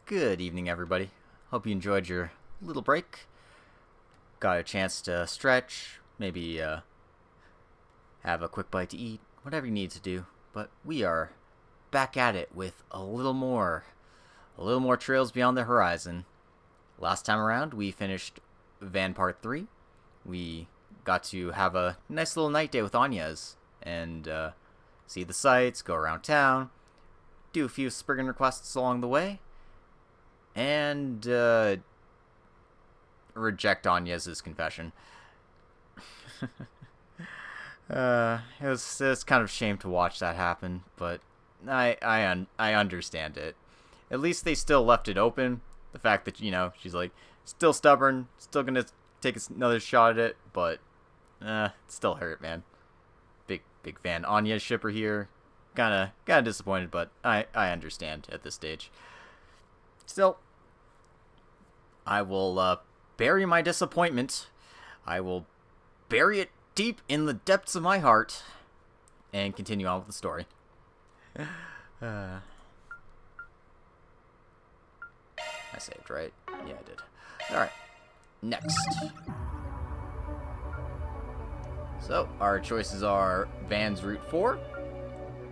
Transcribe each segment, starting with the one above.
Good evening, everybody. Hope you enjoyed your little break. Got a chance to stretch, maybe have a quick bite to eat, whatever you need to do. But we are back at it with a little more Trails Beyond the Horizon. Last time around, we finished Van Part 3. We got to have a nice little night day with Anya's and see the sights, go around town, do a few Spriggan requests along the way, and reject Anya's confession. It was kind of a shame to watch that happen, but I understand it. At least they still left it open. The fact that, she's like still stubborn, still gonna take another shot at it, but it still hurt, man. Big fan. Anya's shipper here. Kinda disappointed, but I understand at this stage. Still, I will bury my disappointment. I will bury it deep in the depths of my heart and continue on with the story. I saved, right? Yeah, I did. Alright. Next. So, our choices are Van's Route 4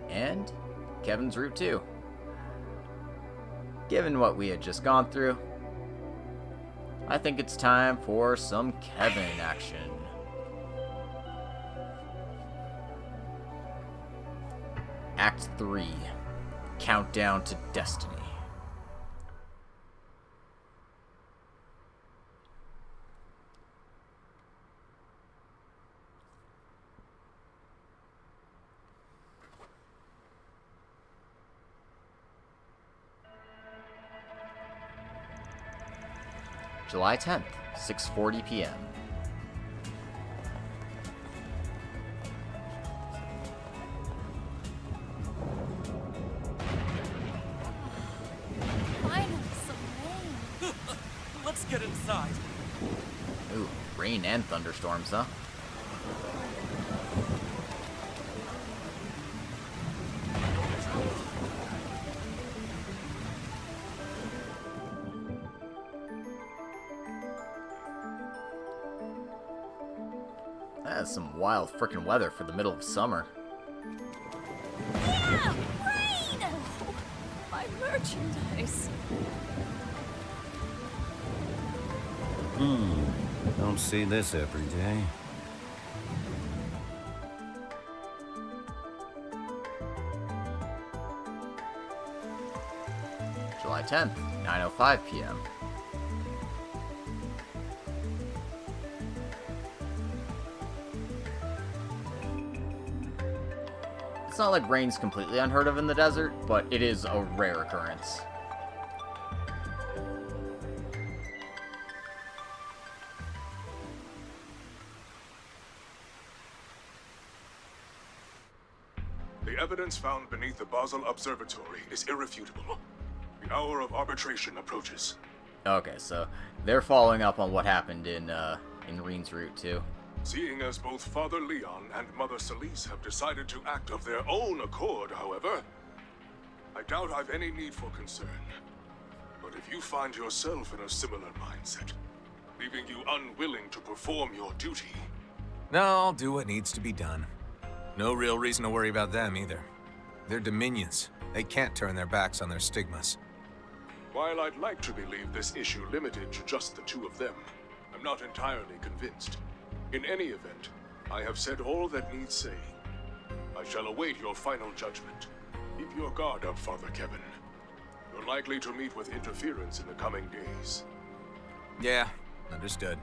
and Kevin's Route 2. Given what we had just gone through, I think it's time for some Kevin action. Act 3. Countdown to Destiny. July 10th, 6:40 p.m. Finally, some rain. Let's get inside. Ooh, rain and thunderstorms, huh? That's some wild frickin' weather for the middle of summer. Yeah, rain! Oh, my merchandise. Don't see this every day. July 10th, 9:05 p.m. It's not like rain's completely unheard of in the desert, but it is a rare occurrence. The evidence found beneath the Basel Observatory is irrefutable. The hour of arbitration approaches. Okay, so they're following up on what happened in Reen's Route too. Seeing as both Father Leon and Mother Celise have decided to act of their own accord, however, I doubt I've any need for concern. But if you find yourself in a similar mindset, leaving you unwilling to perform your duty... No, I'll do what needs to be done. No real reason to worry about them either. They're dominions. They can't turn their backs on their stigmas. While I'd like to believe this issue limited to just the two of them, I'm not entirely convinced. In any event, I have said all that needs saying. I shall await your final judgment. Keep your guard up, Father Kevin. You're likely to meet with interference in the coming days. Yeah, understood.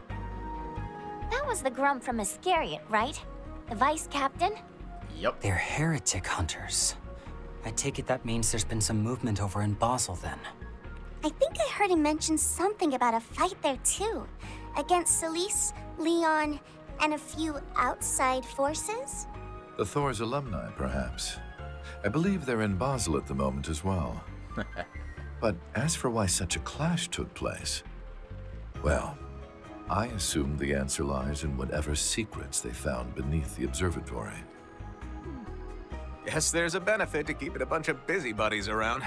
That was the Grump from Iscariot, right? The vice captain? Yep. They're heretic hunters. I take it that means there's been some movement over in Basel then. I think I heard him mention something about a fight there too. Against Celise, Leon, and a few outside forces? The Thor's alumni, perhaps. I believe they're in Basel at the moment as well. But as for why such a clash took place, well, I assume the answer lies in whatever secrets they found beneath the observatory. Guess there's a benefit to keeping a bunch of busybodies around.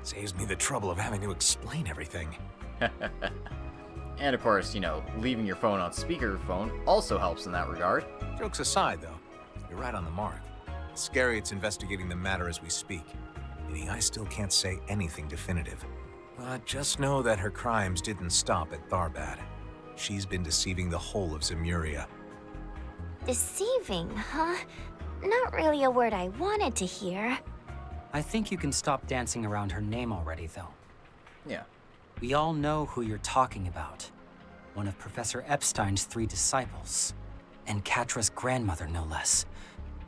Saves me the trouble of having to explain everything. And of course, leaving your phone on speakerphone also helps in that regard. Jokes aside, though, you're right on the mark. Scariott's investigating the matter as we speak, meaning I still can't say anything definitive. But just know that her crimes didn't stop at Tharbad. She's been deceiving the whole of Zemuria. Deceiving, huh? Not really a word I wanted to hear. I think you can stop dancing around her name already, though. Yeah. We all know who you're talking about. One of Professor Epstein's 3 disciples. And Katra's grandmother, no less.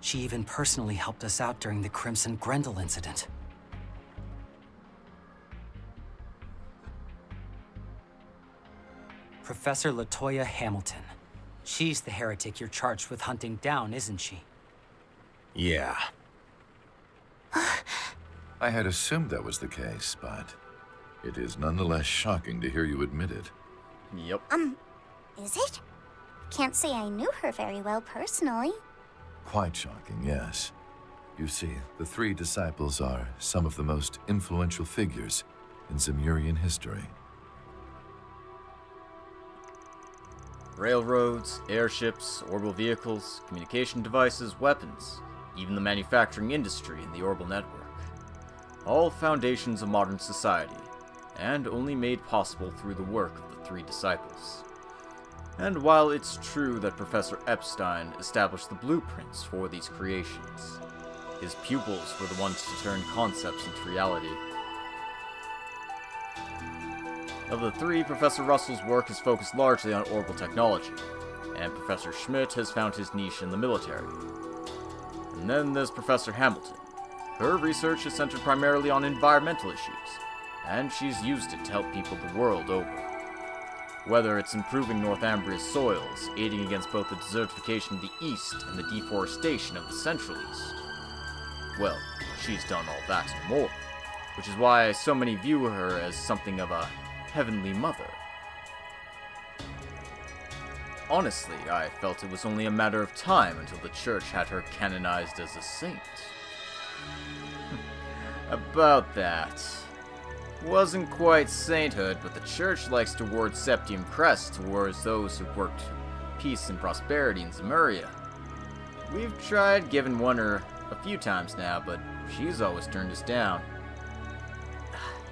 She even personally helped us out during the Crimson Grendel incident. Professor Latoya Hamilton. She's the heretic you're charged with hunting down, isn't she? Yeah. I had assumed that was the case, but it is nonetheless shocking to hear you admit it. Yep. Is it? Can't say I knew her very well personally. Quite shocking, yes. You see, the 3 disciples are some of the most influential figures in Zemurian history. Railroads, airships, orbital vehicles, communication devices, weapons, even the manufacturing industry and the orbital network. All foundations of modern society, and only made possible through the work of the 3 disciples. And while it's true that Professor Epstein established the blueprints for these creations, his pupils were the ones to turn concepts into reality. Of the 3, Professor Russell's work is focused largely on orbital technology, and Professor Schmidt has found his niche in the military. And then there's Professor Hamilton. Her research is centered primarily on environmental issues, and she's used it to help people the world over. Whether it's improving Northumbria's soils, aiding against both the desertification of the East and the deforestation of the Central East. Well, she's done all that and more, which is why so many view her as something of a heavenly mother. Honestly, I felt it was only a matter of time until the church had her canonized as a saint. About that. Wasn't quite sainthood, but the church likes to award Septium Crest towards those who worked peace and prosperity in Zemuria. We've tried giving one her a few times now, but she's always turned us down.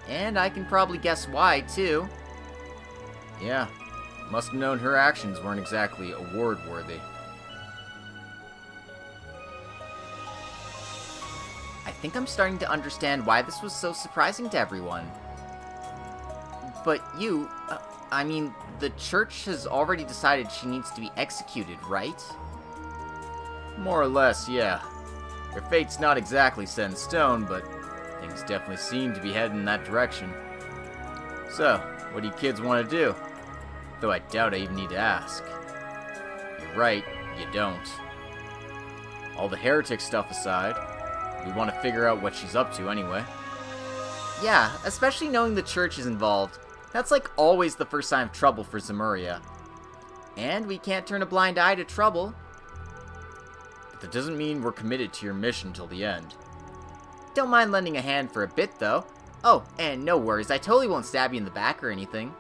And I can probably guess why, too. Yeah, must have known her actions weren't exactly award-worthy. I think I'm starting to understand why this was so surprising to everyone. But the church has already decided she needs to be executed, right? More or less, yeah. Her fate's not exactly set in stone, but things definitely seem to be heading in that direction. So, what do you kids want to do? Though I doubt I even need to ask. You're right, you don't. All the heretic stuff aside, we want to figure out what she's up to anyway. Yeah, especially knowing the church is involved. That's like always the first sign of trouble for Zemuria. And we can't turn a blind eye to trouble. But that doesn't mean we're committed to your mission till the end. Don't mind lending a hand for a bit, though. Oh, and no worries, I totally won't stab you in the back or anything.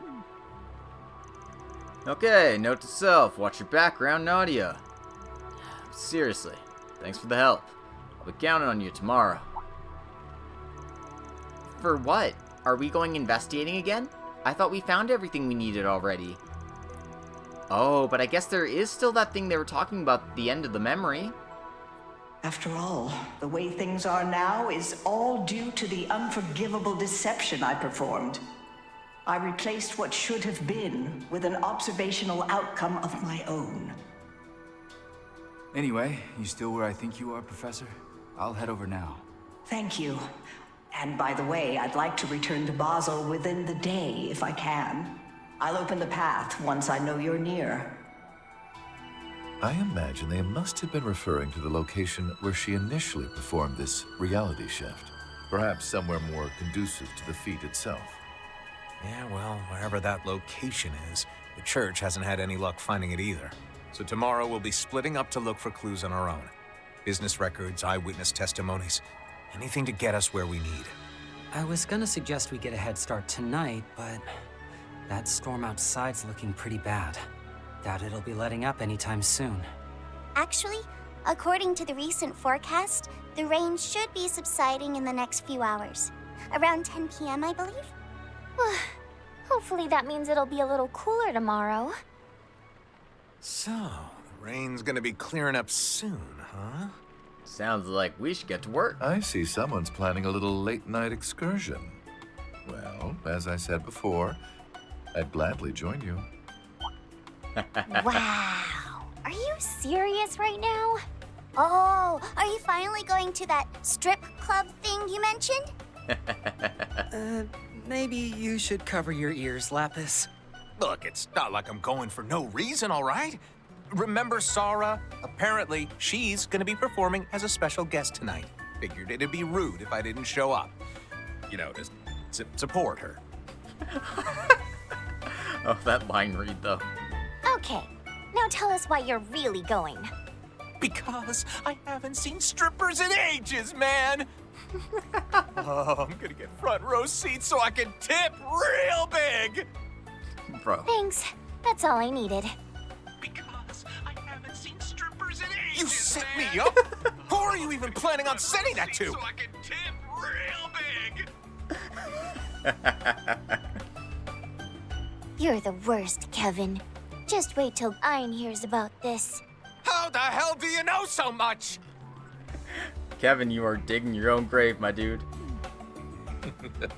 Okay, note to self, watch your back around Nadia. Seriously, thanks for the help. I'll be counting on you tomorrow. For what? Are we going investigating again? I thought we found everything we needed already. Oh, but I guess there is still that thing they were talking about at the end of the memory. After all, the way things are now is all due to the unforgivable deception I performed. I replaced what should have been with an observational outcome of my own. Anyway, you still where I think you are, Professor? I'll head over now. Thank you. And by the way, I'd like to return to Basel within the day, if I can. I'll open the path once I know you're near. I imagine they must have been referring to the location where she initially performed this reality shift. Perhaps somewhere more conducive to the feat itself. Yeah, well, wherever that location is, the church hasn't had any luck finding it either. So tomorrow we'll be splitting up to look for clues on our own. Business records, eyewitness testimonies. Anything to get us where we need. I was gonna suggest we get a head start tonight, but that storm outside's looking pretty bad. Doubt it'll be letting up anytime soon. Actually, according to the recent forecast, the rain should be subsiding in the next few hours. Around 10 p.m., I believe? Hopefully that means it'll be a little cooler tomorrow. So, the rain's gonna be clearing up soon, huh? Sounds like we should get to work. I see someone's planning a little late-night excursion. Well, as I said before, I'd gladly join you. Wow. Are you serious right now? Oh, are you finally going to that strip club thing you mentioned? Maybe you should cover your ears, Lapis. Look, it's not like I'm going for no reason, all right? Remember Sarah? Apparently, she's gonna be performing as a special guest tonight. Figured it'd be rude if I didn't show up. You know, to support her. Oh, that line read, though. Okay, now tell us why you're really going. Because I haven't seen strippers in ages, man! Oh, I'm gonna get front row seats so I can tip real big! Bro. Thanks, that's all I needed. Because I haven't seen strippers in ages, you set me up? Who are you even planning on sending that to? So I can tip real big! You're the worst, Kevin. Just wait till Ein hears about this. How the hell do you know so much? Kevin, you are digging your own grave, my dude.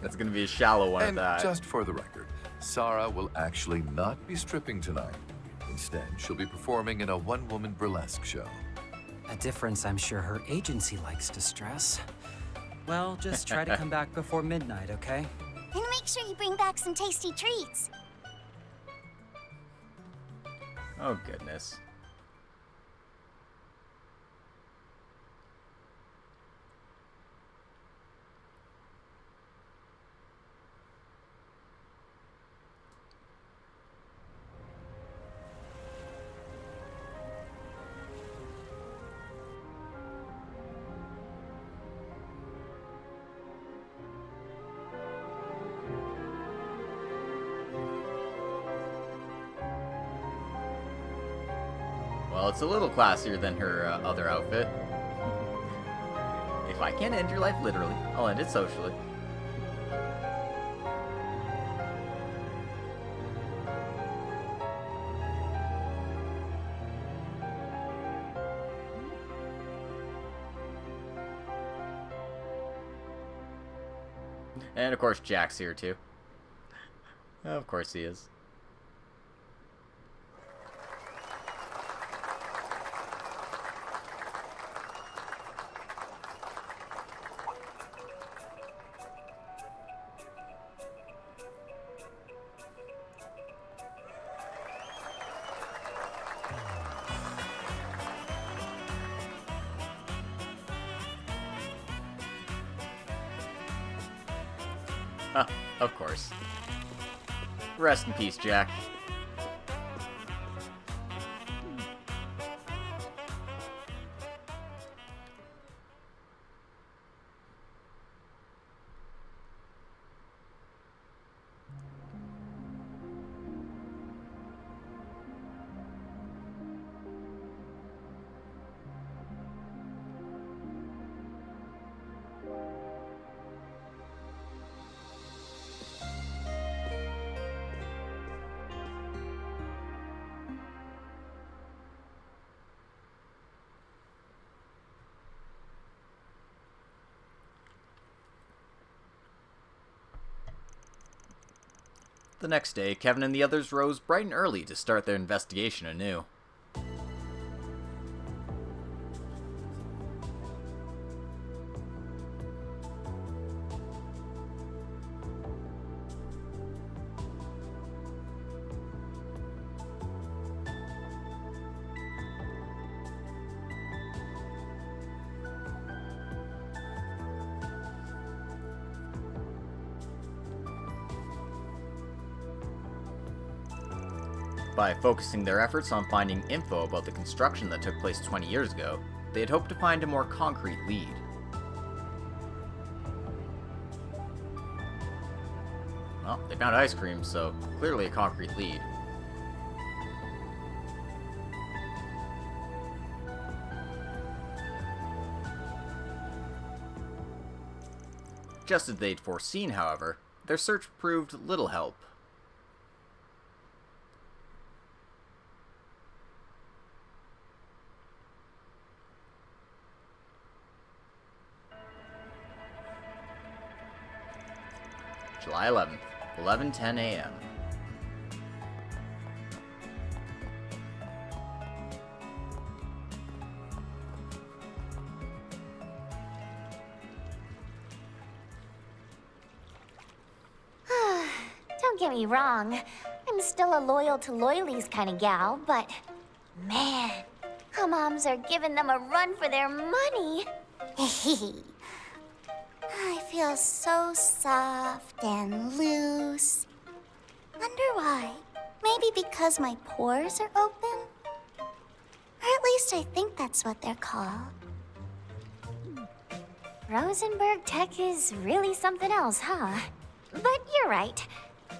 That's gonna be a shallow one And at that. just for the record, Sarah will actually not be stripping tonight. Instead, she'll be performing in a one-woman burlesque show. A difference I'm sure her agency likes to stress. Well, just try to come back before midnight, okay? And make sure you bring back some tasty treats. Oh, goodness. Well, it's a little classier than her other outfit. If I can't end your life literally, I'll end it socially. And of course Jack's here too. Of course he is. Of course. Rest in peace, Jack. The next day, Kevin and the others rose bright and early to start their investigation anew. By focusing their efforts on finding info about the construction that took place 20 years ago, they had hoped to find a more concrete lead. Well, they found ice cream, so clearly a concrete lead. Just as they'd foreseen, however, their search proved little help. July 11th, 11:10 a.m. Don't get me wrong. I'm still a loyal to loyalies kind of gal, but man, her moms are giving them a run for their money. I feel so soft and loose. Wonder why? Maybe because my pores are open? Or at least I think that's what they're called. Rosenberg Tech is really something else, huh? But you're right.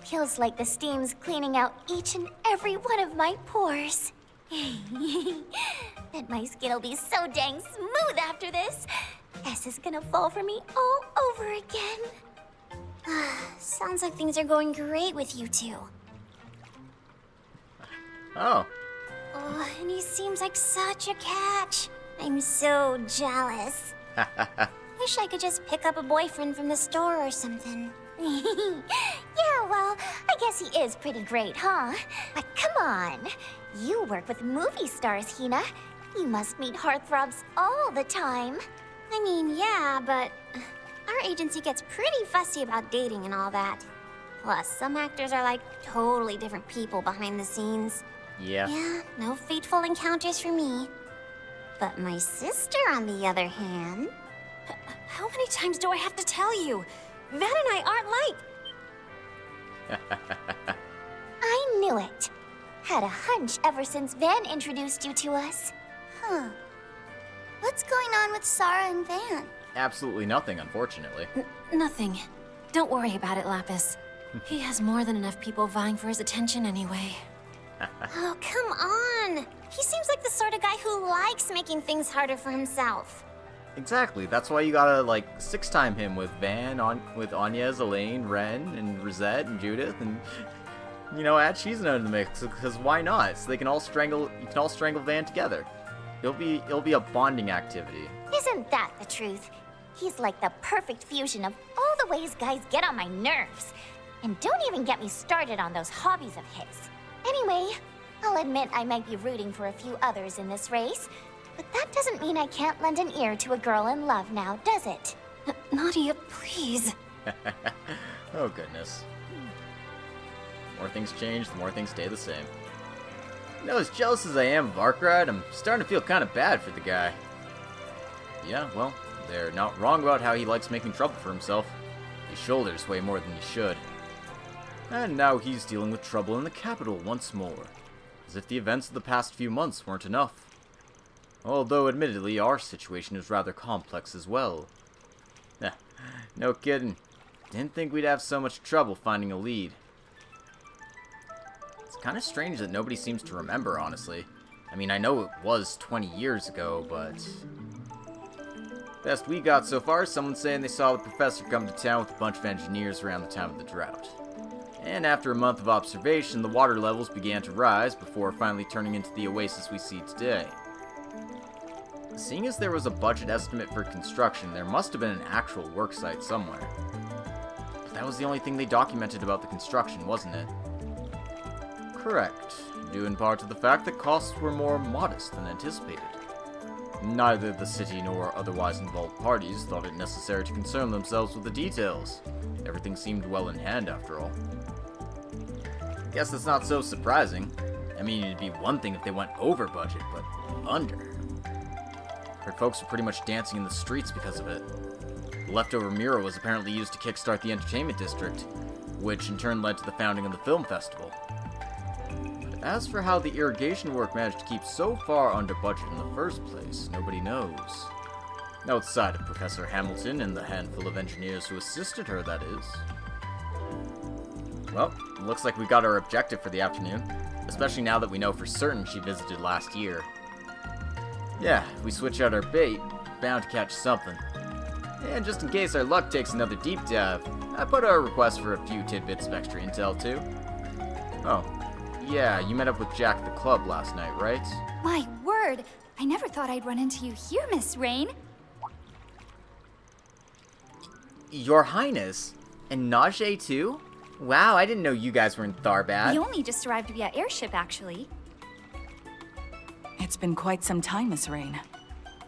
Feels like the steam's cleaning out each and every one of my pores. Bet my skin will be so dang smooth after this. S is gonna fall for me all over again. Sounds like things are going great with you two. Oh. Oh, and he seems like such a catch. I'm so jealous. Wish I could just pick up a boyfriend from the store or something. Yeah, well, I guess he is pretty great, huh? But come on. You work with movie stars, Hina. You must meet heartthrobs all the time. I mean, yeah, but our agency gets pretty fussy about dating and all that. Plus, some actors are like totally different people behind the scenes. Yeah. Yeah, no fateful encounters for me. But my sister, on the other hand... How many times do I have to tell you? Van and I aren't like... I knew it. Had a hunch ever since Van introduced you to us. Huh. What's going on with Sarah and Van? Absolutely nothing, unfortunately. Nothing. Don't worry about it, Lapis. He has more than enough people vying for his attention anyway. Oh, come on! He seems like the sort of guy who likes making things harder for himself. Exactly. That's why you gotta, like, six-time him with Van, with Agnes, Elaine, Ren, and Rosette, and Judith, and, you know, add Shizuna in the mix, because why not? So they can all strangle, you can all strangle Van together. It'll be a bonding activity. Isn't that the truth? He's like the perfect fusion of all the ways guys get on my nerves. And don't even get me started on those hobbies of his. Anyway, I'll admit I might be rooting for a few others in this race, but that doesn't mean I can't lend an ear to a girl in love now, does it? Nadia, please. Oh, goodness. The more things change, the more things stay the same. You know, as jealous as I am of Arkride, I'm starting to feel kind of bad for the guy. Yeah, well, they're not wrong about how he likes making trouble for himself. His shoulders weigh more than he should. And now he's dealing with trouble in the capital once more. As if the events of the past few months weren't enough. Although, admittedly, our situation is rather complex as well. No kidding. Didn't think we'd have so much trouble finding a lead. It's kind of strange that nobody seems to remember, honestly. I mean, I know it was 20 years ago, but... Best we got so far, someone saying they saw the professor come to town with a bunch of engineers around the time of the drought. And after a month of observation, the water levels began to rise before finally turning into the oasis we see today. Seeing as there was a budget estimate for construction, there must have been an actual work site somewhere. But that was the only thing they documented about the construction, wasn't it? Correct, due in part to the fact that costs were more modest than anticipated. Neither the city nor otherwise involved parties thought it necessary to concern themselves with the details. Everything seemed well in hand, after all. Guess that's not so surprising. I mean, it'd be one thing if they went over budget, but under. Heard folks were pretty much dancing in the streets because of it. The leftover mural was apparently used to kickstart the entertainment district, which in turn led to the founding of the film festival. But as for how the irrigation work managed to keep so far under budget in the first place, nobody knows. Outside of Professor Hamilton and the handful of engineers who assisted her, that is. Well, looks like we got our objective for the afternoon, especially now that we know for certain she visited last year. Yeah, if we switch out our bait, bound to catch something. And just in case our luck takes another deep dive, I put out a request for a few tidbits of extra intel too. Oh, yeah, you met up with Jack at the club last night, right? My word! I never thought I'd run into you here, Miss Rain. Your Highness? And Najee too? Wow, I didn't know you guys were in Tharbad. We only just arrived via airship, actually. It's been quite some time, Miss Rain.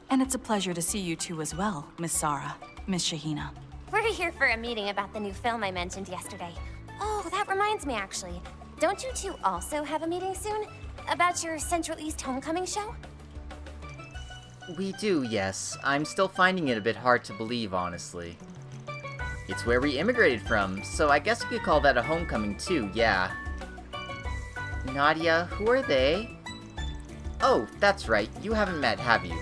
And it's a pleasure to see you two as well, Miss Sarah, Miss Shahina. We're here for a meeting about the new film I mentioned yesterday. Oh, that reminds me, actually. Don't you two also have a meeting soon? About your Central East Homecoming show? We do, yes. I'm still finding it a bit hard to believe, honestly. It's where we immigrated from, so I guess you could call that a homecoming too, yeah. Nadia, who are they? Oh, that's right, you haven't met, have you?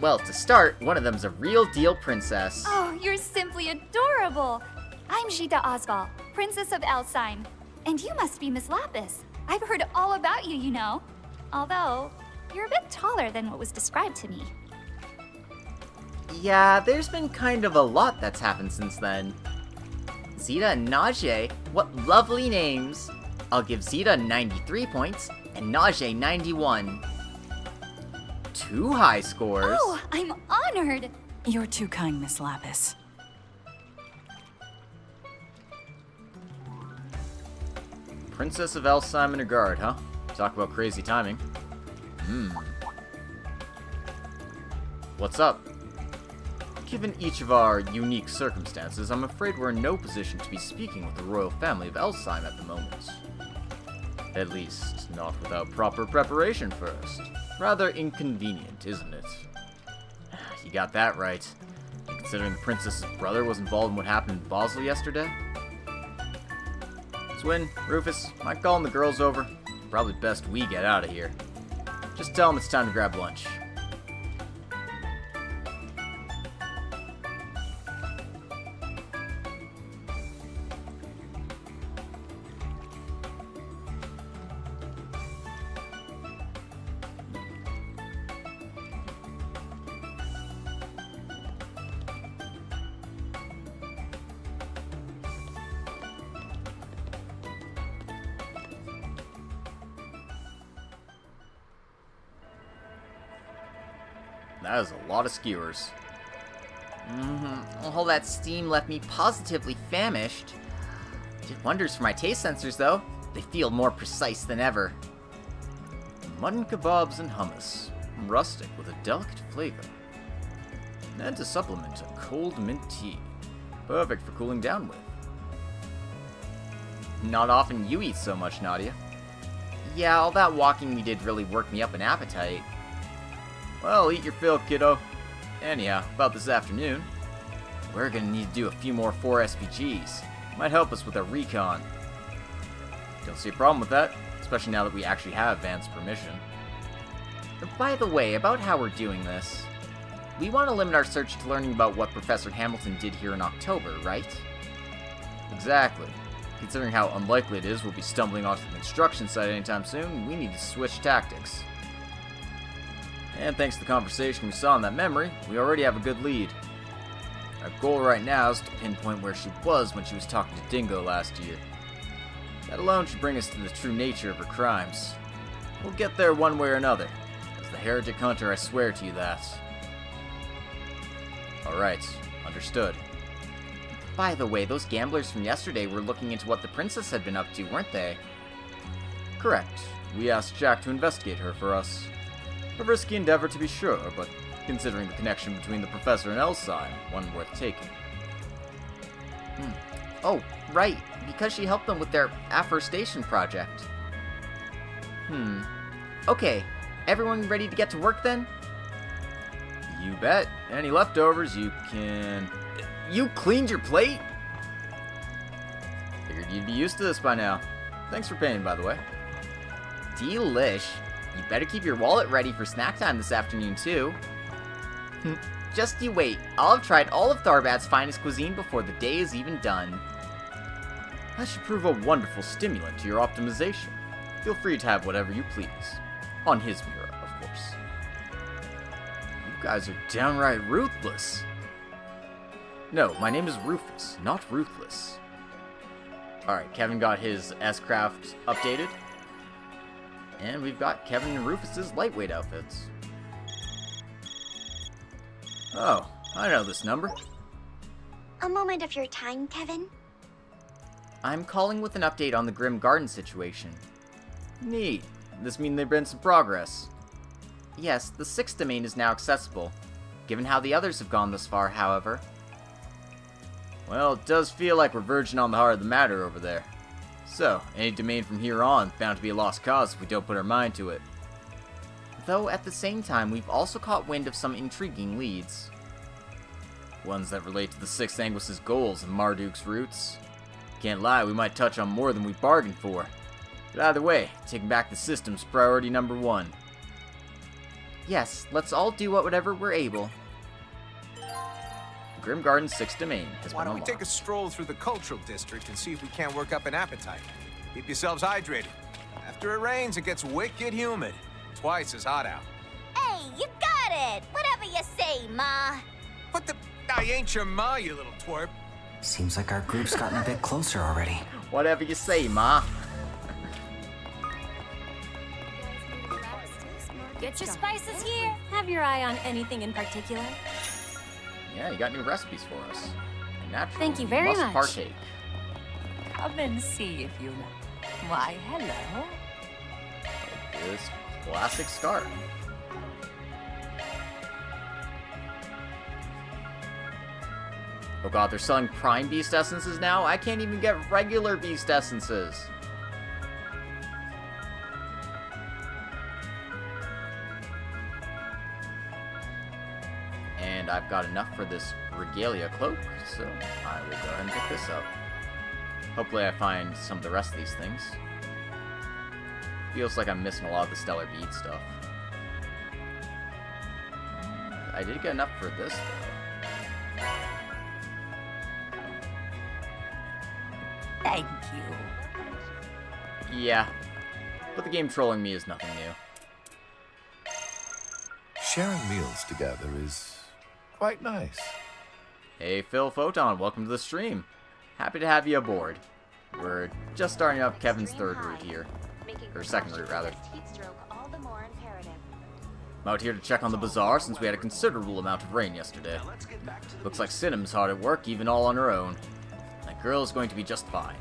Well, to start, one of them's a real deal princess. Oh, you're simply adorable! I'm Jita Osval, Princess of Elsheim. And you must be Miss Lapis. I've heard all about you, you know. Although, you're a bit taller than what was described to me. Yeah, there's been kind of a lot that's happened since then. Zeta and Najee, what lovely names! I'll give Zeta 93 points and Najee 91. 2 high scores. Oh, I'm honored! You're too kind, Miss Lapis. Princess of Elsheim in a guard, huh? Talk about crazy timing. What's up? Given each of our unique circumstances, I'm afraid we're in no position to be speaking with the royal family of Elsheim at the moment. At least, not without proper preparation first. Rather inconvenient, isn't it? You got that right. Considering the princess's brother was involved in what happened in Basel yesterday. Swin, Rufus, am I calling the girls over? Probably best we get out of here. Just tell them it's time to grab lunch. That is a lot of skewers. All that steam left me positively famished. Did wonders for my taste sensors, though. They feel more precise than ever. Mutton kebabs and hummus. Rustic with a delicate flavor. And to supplement, a cold mint tea. Perfect for cooling down with. Not often you eat so much, Nadia. Yeah, all that walking we did really worked me up an appetite. Well, eat your fill, kiddo. Anyhow, about this afternoon, we're gonna need to do a few more 4 SPGs. Might help us with our recon. Don't see a problem with that, especially now that we actually have advanced permission. By the way, about how we're doing this, we want to limit our search to learning about what Professor Hamilton did here in October, right? Exactly. Considering how unlikely it is we'll be stumbling onto the construction site anytime soon, we need to switch tactics. And thanks to the conversation we saw in that memory, we already have a good lead. Our goal right now is to pinpoint where she was when she was talking to Dingo last year. That alone should bring us to the true nature of her crimes. We'll get there one way or another. As the heretic hunter, I swear to you that. Alright, understood. By the way, those gamblers from yesterday were looking into what the princess had been up to, weren't they? Correct. We asked Jack to investigate her for us. A risky endeavor to be sure, but considering the connection between the professor and Elsheim, one worth taking. Oh, right, because she helped them with their afforestation project. Okay, everyone ready to get to work then? You bet. Any leftovers you can... You cleaned your plate? Figured you'd be used to this by now. Thanks for paying, by the way. Delish. You better keep your wallet ready for snack time this afternoon, too. Just you wait. I'll have tried all of Tharbad's finest cuisine before the day is even done. That should prove a wonderful stimulant to your optimization. Feel free to have whatever you please. On his mirror, of course. You guys are downright ruthless. No, my name is Rufus, not Ruthless. Alright, Kevin got his S-Craft updated. And we've got Kevin and Rufus's lightweight outfits. Oh, I know this number. A moment of your time, Kevin. I'm calling with an update on the Grim Garden situation. Neat. This means there's been some progress. Yes, the 6th domain is now accessible. Given how the others have gone thus far, however. Well, it does feel like we're verging on the heart of the matter over there. So, any domain from here on bound to be a lost cause if we don't put our mind to it. Though at the same time, we've also caught wind of some intriguing leads. Ones that relate to the 6th Angus's goals and Marduk's roots. Can't lie, we might touch on more than we bargained for. But either way, taking back the system's priority number 1. Yes, let's all do whatever we're able. Grim Garden's 6th domain has Why been don't we unlocked. take a stroll through the cultural district and see if we can't work up an appetite? Keep yourselves hydrated. After it rains, it gets wicked humid. Twice as hot out. Hey, you got it! Whatever you say, Ma. What the? I ain't your ma, you little twerp. Seems like our group's gotten a bit closer already. Whatever you say, Ma. Get your spices here. Have your eye on anything in particular? Yeah, you got new recipes for us. And naturally, Thank you very must much. partake. Come and see if you like. Why, hello. This classic scarf. Oh god, they're selling Prime Beast Essences now? I can't even get regular Beast Essences. And I've got enough for this Regalia cloak, so I will go ahead and pick this up. Hopefully I find some of the rest of these things. Feels like I'm missing a lot of the Stellar Bead stuff. I did get enough for this, though. Thank you. Yeah, but the game trolling me is nothing new. Sharing meals together is quite nice. Hey Phil Photon, welcome to the stream. Happy to have you aboard. We're just starting up Kevin's third route here. Or second route, rather. I'm out here to check on the bazaar since we had a considerable amount of rain yesterday. Looks like Cinnam's hard at work, even all on her own. That girl is going to be just fine.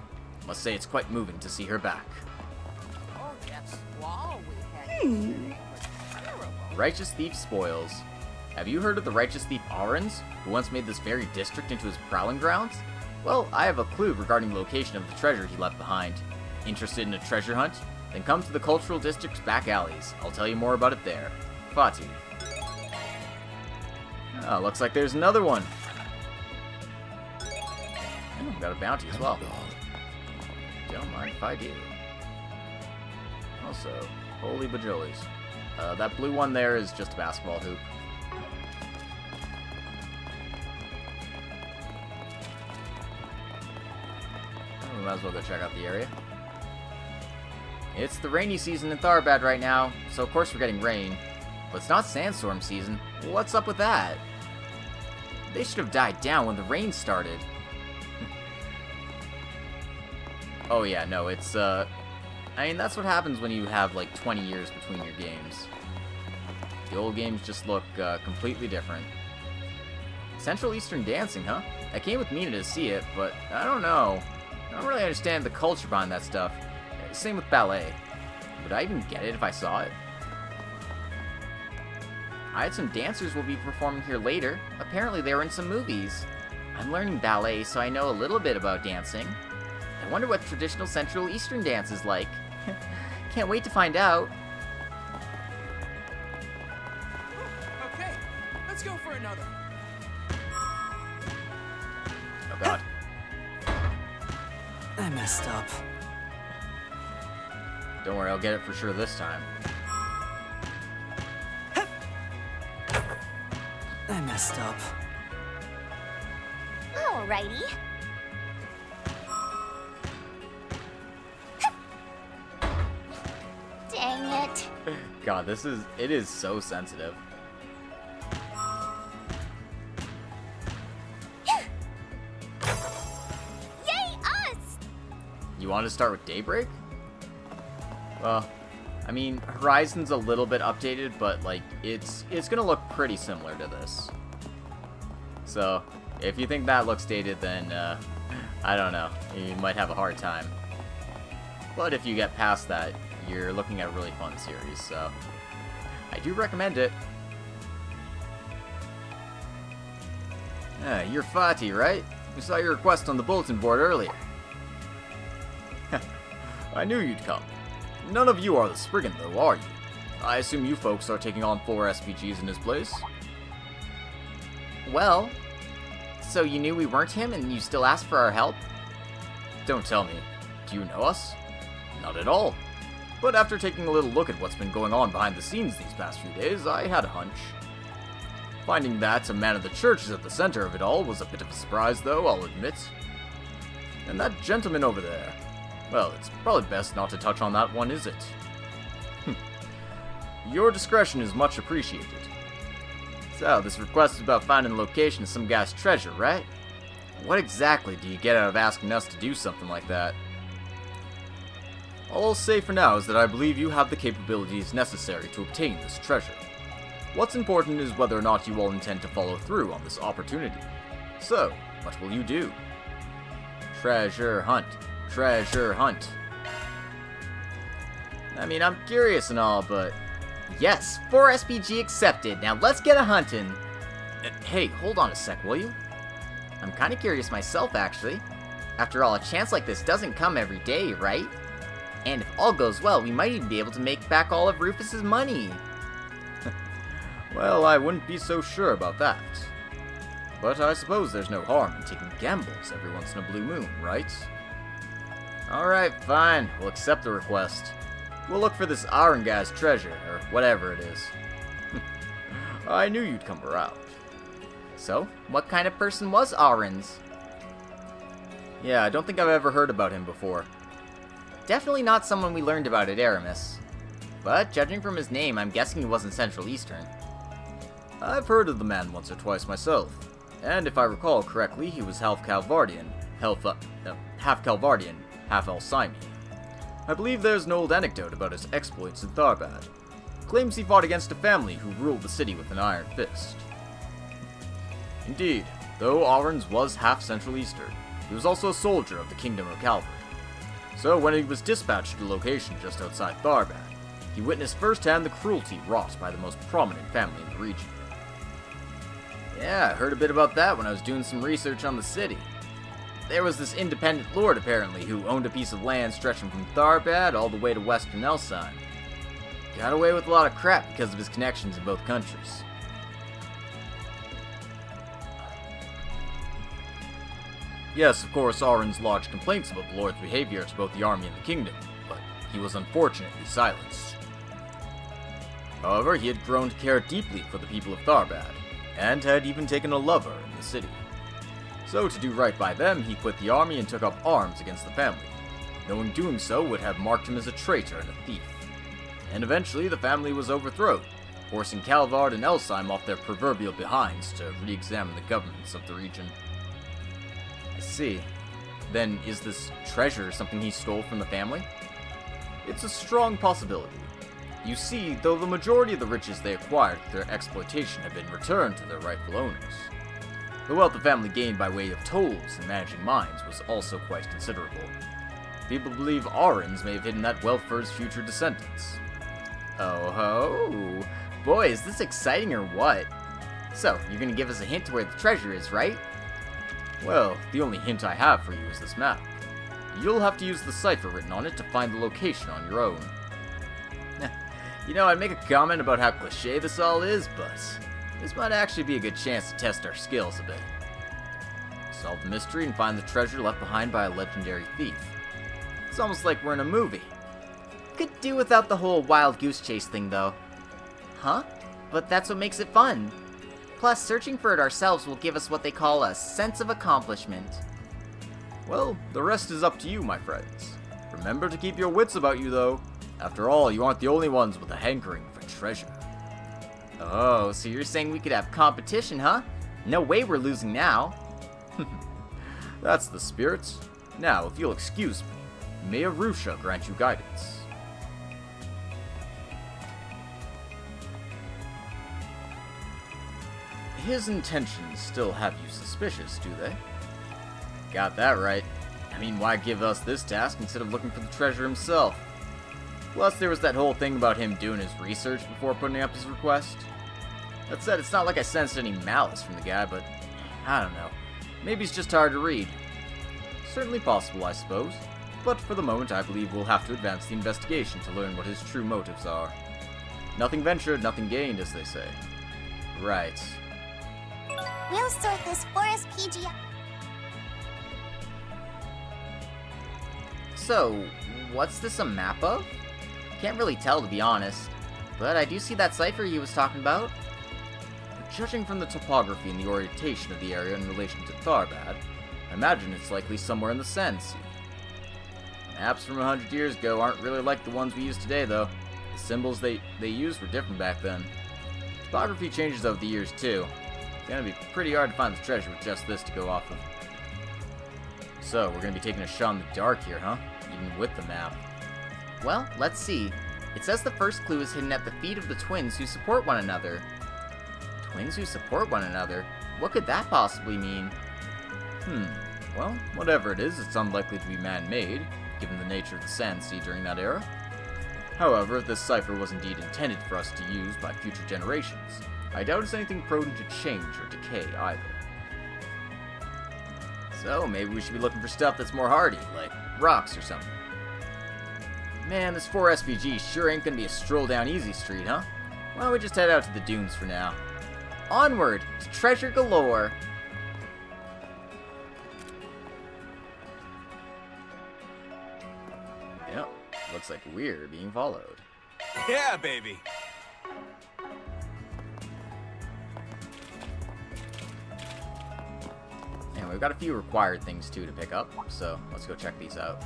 Must say it's quite moving to see her back. Righteous Thief Spoils. Have you heard of the Righteous Thief Arons, who once made this very district into his prowling grounds? Well, I have a clue regarding the location of the treasure he left behind. Interested in a treasure hunt? Then come to the Cultural District's back alleys. I'll tell you more about it there. Fati. Oh, looks like there's another one. Oh, got a bounty as well. Don't mind if I do. Also, holy bajolies. That blue one there is just a basketball hoop. We might as well go check out the area. It's the rainy season in Tharbad right now, so of course we're getting rain. But it's not sandstorm season. What's up with that? They should have died down when the rain started. Oh yeah, no, it's, I mean, that's what happens when you have, like, 20 years between your games. The old games just look, completely different. Central Eastern dancing, huh? I came with Mina to see it, but I don't know. I don't really understand the culture behind that stuff. Same with ballet. Would I even get it if I saw it? I had some dancers will be performing here later. Apparently they were in some movies. I'm learning ballet, so I know a little bit about dancing. I wonder what traditional Central Eastern dance is like. Can't wait to find out. Okay, let's go for another. Oh god. I messed up. Don't worry, I'll get it for sure this time. I messed up. Alrighty. Dang it. God, it is so sensitive. Yay, us! You want to start with Daybreak? Well, I mean, Horizon's a little bit updated, but like it's gonna look pretty similar to this. So, if you think that looks dated, then I don't know, you might have a hard time. But if you get past that, you're looking at a really fun series, so I do recommend it. You're Fatih, right? We saw your request on the bulletin board earlier. I knew you'd come. None of you are the Spriggan, though, are you? I assume you folks are taking on 4 SPGs in his place? Well, so you knew we weren't him and you still asked for our help? Don't tell me. Do you know us? Not at all. But after taking a little look at what's been going on behind the scenes these past few days, I had a hunch. Finding that a man of the church is at the center of it all was a bit of a surprise, though, I'll admit. And that gentleman over there, well, it's probably best not to touch on that one, is it? Your discretion is much appreciated. So, this request is about finding the location of some guy's treasure, right? What exactly do you get out of asking us to do something like that? All I'll say for now is that I believe you have the capabilities necessary to obtain this treasure. What's important is whether or not you all intend to follow through on this opportunity. So, what will you do? Treasure hunt. Treasure hunt. I mean, I'm curious and all, but... Yes, 4 SPG accepted. Now let's get a hunting. Hey, hold on a sec, will you? I'm kinda curious myself, actually. After all, a chance like this doesn't come every day, right? And if all goes well, we might even be able to make back all of Rufus's money. Well, I wouldn't be so sure about that. But I suppose there's no harm in taking gambles every once in a blue moon, right? Alright, fine. We'll accept the request. We'll look for this Iron guy's treasure, or whatever it is. I knew you'd come around. So, what kind of person was Ahrens? Yeah, I don't think I've ever heard about him before. Definitely not someone we learned about at Aramis. But, judging from his name, I'm guessing he wasn't Central Eastern. I've heard of the man once or twice myself, and if I recall correctly, he was half Calvardian, half Calvardian, half Alcymi. I believe there's an old anecdote about his exploits in Tharbad. Claims he fought against a family who ruled the city with an iron fist. Indeed, though Ahrens was half Central Eastern, he was also a soldier of the Kingdom of Calvard. So when he was dispatched to a location just outside Tharbad, he witnessed firsthand the cruelty wrought by the most prominent family in the region. Yeah, I heard a bit about that when I was doing some research on the city. There was this independent lord, apparently, who owned a piece of land stretching from Tharbad all the way to western Elsyne. Got away with a lot of crap because of his connections in both countries. Yes, of course, Ahrens lodged complaints about the Lord's behavior to both the army and the kingdom, but he was unfortunately silenced. However, he had grown to care deeply for the people of Tharbad, and had even taken a lover in the city. So, to do right by them, he quit the army and took up arms against the family, knowing doing so would have marked him as a traitor and a thief. And eventually, the family was overthrown, forcing Calvard and Elsyme off their proverbial behinds to re-examine the governments of the region. I see. Then, is this treasure something he stole from the family? It's a strong possibility. You see, though the majority of the riches they acquired through their exploitation have been returned to their rightful owners, the wealth the family gained by way of tolls and managing mines was also quite considerable. People believe Ahrens may have hidden that wealth for his future descendants. Oh ho! Boy, is this exciting or what? So, you're gonna give us a hint to where the treasure is, right? Well, the only hint I have for you is this map. You'll have to use the cipher written on it to find the location on your own. You know, I'd make a comment about how cliché this all is, but this might actually be a good chance to test our skills a bit. Solve the mystery and find the treasure left behind by a legendary thief. It's almost like we're in a movie. Could do without the whole wild goose chase thing, though. Huh? But that's what makes it fun. Plus, searching for it ourselves will give us what they call a sense of accomplishment. Well, the rest is up to you, my friends. Remember to keep your wits about you, though. After all, you aren't the only ones with a hankering for treasure. Oh, so you're saying we could have competition, huh? No way we're losing now. That's the spirit. Now, if you'll excuse me, may Arusha grant you guidance. His intentions still have you suspicious, do they? Got that right. I mean, why give us this task instead of looking for the treasure himself? Plus, there was that whole thing about him doing his research before putting up his request. That said, it's not like I sensed any malice from the guy, but I don't know. Maybe he's just hard to read. Certainly possible, I suppose. But for the moment, I believe we'll have to advance the investigation to learn what his true motives are. Nothing ventured, nothing gained, as they say. Right. We'll sort this forest PG. So, what's this a map of? Can't really tell, to be honest. But I do see that cipher you was talking about. Judging from the topography and the orientation of the area in relation to Tharbad, I imagine it's likely somewhere in the Sand Sea. Maps from 100 years ago aren't really like the ones we use today, though. The symbols they used were different back then. Topography changes over the years, too. It's gonna be pretty hard to find the treasure with just this to go off of. So, we're gonna be taking a shot in the dark here, huh? Even with the map. Well, let's see. It says the first clue is hidden at the feet of the twins who support one another. Twins who support one another? What could that possibly mean? Well, whatever it is, it's unlikely to be man-made, given the nature of the Sand Sea during that era. However, if this cipher was indeed intended for us to use by future generations, I doubt it's anything prone to change or decay either. So, maybe we should be looking for stuff that's more hardy, like rocks or something. Man, this 4 SVG sure ain't gonna be a stroll down easy street, huh? Why don't we just head out to the dunes for now? Onward to treasure galore! Yep, looks like we're being followed. Yeah, baby! And we've got a few required things too to pick up, so let's go check these out.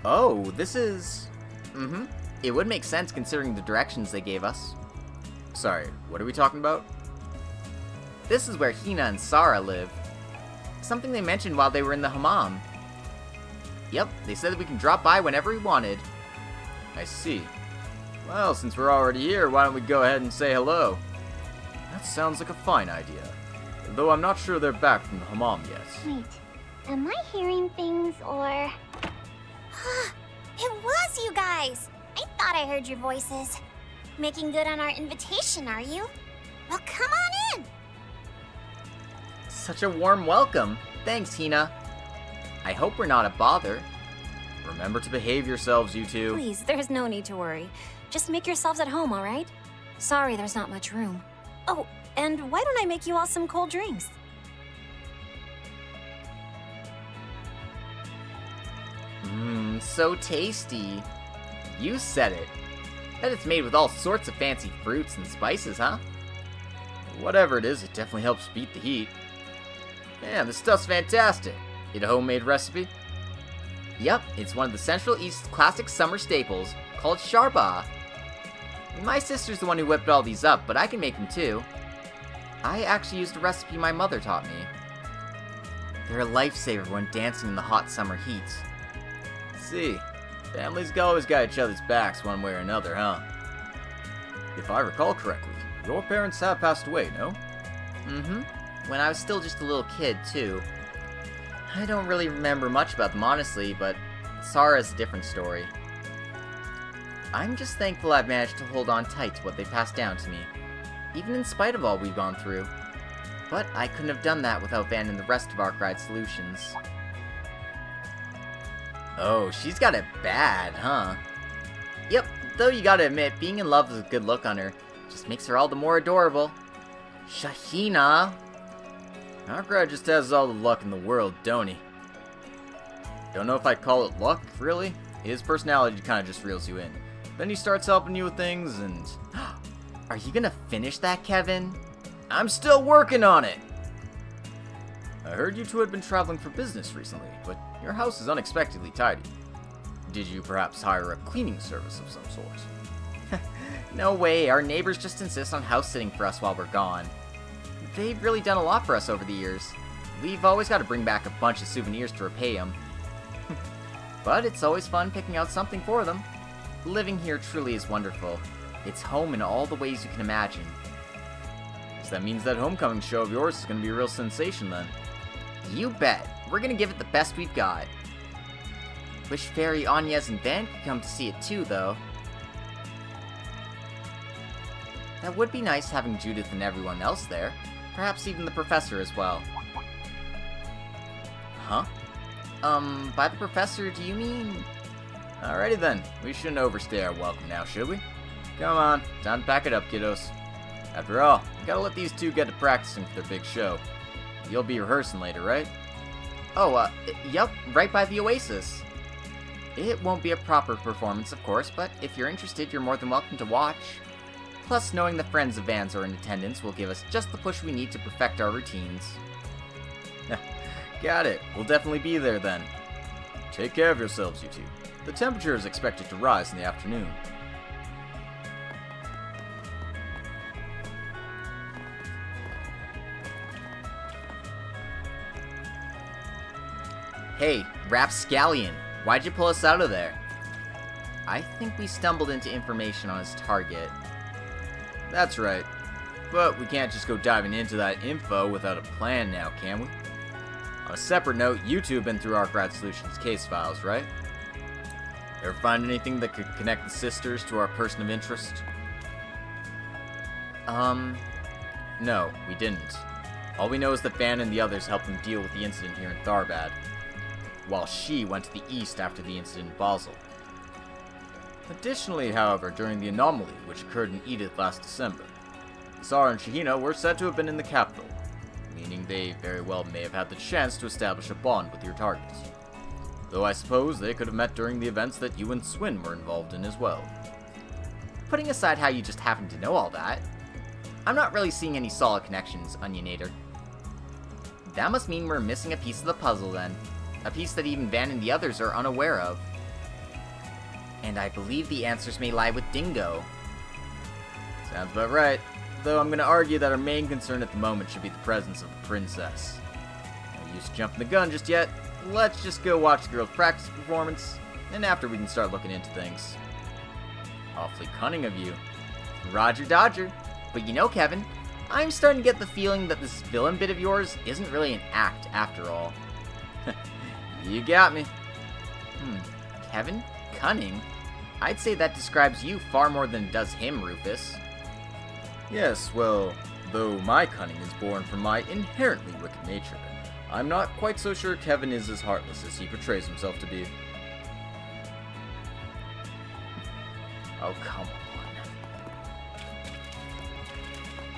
Oh, this is... It would make sense considering the directions they gave us. Sorry, what are we talking about? This is where Hina and Sarah live. Something they mentioned while they were in the hammam. Yep, they said that we can drop by whenever we wanted. I see. Well, since we're already here, why don't we go ahead and say hello? That sounds like a fine idea. Though I'm not sure they're back from the hammam yet. Wait, am I hearing things or... It was you guys! I thought I heard your voices. Making good on our invitation, are you? Well, come on in! Such a warm welcome. Thanks, Hina. I hope we're not a bother. Remember to behave yourselves, you two. Please, there's no need to worry. Just make yourselves at home, all right? Sorry there's not much room. Oh, and why don't I make you all some cold drinks? So tasty. You said it. Bet it's made with all sorts of fancy fruits and spices, huh? Whatever it is, it definitely helps beat the heat. Man, this stuff's fantastic. It a homemade recipe? Yep, it's one of the Central East's classic summer staples, called sharba. My sister's the one who whipped all these up, but I can make them too. I actually used a recipe my mother taught me. They're a lifesaver when dancing in the hot summer heat. See, families always got each other's backs one way or another, huh? If I recall correctly, your parents have passed away, no? When I was still just a little kid, too. I don't really remember much about them, honestly, but Sarah's a different story. I'm just thankful I've managed to hold on tight to what they passed down to me, even in spite of all we've gone through. But I couldn't have done that without Van and the rest of Arkride Solutions. Oh, she's got it bad, huh? Yep, though you gotta admit, being in love with a good look on her just makes her all the more adorable. Shahina! Arkride just has all the luck in the world, don't he? Don't know if I'd call it luck, really. His personality kind of just reels you in. Then he starts helping you with things, and... Are you gonna finish that, Kevin? I'm still working on it! I heard you two had been traveling for business recently, but your house is unexpectedly tidy. Did you perhaps hire a cleaning service of some sort? No way, our neighbors just insist on house sitting for us while we're gone. They've really done a lot for us over the years. We've always got to bring back a bunch of souvenirs to repay them. But it's always fun picking out something for them. Living here truly is wonderful. It's home in all the ways you can imagine. Guess that means that homecoming show of yours is going to be a real sensation then. You bet. We're going to give it the best we've got. Wish Fairy, Agnes, and Van could come to see it too, though. That would be nice having Judith and everyone else there. Perhaps even the professor as well. Huh? By the professor, do you mean... Alrighty then, we shouldn't overstay our welcome now, should we? Come on, time to pack it up, kiddos. After all, we gotta let these two get to practicing for their big show. You'll be rehearsing later, right? Oh, yep, right by the Oasis. It won't be a proper performance, of course, but if you're interested, you're more than welcome to watch. Plus, knowing the friends of Vans are in attendance will give us just the push we need to perfect our routines. Got it. We'll definitely be there then. Take care of yourselves, you two. The temperature is expected to rise in the afternoon. Hey, Rapscallion, why'd you pull us out of there? I think we stumbled into information on his target. That's right. But we can't just go diving into that info without a plan now, can we? On a separate note, you two have been through Arkride Solutions case files, right? Ever find anything that could connect the sisters to our person of interest? No, we didn't. All we know is that Van and the others helped them deal with the incident here in Tharbad, while she went to the east after the incident in Basel. Additionally, however, during the anomaly which occurred in Edith last December, Zara and Shahina were said to have been in the capital, meaning they very well may have had the chance to establish a bond with your targets. Though I suppose they could have met during the events that you and Swin were involved in as well. Putting aside how you just happen to know all that, I'm not really seeing any solid connections, Onionator. That must mean we're missing a piece of the puzzle then. A piece that even Van and the others are unaware of. And I believe the answers may lie with Dingo. Sounds about right. Though I'm going to argue that our main concern at the moment should be the presence of the princess. No use jumping the gun just yet. Let's just go watch the girls' practice performance, and after we can start looking into things. Awfully cunning of you. Roger Dodger. But you know, Kevin, I'm starting to get the feeling that this villain bit of yours isn't really an act after all. You got me. Kevin? Cunning? I'd say that describes you far more than it does him, Rufus. Yes, well, though my cunning is born from my inherently wicked nature, I'm not quite so sure Kevin is as heartless as he portrays himself to be. Oh, come on.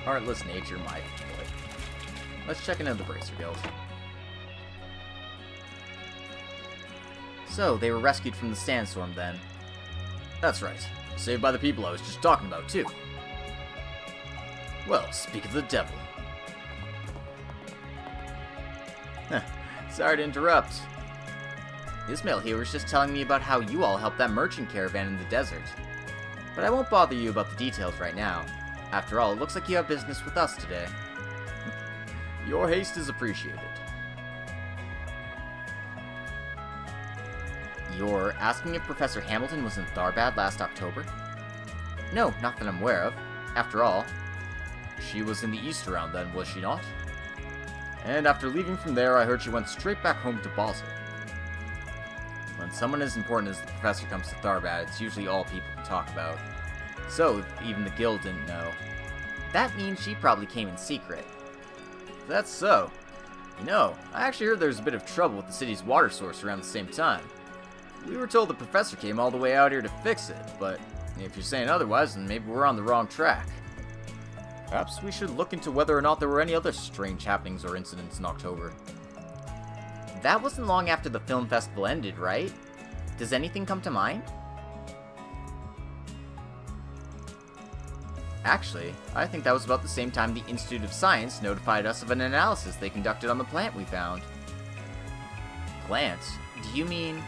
Heartless nature, my foot. Let's check into the Bracer Guild. So, they were rescued from the sandstorm then? That's right. Saved by the people I was just talking about, too. Well, speak of the devil. Sorry to interrupt. Ismail here was just telling me about how you all helped that merchant caravan in the desert. But I won't bother you about the details right now. After all, it looks like you have business with us today. Your haste is appreciated. You're asking if Professor Hamilton was in Tharbad last October? No, not that I'm aware of. After all, she was in the east around then, was she not? And after leaving from there, I heard she went straight back home to Basel. When someone as important as the professor comes to Tharbad, it's usually all people can talk about. So, if even the guild didn't know. That means she probably came in secret. That's so. You know, I actually heard there was a bit of trouble with the city's water source around the same time. We were told the professor came all the way out here to fix it, but if you're saying otherwise, then maybe we're on the wrong track. Perhaps we should look into whether or not there were any other strange happenings or incidents in October. That wasn't long after the film festival ended, right? Does anything come to mind? Actually, I think that was about the same time the Institute of Science notified us of an analysis they conducted on the plant we found. Plant? Do you mean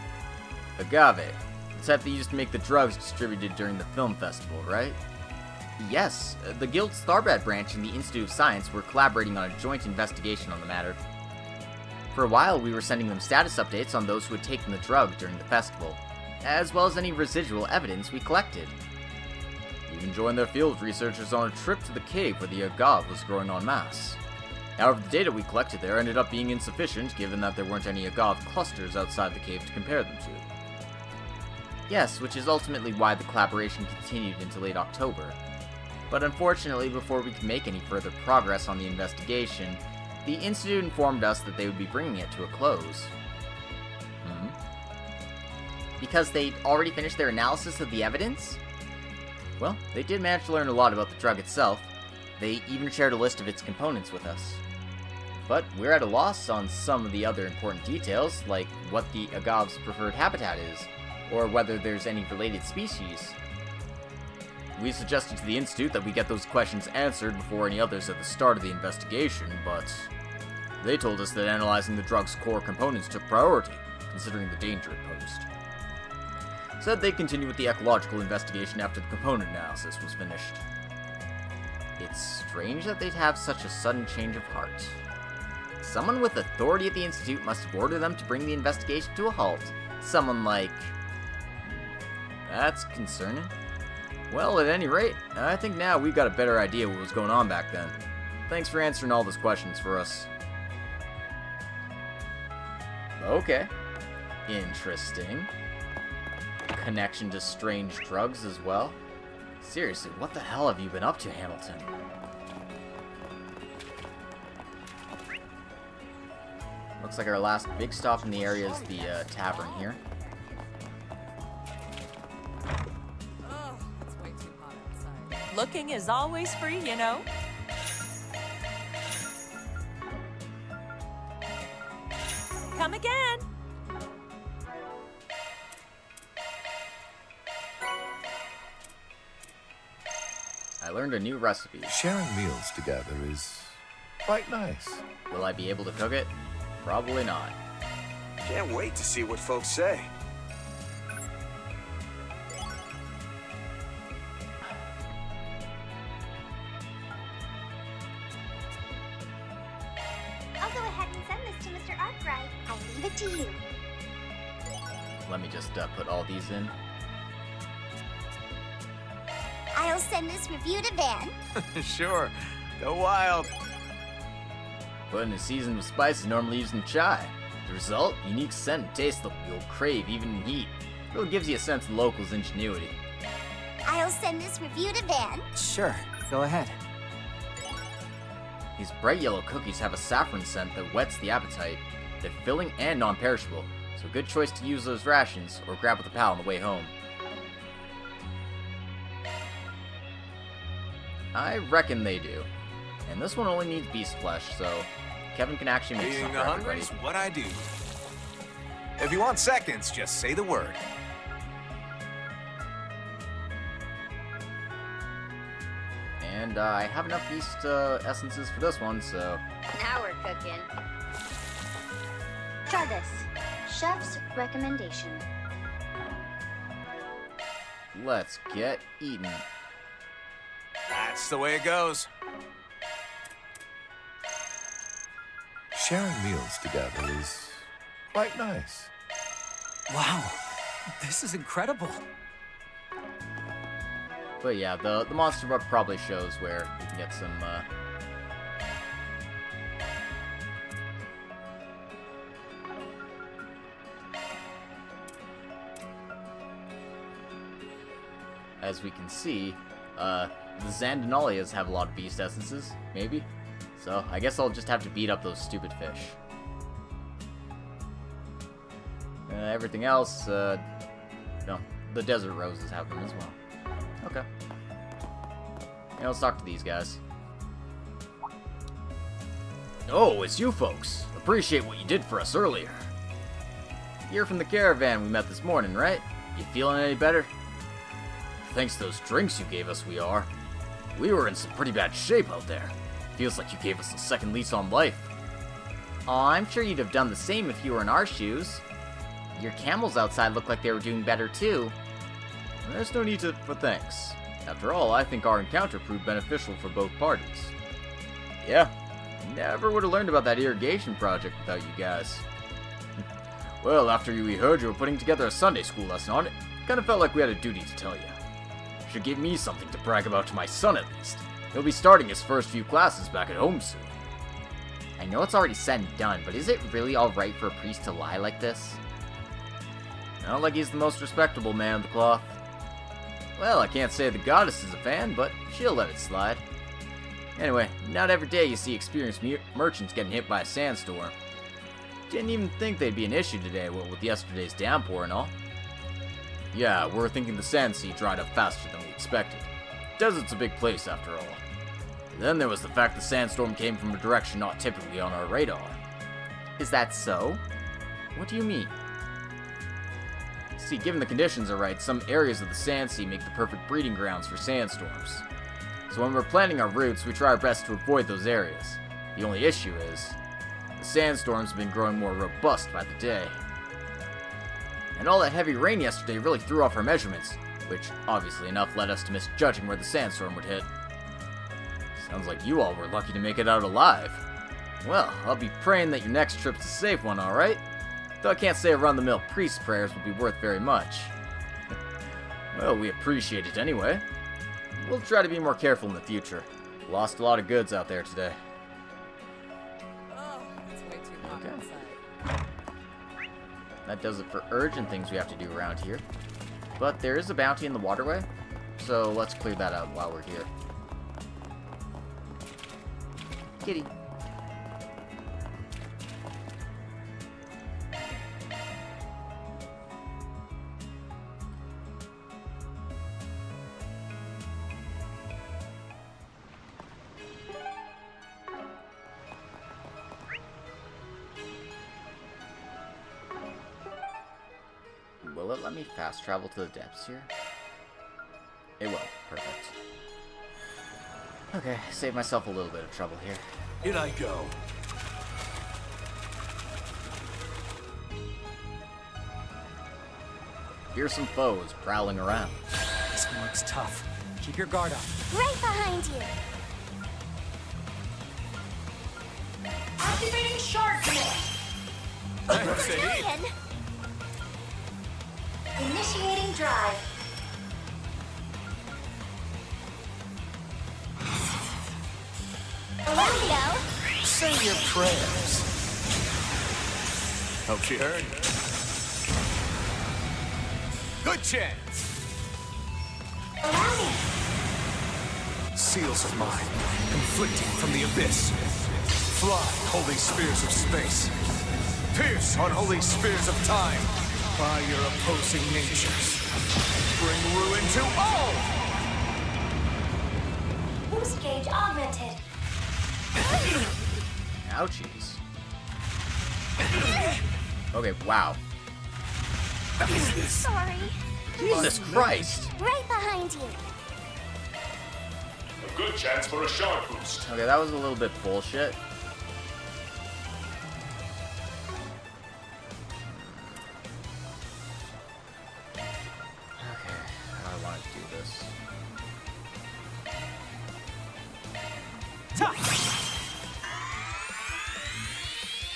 agave? The type they used to make the drugs distributed during the film festival, right? Yes, the Guild's Tharbad branch and the Institute of Science were collaborating on a joint investigation on the matter. For a while, we were sending them status updates on those who had taken the drug during the festival, as well as any residual evidence we collected. Even joined their field researchers on a trip to the cave where the agave was growing en masse. However, the data we collected there ended up being insufficient, given that there weren't any agave clusters outside the cave to compare them to. Yes, which is ultimately why the collaboration continued into late October. But unfortunately, before we could make any further progress on the investigation, the Institute informed us that they would be bringing it to a close. Because they'd already finished their analysis of the evidence? Well, they did manage to learn a lot about the drug itself. They even shared a list of its components with us. But we're at a loss on some of the other important details, like what the agave's preferred habitat is, or whether there's any related species. We suggested to the Institute that we get those questions answered before any others at the start of the investigation, but they told us that analyzing the drug's core components took priority, considering the danger it posed. Said they'd continue with the ecological investigation after the component analysis was finished. It's strange that they'd have such a sudden change of heart. Someone with authority at the Institute must have ordered them to bring the investigation to a halt. Someone like... That's concerning. Well, at any rate, I think now we've got a better idea what was going on back then. Thanks for answering all those questions for us. Okay. Interesting. Connection to strange drugs as well? Seriously, what the hell have you been up to, Hamilton? Looks like our last big stop in the area is the tavern here. Oh, it's way too hot outside. Looking is always free, you know. Come again. I learned a new recipe. Sharing meals together is quite nice. Will I be able to cook it? Probably not. Can't wait to see what folks say. I'll go ahead and send this to Mr. Arkride. I leave it to you. Let me just put all these in. I'll send this review to Van. Sure. Go wild. Put in a seasoned with spices normally used in chai. The result? Unique scent and taste that you'll crave even in heat. Really gives you a sense of the locals' ingenuity. I'll send this review to Van. Sure, go ahead. These bright yellow cookies have a saffron scent that whets the appetite. They're filling and non-perishable, so a good choice to use those rations or grab with a pal on the way home. I reckon they do. And this one only needs beast flesh, so Kevin can actually make Feeding some the for hungry everybody. is what I do. If you want seconds, just say the word. And I have enough beast essences for this one, so... Now we're cooking. Try this. Chef's recommendation. Let's get eating. That's the way it goes. Sharing meals together is quite nice. Wow, this is incredible. But yeah, the monster book probably shows where you can get some, as we can see, the Zandinalias have a lot of beast essences, maybe. So I guess I'll just have to beat up those stupid fish. Everything else, no, the desert roses have them as well. Okay. Yeah, let's talk to these guys. Oh, it's you folks. Appreciate what you did for us earlier. You're from the caravan we met this morning, right? You feeling any better? Thanks to those drinks you gave us, we are. We were in some pretty bad shape out there. Feels like you gave us a second lease on life. Aw, I'm sure you'd have done the same if you were in our shoes. Your camels outside looked like they were doing better too. There's no need for thanks. After all, I think our encounter proved beneficial for both parties. Yeah, never would have learned about that irrigation project without you guys. Well, after we heard you were putting together a Sunday school lesson on it, kind of felt like we had a duty to tell you. Should give me something to brag about to my son at least. He'll be starting his first few classes back at home soon. I know it's already said and done, but is it really alright for a priest to lie like this? Not like he's the most respectable man of the cloth. Well, I can't say the goddess is a fan, but she'll let it slide. Anyway, not every day you see experienced merchants getting hit by a sandstorm. Didn't even think they'd be an issue today, what with yesterday's downpour and all. Yeah, we're thinking the sand sea dried up faster than we expected. Desert's a big place after all. Then there was the fact the sandstorm came from a direction not typically on our radar. Is that so? What do you mean? See, given the conditions are right, some areas of the sand sea make the perfect breeding grounds for sandstorms. So when we're planning our routes, we try our best to avoid those areas. The only issue is, the sandstorms have been growing more robust by the day. And all that heavy rain yesterday really threw off our measurements, which, obviously enough, led us to misjudging where the sandstorm would hit. Sounds like you all were lucky to make it out alive. Well, I'll be praying that your next trip's a safe one, alright? Though I can't say a run-the-mill priest's prayers would be worth very much. Well, we appreciate it anyway. We'll try to be more careful in the future. Lost a lot of goods out there today. Oh, it's way too hot Okay. outside. That does it for urgent things we have to do around here. But there is a bounty in the waterway, so let's clear that out while we're here. Kitty. Will it let me fast travel to the depths here? It will. Perfect. Okay, save myself a little bit of trouble here. In I go. Fearsome foes prowling around. This one looks tough. Keep your guard up. Right behind you. Activating shard command. Ryan. Initiating drive. There we go. Say your prayers. Hope she heard. Good chance. Seals of mine, conflicting from the abyss. Fly, holy spears of space. Pierce, unholy spears of time. By your opposing natures. Bring ruin to all! Boost gauge augmented. Ouchies. Okay, wow. Sorry. Jesus Christ! Right behind you. A good chance for a shard boost. Okay, that was a little bit bullshit. Okay, how do I want to do this?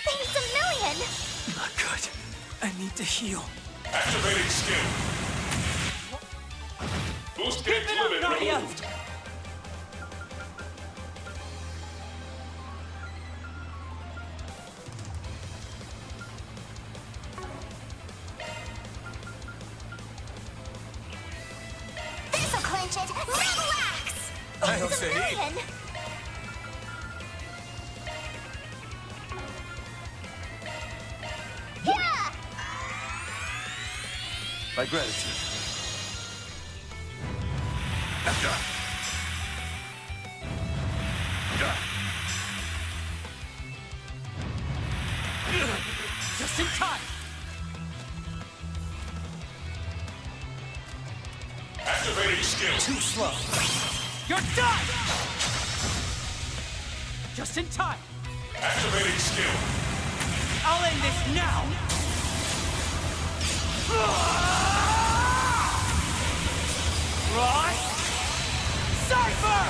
Thanks a million. Not good. I need to heal. Activating skill. Boost gauge limit removed. This'll clinch it. Relax. I don't say he. Million. Yeah. My gratitude. Just in time. skill. Too slow. You're done! Just in time. Activating skill. I'll end this now! Right? Cypher!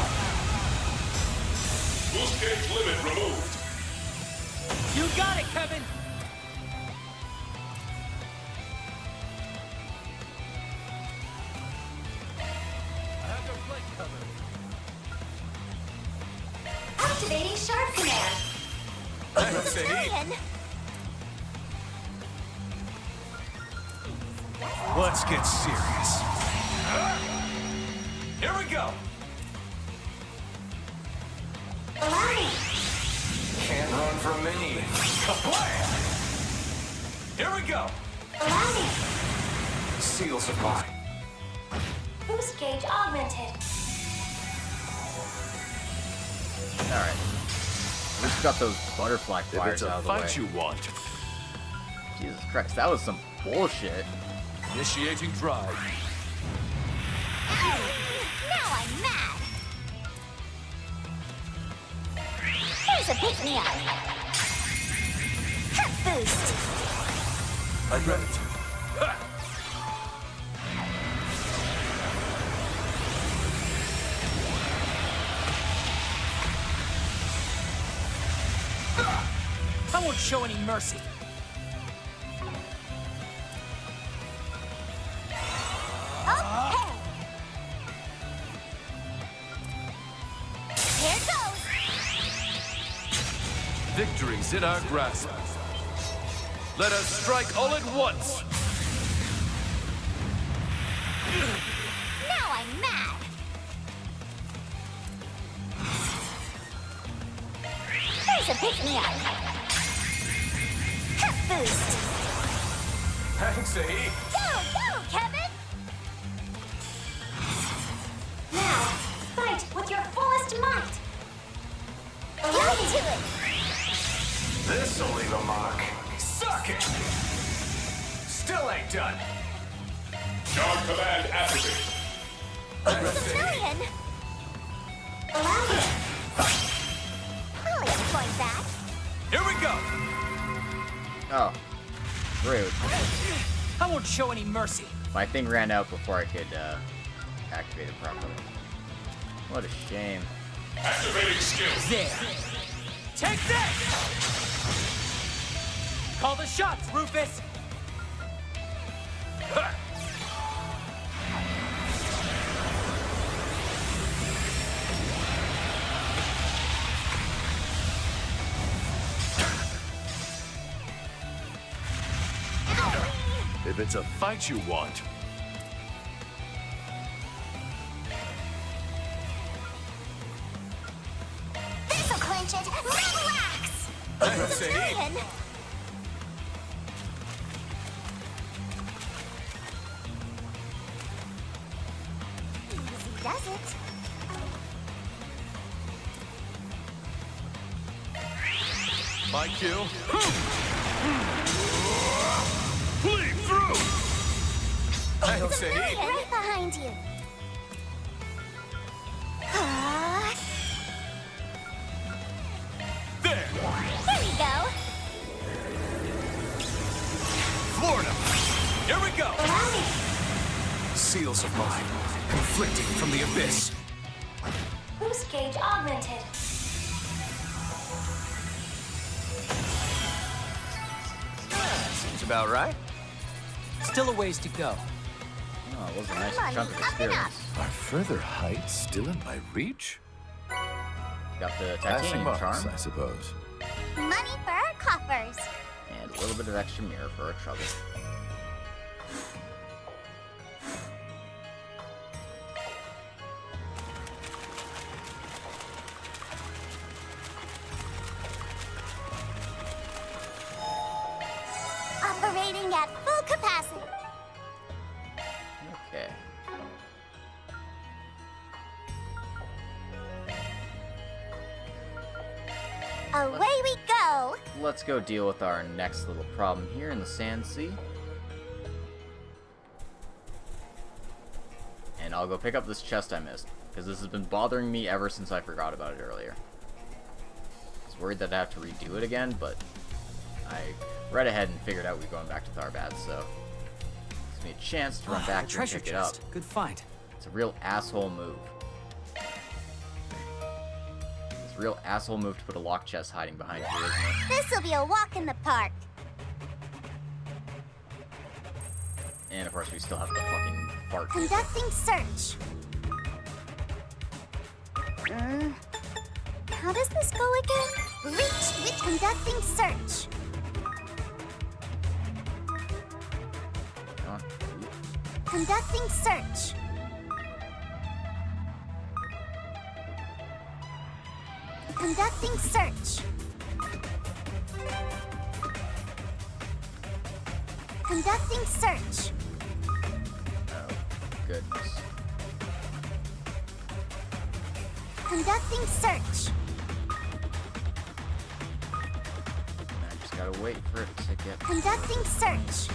Boost gauge limit removed. You got it, Kevin! I have your flank covered. Activating Sharp Command. Thanks, Eddie. Let's get serious. Here we go. Allow me. Can't run from me. Kablam! Here we go. Allow me. Seals of mine. Boost gauge augmented. Alright. We just got those butterfly If flyers it's a out of the way. fight you want, Jesus Christ, that was some bullshit. initiating drive. Now I'm mad. Here's a pick-me-up. Hurt boost. I read it. I won't show any mercy. Okay. Here goes. Victory's in our grasp. Let us strike all at once. Now I'm mad. Here's a pick-me-up. Hurt boost. Thanks, Eddie. Go, Kevin! Now, fight with your fullest might. Allow me to it. This'll leave a mark. Suck it! Still ain't done. Charge command activated. Zemuria! Allow me. I'll exploit that. Here we go. Oh. Rude. I won't show any mercy. My thing ran out before I could activate it properly. What a shame. Activating skill. There. Take this! Call the shots, Rufus! If it's a fight you want, This'll clinch it. Relax! Thanks, Eddie. Zemuria! Easy does it. my cue. Bleed through! Thanks, Eddie. Right behind you. There! Here we go. Florida! Here we go! Seals of mine, conflicting from the abyss. Boost gauge augmented. Seems about right. Still a ways to go. Oh, it was a nice Money chunk of up and experience. Are further heights still in my reach? Got the Passing titanium marks, charm I suppose. Money for our coffers. and a little bit of extra mirror for our trouble. Operating at full capacity. Okay. Away we go. Let's go deal with our next little problem here in the Sand Sea. And I'll go pick up this chest I missed, because this has been bothering me ever since I forgot about it earlier. I was worried that I'd have to redo it again, but I read ahead and figured out we were going back to Tharbad, so it gives me a chance to run back here and pick it up. Good find. It's a real asshole move. It's a real asshole move to put a lock chest hiding behind here, isn't it? This'll be a walk in the park. And of course we still have the fucking fart. Conducting search. How does this go again? Reached with conducting search. Come on. Conducting search. Conducting search. Conducting search. Oh, goodness. Conducting search. I just gotta wait for it to get... Conducting search.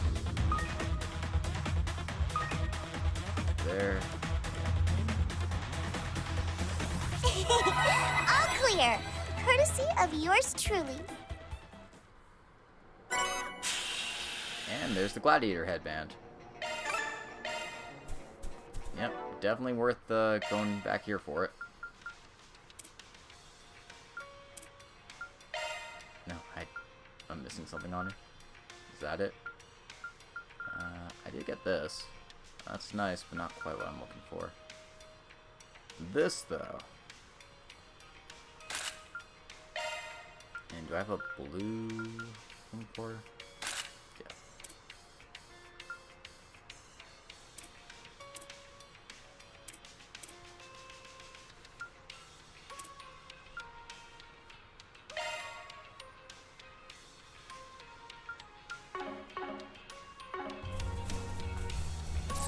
There. All clear. Courtesy of yours truly. And there's the gladiator headband. Yep, definitely worth going back here for it. No, I'm missing something on it. Is that it? I did get this. That's nice, but not quite what I'm looking for. This, though. And do I have a blue thing for? Yeah.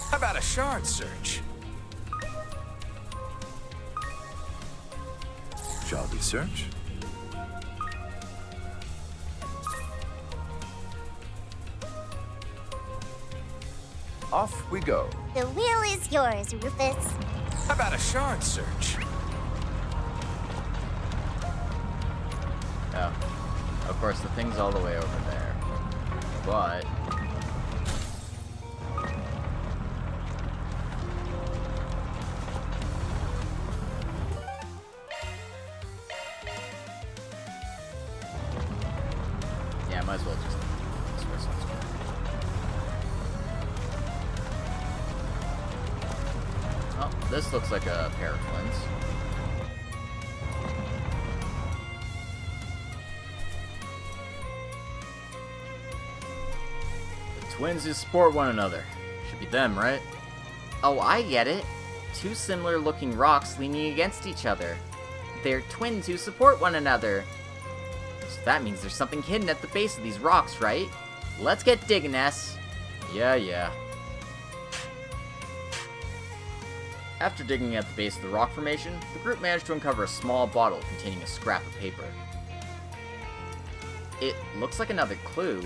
How about a shard search? Shall we search? Off we go. The wheel is yours, Rufus. How about a shard search? Oh. Of course, the thing's all the way over there. But... yeah, might as well just... Oh, this looks like a pair of twins. The twins who support one another. Should be them, right? Oh, I get it. Two similar looking rocks leaning against each other. They're twins who support one another. So that means there's something hidden at the base of these rocks, right? Let's get digging, S. Yeah. After digging at the base of the rock formation, the group managed to uncover a small bottle containing a scrap of paper. It looks like another clue.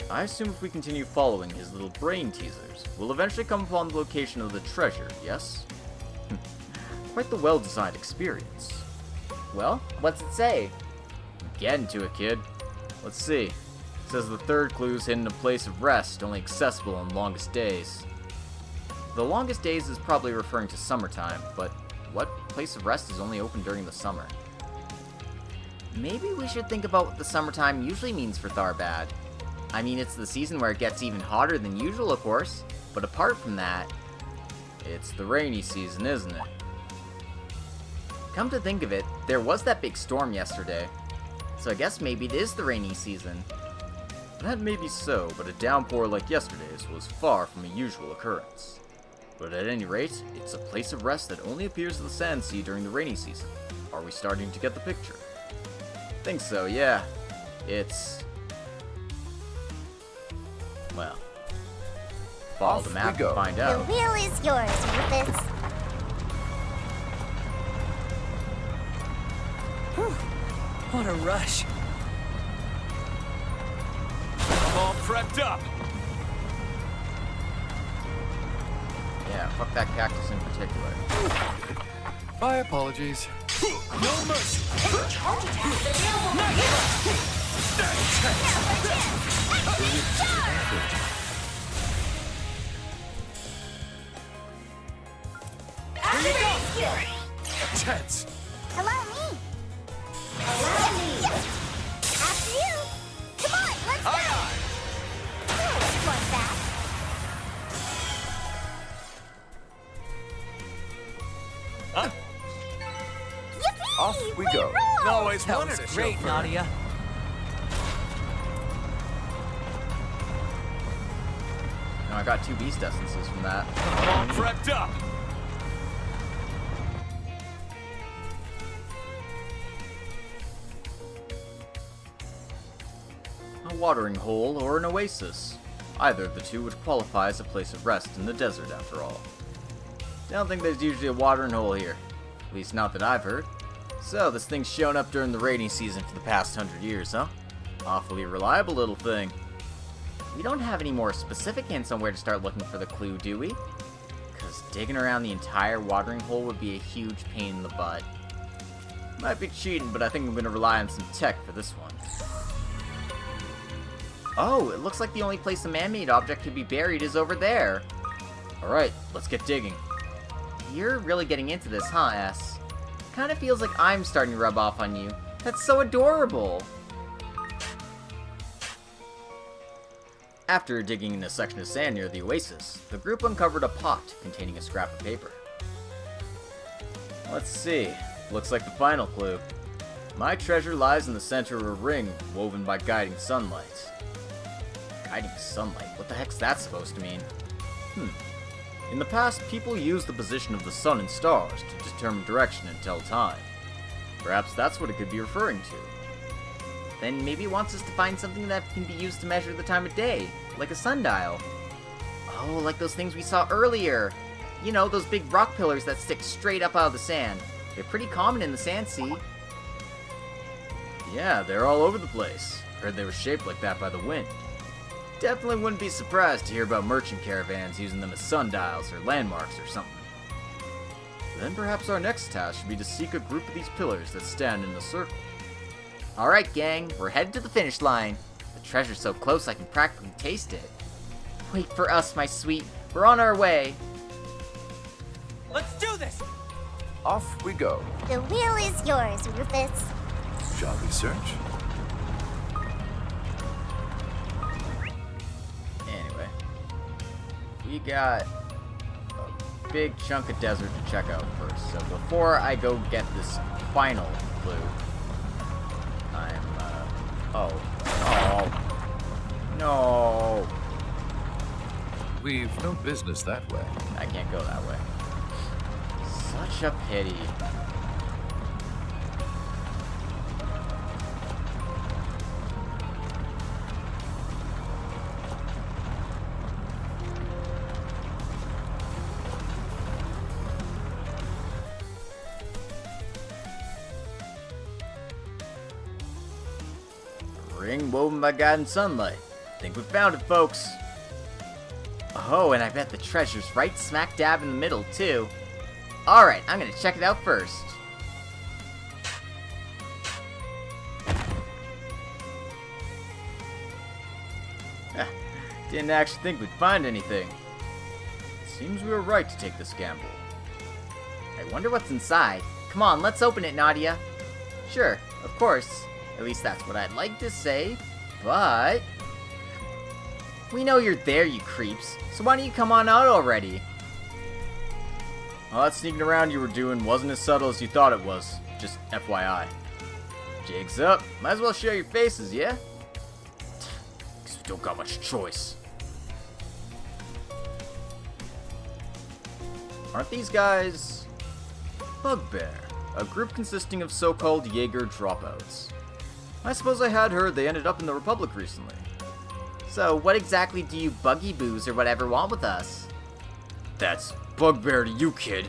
I assume if we continue following his little brain teasers, we'll eventually come upon the location of the treasure, yes? Quite the well-designed experience. Well, what's it say? Get into it, kid. Let's see. It says the third clue is hidden in a place of rest, only accessible on longest days. The longest days is probably referring to summertime, but what place of rest is only open during the summer? Maybe we should think about what the summertime usually means for Tharbad. I mean, it's the season where it gets even hotter than usual, of course, but apart from that... It's the rainy season, isn't it? Come to think of it, there was that big storm yesterday, so I guess maybe it is the rainy season. That may be so, but a downpour like yesterday's was far from a usual occurrence. But at any rate, it's a place of rest that only appears to the sand sea during the rainy season. Are we starting to get the picture? Think so, yeah. It's... well... follow the map and find The out. wheel is yours, Rufus. What a rush. I'm all prepped up. Yeah, Fuck that cactus in particular. My apologies. No mercy. Tense. Allow me. Allow me. After you. Come on, let's go. Oh, like that. Huh? Yippee! Off we go. roll! Always That wanted was a great, chauffeur. Nadia. No, I got 2 beast essences from that. All prepped up. A watering hole or an oasis. Either of the two would qualify as a place of rest in the desert, after all. I don't think there's usually a watering hole here. At least not that I've heard. So, this thing's shown up during the rainy season for the past 100 years, huh? Awfully reliable little thing. We don't have any more specific hints on where to start looking for the clue, do we? Because digging around the entire watering hole would be a huge pain in the butt. Might be cheating, but I think I'm going to rely on some tech for this one. Oh, it looks like the only place a man-made object could be buried is over there. Alright, let's get digging. You're really getting into this, huh, S? Kinda feels like I'm starting to rub off on you. That's so adorable! After digging in a section of sand near the oasis, the group uncovered a pot containing a scrap of paper. Let's see. Looks like the final clue. My treasure lies in the center of a ring woven by guiding sunlight. Guiding sunlight? What the heck's that supposed to mean? In the past, people used the position of the sun and stars to determine direction and tell time. Perhaps that's what it could be referring to. Then maybe it wants us to find something that can be used to measure the time of day, like a sundial. Oh, like those things we saw earlier. You know, those big rock pillars that stick straight up out of the sand. They're pretty common in the sand sea. Yeah, they're all over the place. Heard they were shaped like that by the wind. Definitely wouldn't be surprised to hear about merchant caravans using them as sundials or landmarks or something. Then perhaps our next task should be to seek a group of these pillars that stand in a circle. Alright gang, we're headed to the finish line. The treasure's so close I can practically taste it. Wait for us, my sweet. We're on our way. Let's do this! Off we go. The wheel is yours, Rufus. Shall we search? Anyway, we got a big chunk of desert to check out first. So before I go get this final clue, no. We've no business that way. I can't go that way. Such a pity. Ring woven by guiding sunlight. Think we found it, folks. Oh, and I bet the treasure's right smack dab in the middle, too. Alright, I'm gonna check it out first. Didn't actually think we'd find anything. Seems we were right to take this gamble. I wonder what's inside. Come on, let's open it, Nadia. Sure, of course. At least that's what I'd like to say, but... We know you're there, you creeps, so why don't you come on out already? Well, that sneaking around you were doing wasn't as subtle as you thought it was, just FYI. Jig's up, might as well show your faces, yeah? Guess we don't got much choice. Aren't these guys... Bugbear, a group consisting of so-called Jaeger dropouts. I suppose I had heard they ended up in the Republic recently. So, what exactly do you buggy boos or whatever want with us? That's Bugbear to you, kid.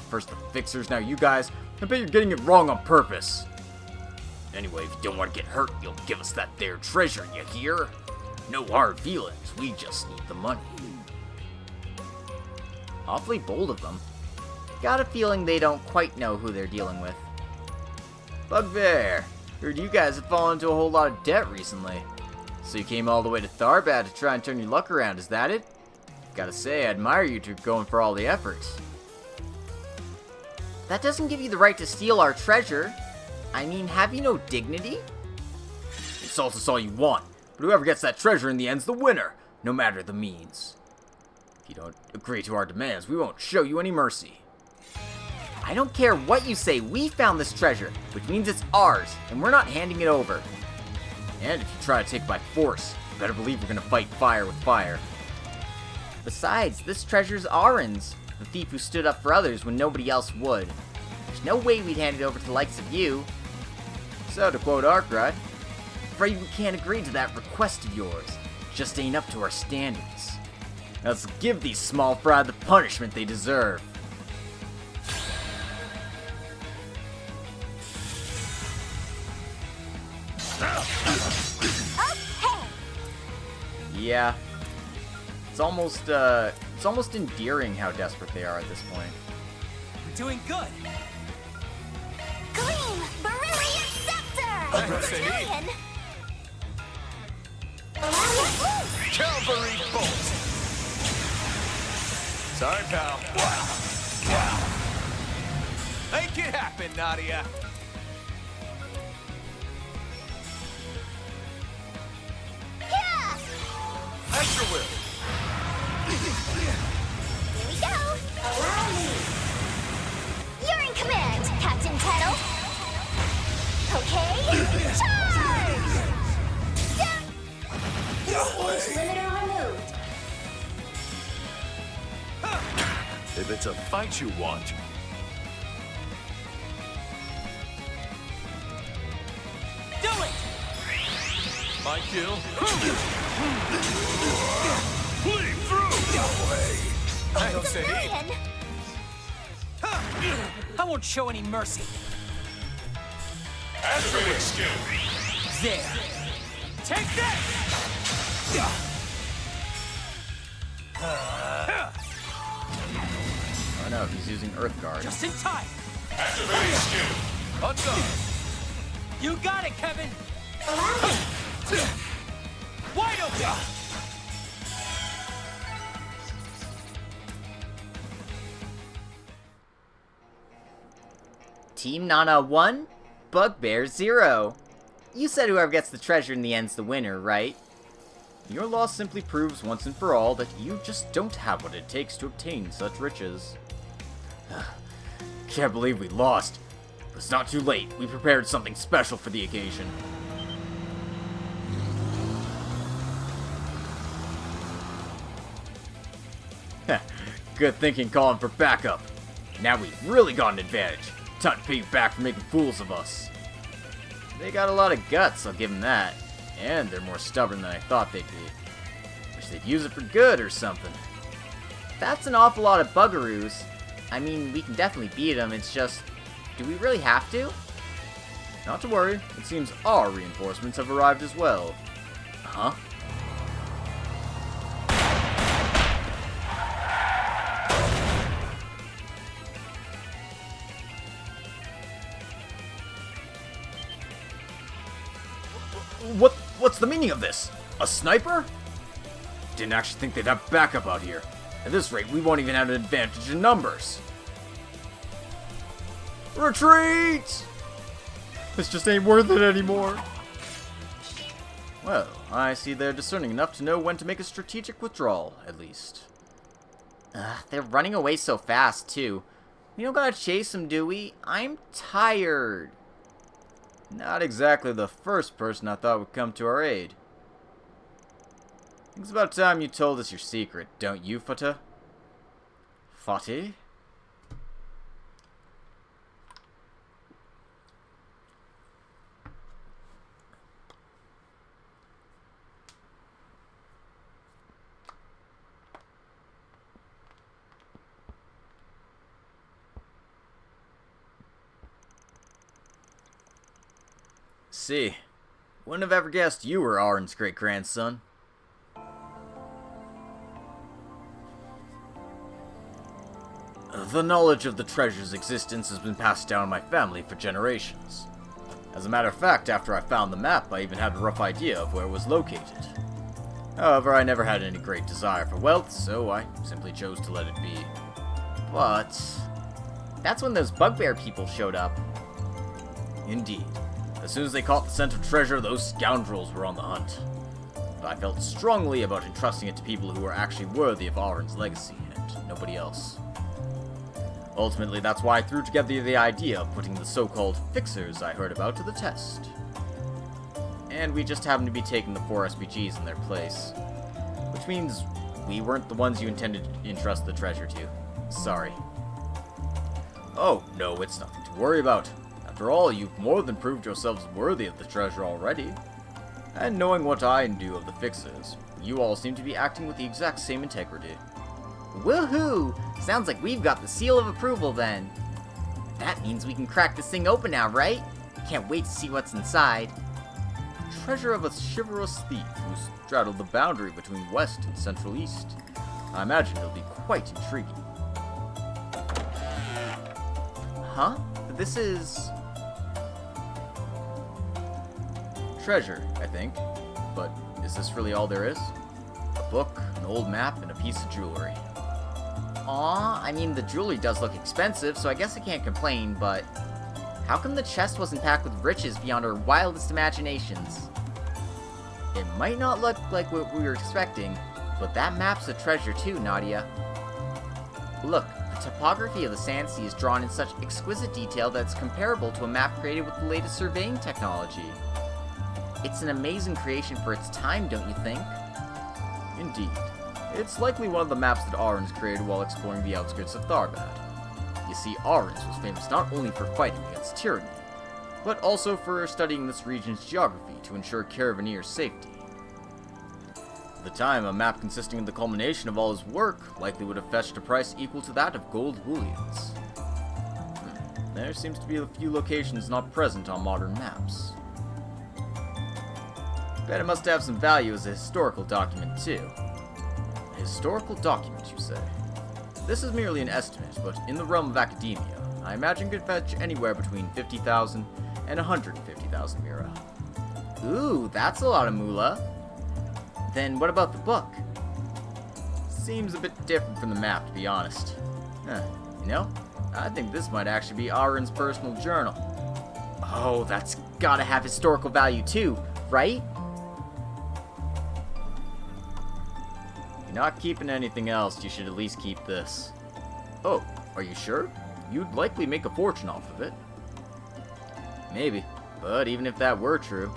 First the fixers, now you guys. I bet you're getting it wrong on purpose. Anyway, if you don't want to get hurt, you'll give us that there treasure, you hear? No hard feelings, we just need the money. Awfully bold of them. Got a feeling they don't quite know who they're dealing with. Bugbear, heard you guys have fallen into a whole lot of debt recently. So you came all the way to Tharbad to try and turn your luck around, is that it? Gotta say, I admire you two going for all the efforts. That doesn't give you the right to steal our treasure. I mean, have you no dignity? Insult us all you want, but whoever gets that treasure in the end's the winner, no matter the means. If you don't agree to our demands, we won't show you any mercy. I don't care what you say, we found this treasure, which means it's ours, and we're not handing it over. And if you try to take it by force, you better believe we're gonna fight fire with fire. Besides, this treasure's Arin's, the thief who stood up for others when nobody else would. There's no way we'd hand it over to the likes of you. So, to quote Arkride, afraid we can't agree to that request of yours. Just ain't up to our standards. Now let's give these small fry the punishment they deserve. Yeah. It's almost endearing how desperate they are at this point. We're doing good. Gleam! Beryllian Scepter! Julian! Calvary bolt! Sorry, pal. Make it happen, Nadia! Yeah! As you will. Here we go! Allow me! You're in command, Captain Tettle! Okay, charge! Age limiter removed. If it's a fight you want, Do it! My kill. Bleed through! No way! I don't say Julian! I won't show any mercy. Arkride skill. There. Take that! Oh no, he's using Earth Guard. Just in time. Activating skill. On guard. You got it, Kevin. Wide open. Team Nana 1, Bugbear 0. You said whoever gets the treasure in the end's the winner, right? Your loss simply proves once and for all that you just don't have what it takes to obtain such riches. Can't believe we lost. But it's not too late. We prepared something special for the occasion. Good thinking calling for backup. Now we've really got an advantage. Time to pay you back for making fools of us. They got a lot of guts, I'll give them that. And they're more stubborn than I thought they'd be. Wish they'd use it for good or something. That's an awful lot of buggeroos. I mean, we can definitely beat them, it's just... do we really have to? Not to worry, it seems our reinforcements have arrived as well. Huh? What's the meaning of this? A sniper? Didn't actually think they'd have backup out here. At this rate, we won't even have an advantage in numbers. Retreat! This just ain't worth it anymore. Well, I see they're discerning enough to know when to make a strategic withdrawal, at least. They're running away so fast, too. We don't gotta chase them, do we? I'm tired. Not exactly the first person I thought would come to our aid. It's about time you told us your secret, don't you, Fata? Fatih? See, wouldn't have ever guessed you were Arin's great-grandson. The knowledge of the treasure's existence has been passed down in my family for generations. As a matter of fact, after I found the map, I even had a rough idea of where it was located. However, I never had any great desire for wealth, so I simply chose to let it be. But that's when those bugbear people showed up. Indeed. As soon as they caught the central treasure, those scoundrels were on the hunt. But I felt strongly about entrusting it to people who were actually worthy of Auron's legacy, and nobody else. Ultimately, that's why I threw together the idea of putting the so-called fixers I heard about to the test. And we just happened to be taking the 4 SPGs in their place. Which means we weren't the ones you intended to entrust the treasure to. Sorry. Oh, no, it's nothing to worry about. After all, you've more than proved yourselves worthy of the treasure already. And knowing what I knew of the fixers, you all seem to be acting with the exact same integrity. Woohoo! Sounds like we've got the seal of approval then. That means we can crack this thing open now, right? Can't wait to see what's inside. Treasure of a chivalrous thief who straddled the boundary between West and Central East. I imagine it'll be quite intriguing. Huh? This is... treasure, I think. But is this really all there is? A book, an old map, and a piece of jewelry. Aw, I mean, the jewelry does look expensive, so I guess I can't complain, but... how come the chest wasn't packed with riches beyond our wildest imaginations? It might not look like what we were expecting, but that map's a treasure too, Nadia. Look, the topography of the Sand Sea is drawn in such exquisite detail that it's comparable to a map created with the latest surveying technology. It's an amazing creation for its time, don't you think? Indeed. It's likely one of the maps that Auron's created while exploring the outskirts of Tharbad. You see, Auron's was famous not only for fighting against tyranny, but also for studying this region's geography to ensure Caravanier's safety. At the time, a map consisting of the culmination of all his work likely would have fetched a price equal to that of gold bullions. There seems to be a few locations not present on modern maps. Bet it must have some value as a historical document, too. A historical document, you say? This is merely an estimate, but in the realm of academia, I imagine could fetch anywhere between 50,000 and 150,000 mira. Ooh, that's a lot of moolah. Then what about the book? Seems a bit different from the map, to be honest. You know, I think this might actually be Auron's personal journal. Oh, that's gotta have historical value too, right? If you're not keeping anything else, you should at least keep this. Oh, are you sure? You'd likely make a fortune off of it. Maybe, but even if that were true,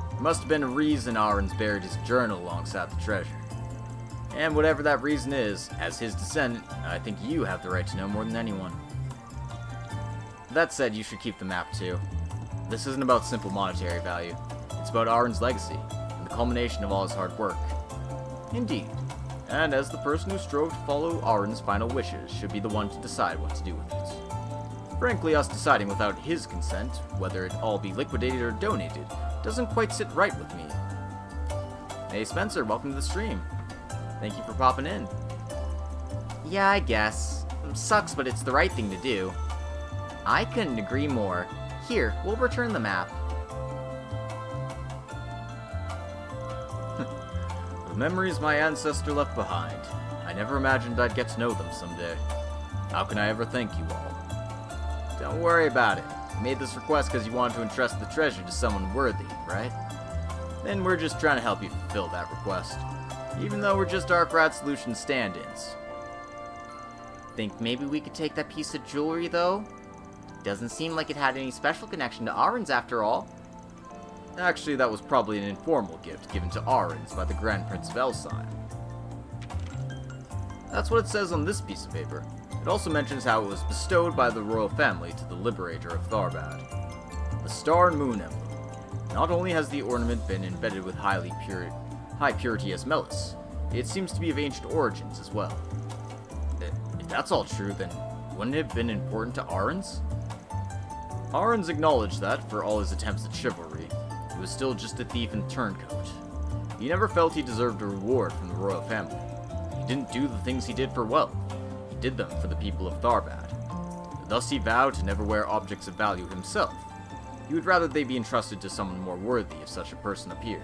there must have been a reason Auron's buried his journal alongside the treasure. And whatever that reason is, as his descendant, I think you have the right to know more than anyone. That said, you should keep the map too. This isn't about simple monetary value. It's about Auron's legacy, and the culmination of all his hard work. Indeed. And as the person who strove to follow Auron's final wishes should be the one to decide what to do with it. Frankly, us deciding without his consent, whether it all be liquidated or donated, doesn't quite sit right with me. Hey Spencer, welcome to the stream. Thank you for popping in. Yeah, I guess. Sucks, but it's the right thing to do. I couldn't agree more. Here, we'll return the map. The memories my ancestor left behind. I never imagined I'd get to know them someday. How can I ever thank you all? Don't worry about it. You made this request because you wanted to entrust the treasure to someone worthy, right? Then we're just trying to help you fulfill that request. Even though we're just Arkride Solutions stand-ins. Think maybe we could take that piece of jewelry, though? Doesn't seem like it had any special connection to Auron's after all. Actually, that was probably an informal gift given to Auron's by the Grand Prince of Elsheim. That's what it says on this piece of paper. It also mentions how it was bestowed by the royal family to the liberator of Tharbad. The Star and Moon Emblem. Not only has the ornament been embedded with high purity esmelis, it seems to be of ancient origins as well. If that's all true, then wouldn't it have been important to Auron's? Auron's acknowledged that, for all his attempts at chivalry, he was still just a thief and turncoat. He never felt he deserved a reward from the royal family. He didn't do the things he did for wealth. He did them for the people of Tharbad. Thus he vowed to never wear objects of value himself. He would rather they be entrusted to someone more worthy if such a person appeared.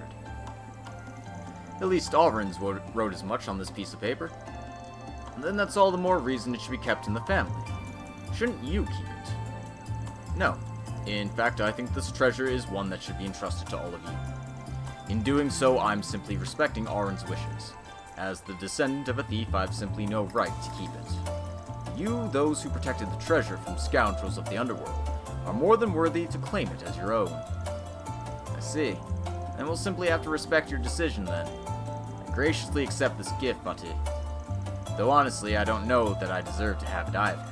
At least Alrins wrote as much on this piece of paper. And then that's all the more reason it should be kept in the family. Shouldn't you keep it? No. In fact, I think this treasure is one that should be entrusted to all of you. In doing so, I'm simply respecting Auron's wishes. As the descendant of a thief, I've simply no right to keep it. You, those who protected the treasure from scoundrels of the underworld, are more than worthy to claim it as your own. I see. And we'll simply have to respect your decision then. I graciously accept this gift, Fatih. Though honestly, I don't know that I deserve to have it either.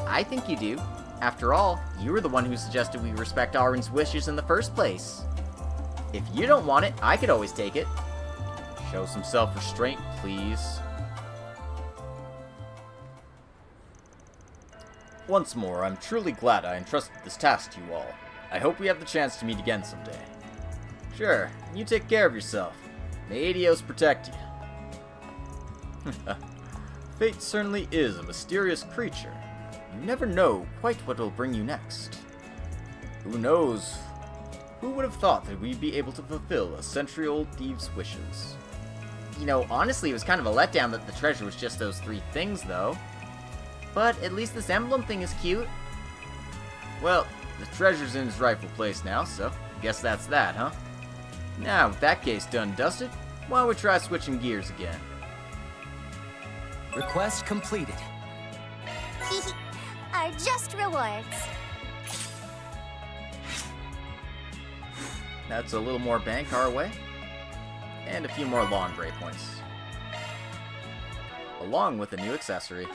I think you do. After all, you were the one who suggested we respect Auron's wishes in the first place. If you don't want it, I could always take it. Show some self-restraint, please. Once more, I'm truly glad I entrusted this task to you all. I hope we have the chance to meet again someday. Sure, you take care of yourself. May Adios protect you. Fate certainly is a mysterious creature. You never know quite what will bring you next. Who knows? Who would have thought that we'd be able to fulfill a century-old thieve's wishes? You know, honestly, it was kind of a letdown that the treasure was just those 3 things, though. But at least this emblem thing is cute. Well, the treasure's in its rightful place now, so guess that's that, huh? Now, with that case done and dusted, why don't we try switching gears again? Request completed. Are just rewards. That's a little more bank our way. And a few more law and gray points. Along with a new accessory.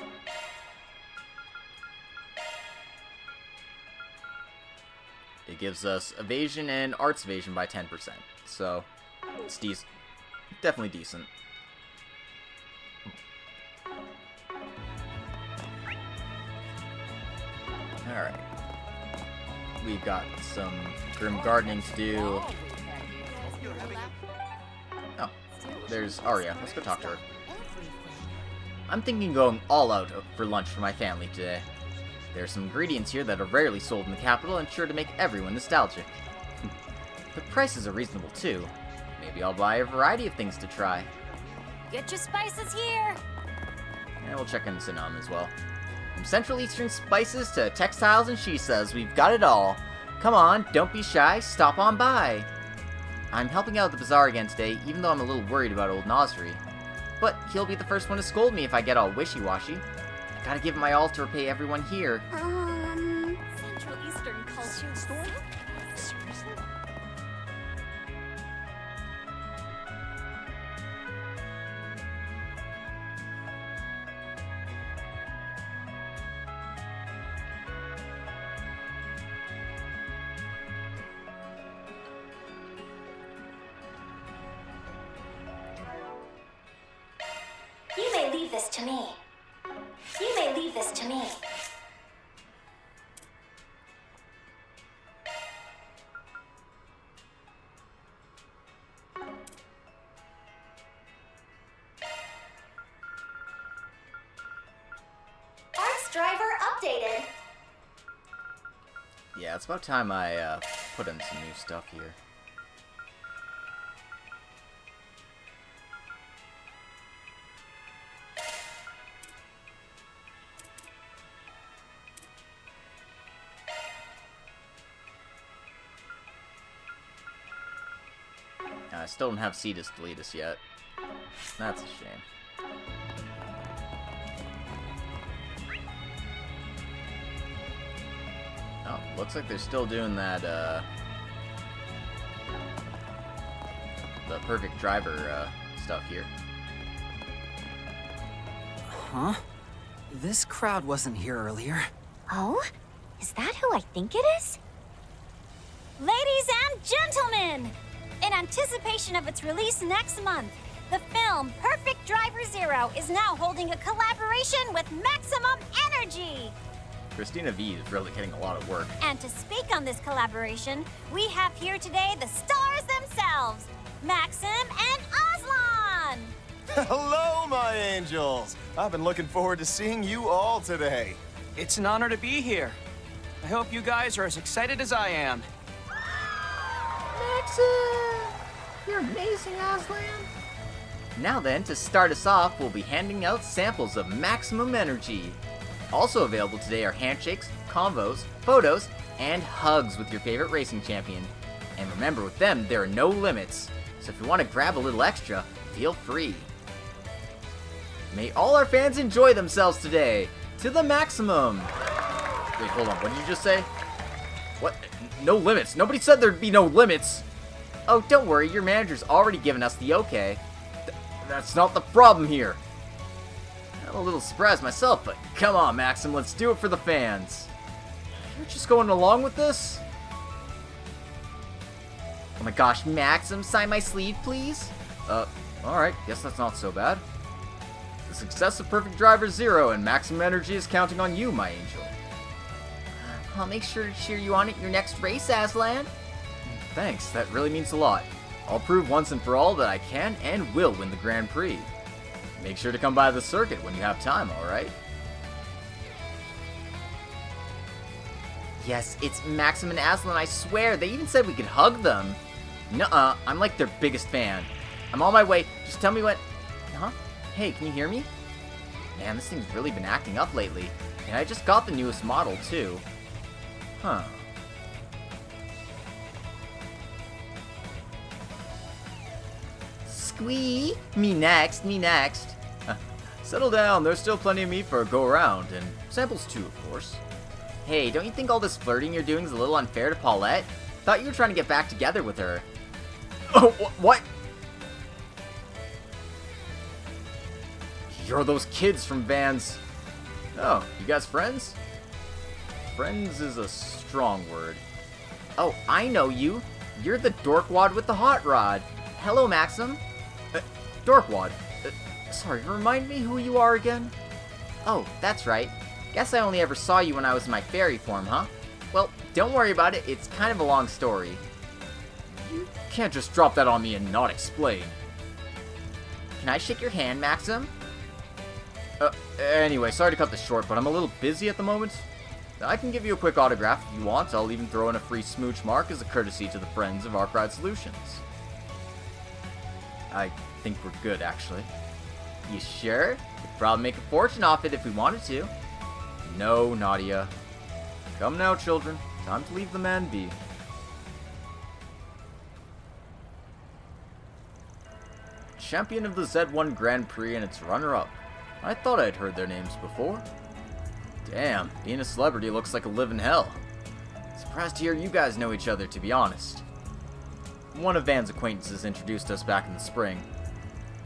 It gives us evasion and arts evasion by 10%. So, it's definitely decent. Alright. We've got some grim gardening to do. Oh, there's Arya. Let's go talk to her. I'm thinking going all out for lunch for my family today. There's some ingredients here that are rarely sold in the capital and sure to make everyone nostalgic. The prices are reasonable too. Maybe I'll buy a variety of things to try. Get your spices here! And we'll check in Sinam as well. From Central Eastern spices to textiles and shisas, we've got it all. Come on, don't be shy, stop on by. I'm helping out at the bazaar again today, even though I'm a little worried about old Nasri. But he'll be the first one to scold me if I get all wishy-washy. I gotta give my all to repay everyone here. Central Eastern culture store? Seriously? You may leave this to me. You may leave this to me. Arts driver updated. Yeah, it's about time I put in some new stuff here. I still don't have Cetus delete us yet. That's a shame. Oh, looks like they're still doing that, the perfect driver, stuff here. Huh? This crowd wasn't here earlier. Oh? Is that who I think it is? Ladies and gentlemen! In anticipation of its release next month, the film Perfect Driver Zero is now holding a collaboration with Maximum Energy! Christina V is really getting a lot of work. And to speak on this collaboration, we have here today the stars themselves, Maxim and Aslan! Hello, my angels! I've been looking forward to seeing you all today. It's an honor to be here. I hope you guys are as excited as I am. Maxim! You're amazing, Aslan! Now then, to start us off, we'll be handing out samples of maximum energy. Also available today are handshakes, convos, photos, and hugs with your favorite racing champion. And remember, with them, there are no limits. So if you want to grab a little extra, feel free. May all our fans enjoy themselves today, to the maximum. Wait, hold on, what did you just say? What? No limits? Nobody said there'd be no limits. Oh, don't worry, your manager's already given us the okay. That's not the problem here. I'm a little surprised myself, but come on, Maxim, let's do it for the fans. You're just going along with this? Oh my gosh, Maxim, sign my sleeve, please? Alright, guess that's not so bad. The success of Perfect Driver Zero and Maximum Energy is counting on you, my angel. I'll make sure to cheer you on at your next race, Aslan. Thanks, that really means a lot. I'll prove once and for all that I can and will win the Grand Prix. Make sure to come by the circuit when you have time, alright? Yes, it's Maxim and Aslan, I swear. They even said we could hug them. Nuh-uh, I'm like their biggest fan. I'm on my way. Just tell me when... Huh? Hey, can you hear me? Man, this thing's really been acting up lately. And I just got the newest model, too. Huh. Squee! Me next, me next. Settle down, there's still plenty of meat for a go-around, and samples too, of course. Hey, don't you think all this flirting you're doing is a little unfair to Paulette? Thought you were trying to get back together with her. Oh, what? You're those kids from Van's... Oh, you guys friends? Friends is a strong word. Oh, I know you. You're the dorkwad with the hot rod. Hello, Maxim. Dorkwad. Sorry, remind me who you are again? Oh, that's right. Guess I only ever saw you when I was in my fairy form, huh? Well, don't worry about it. It's kind of a long story. You can't just drop that on me and not explain. Can I shake your hand, Maxim? Anyway, sorry to cut this short, but I'm a little busy at the moment. I can give you a quick autograph if you want. I'll even throw in a free smooch mark as a courtesy to the friends of Arkride Solutions. I think we're good, actually. You sure? We'd probably make a fortune off it if we wanted to. No, Nadia. Come now, children. Time to leave the man be. Champion of the Z1 Grand Prix and its runner-up. I thought I'd heard their names before. Damn, being a celebrity looks like a living hell. Surprised to hear you guys know each other, to be honest. One of Van's acquaintances introduced us back in the spring.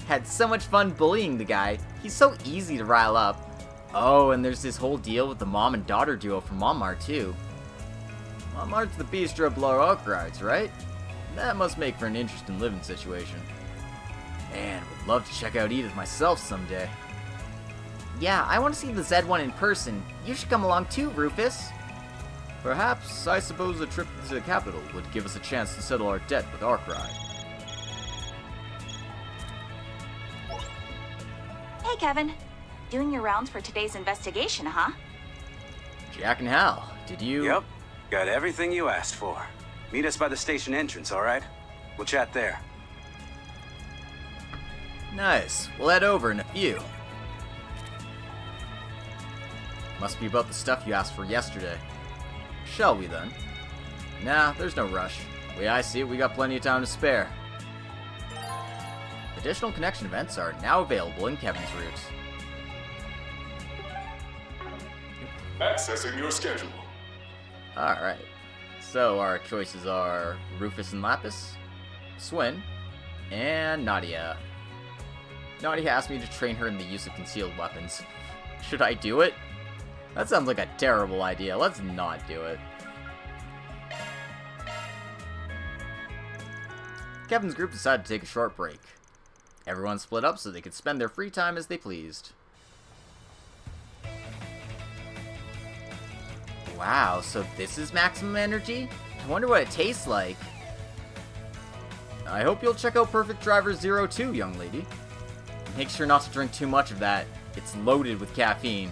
Had so much fun bullying the guy. He's so easy to rile up. Oh, and there's this whole deal with the mom and daughter duo from Monmar, too. Monmar's the bistro below Arkride's, right? That must make for an interesting living situation. Man, would love to check out Edith myself someday. Yeah, I want to see the Z1 in person. You should come along too, Rufus. Perhaps, I suppose a trip to the capital would give us a chance to settle our debt with Arkride. Hey, Kevin. Doing your rounds for today's investigation, huh? Jack and Hal, did you... Yep. Got everything you asked for. Meet us by the station entrance, alright? We'll chat there. Nice. We'll head over in a few. Must be about the stuff you asked for yesterday. Shall we then? Nah, there's no rush. The way I see it, we got plenty of time to spare. Additional connection events are now available in Kevin's route. Accessing your schedule. Alright. So our choices are Rufus and Lapis, Swin, and Nadia. Nadia asked me to train her in the use of concealed weapons. Should I do it? That sounds like a terrible idea. Let's not do it. Kevin's group decided to take a short break. Everyone split up so they could spend their free time as they pleased. Wow, so this is maximum energy? I wonder what it tastes like. I hope you'll check out Perfect Driver Zero too, young lady. Make sure not to drink too much of that. It's loaded with caffeine.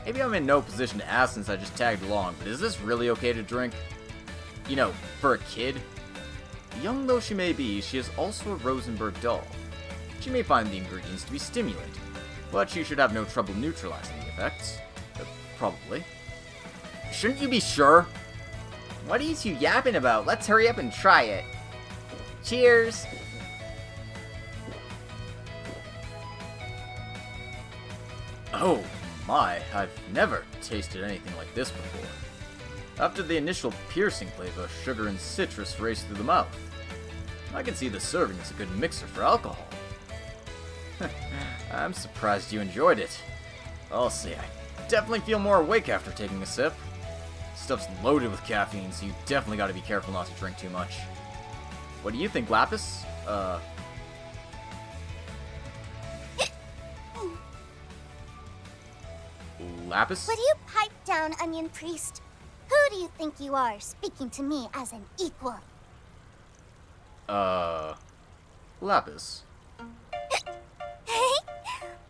Maybe I'm in no position to ask since I just tagged along, but is this really okay to drink? You know, for a kid? Young though she may be, she is also a Rosenberg doll. She may find the ingredients to be stimulant, but she should have no trouble neutralizing the effects. Probably. Shouldn't you be sure? What are you two yapping about? Let's hurry up and try it. Cheers! Oh my, I've never tasted anything like this before. After the initial piercing flavor, sugar and citrus race through the mouth. I can see the serving is a good mixer for alcohol. I'm surprised you enjoyed it. I'll say, I definitely feel more awake after taking a sip. Stuff's loaded with caffeine, so you definitely gotta be careful not to drink too much. What do you think, Lapis? Lapis? Would you pipe down, Onion Priest? Who do you think you are, speaking to me as an equal? Lapis.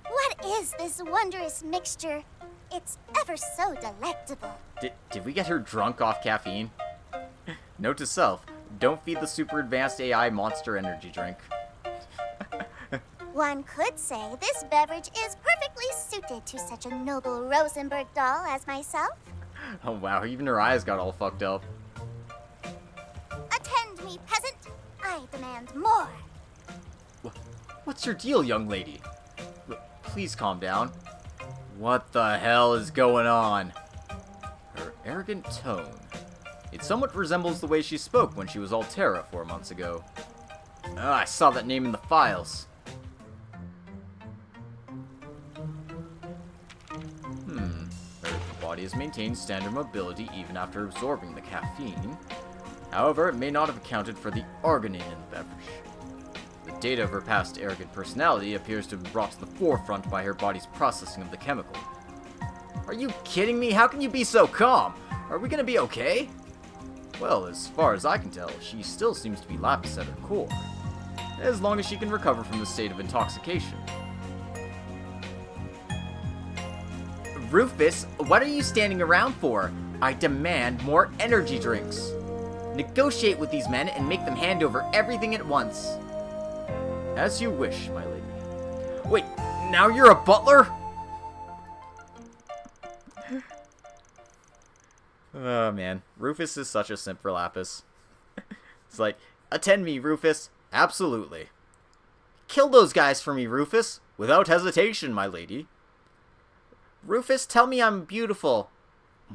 What is this wondrous mixture? It's ever so delectable. Did we get her drunk off caffeine? Note to self, don't feed the super advanced AI Monster energy drink. One could say this beverage is perfectly suited to such a noble Rosenberg doll as myself. Oh wow, even her eyes got all fucked up. Attend me, peasant. I demand more. What's your deal, young lady? Please calm down. What the hell is going on? Her arrogant tone. It somewhat resembles the way she spoke when she was Altera 4 months ago. I saw that name in the files. Her body has maintained standard mobility even after absorbing the caffeine. However, it may not have accounted for the arginine in the beverage. The data of her past arrogant personality appears to have been brought to the forefront by her body's processing of the chemical. Are you kidding me? How can you be so calm? Are we gonna be okay? Well, as far as I can tell, she still seems to be Lapis at her core. As long as she can recover from the state of intoxication. Rufus, what are you standing around for? I demand more energy drinks. Negotiate with these men and make them hand over everything at once. As you wish, my lady. Wait, now you're a butler? Oh man, Rufus is such a simp for Lapis. It's like, attend me, Rufus. Absolutely. Kill those guys for me, Rufus. Without hesitation, my lady. Rufus, tell me I'm beautiful.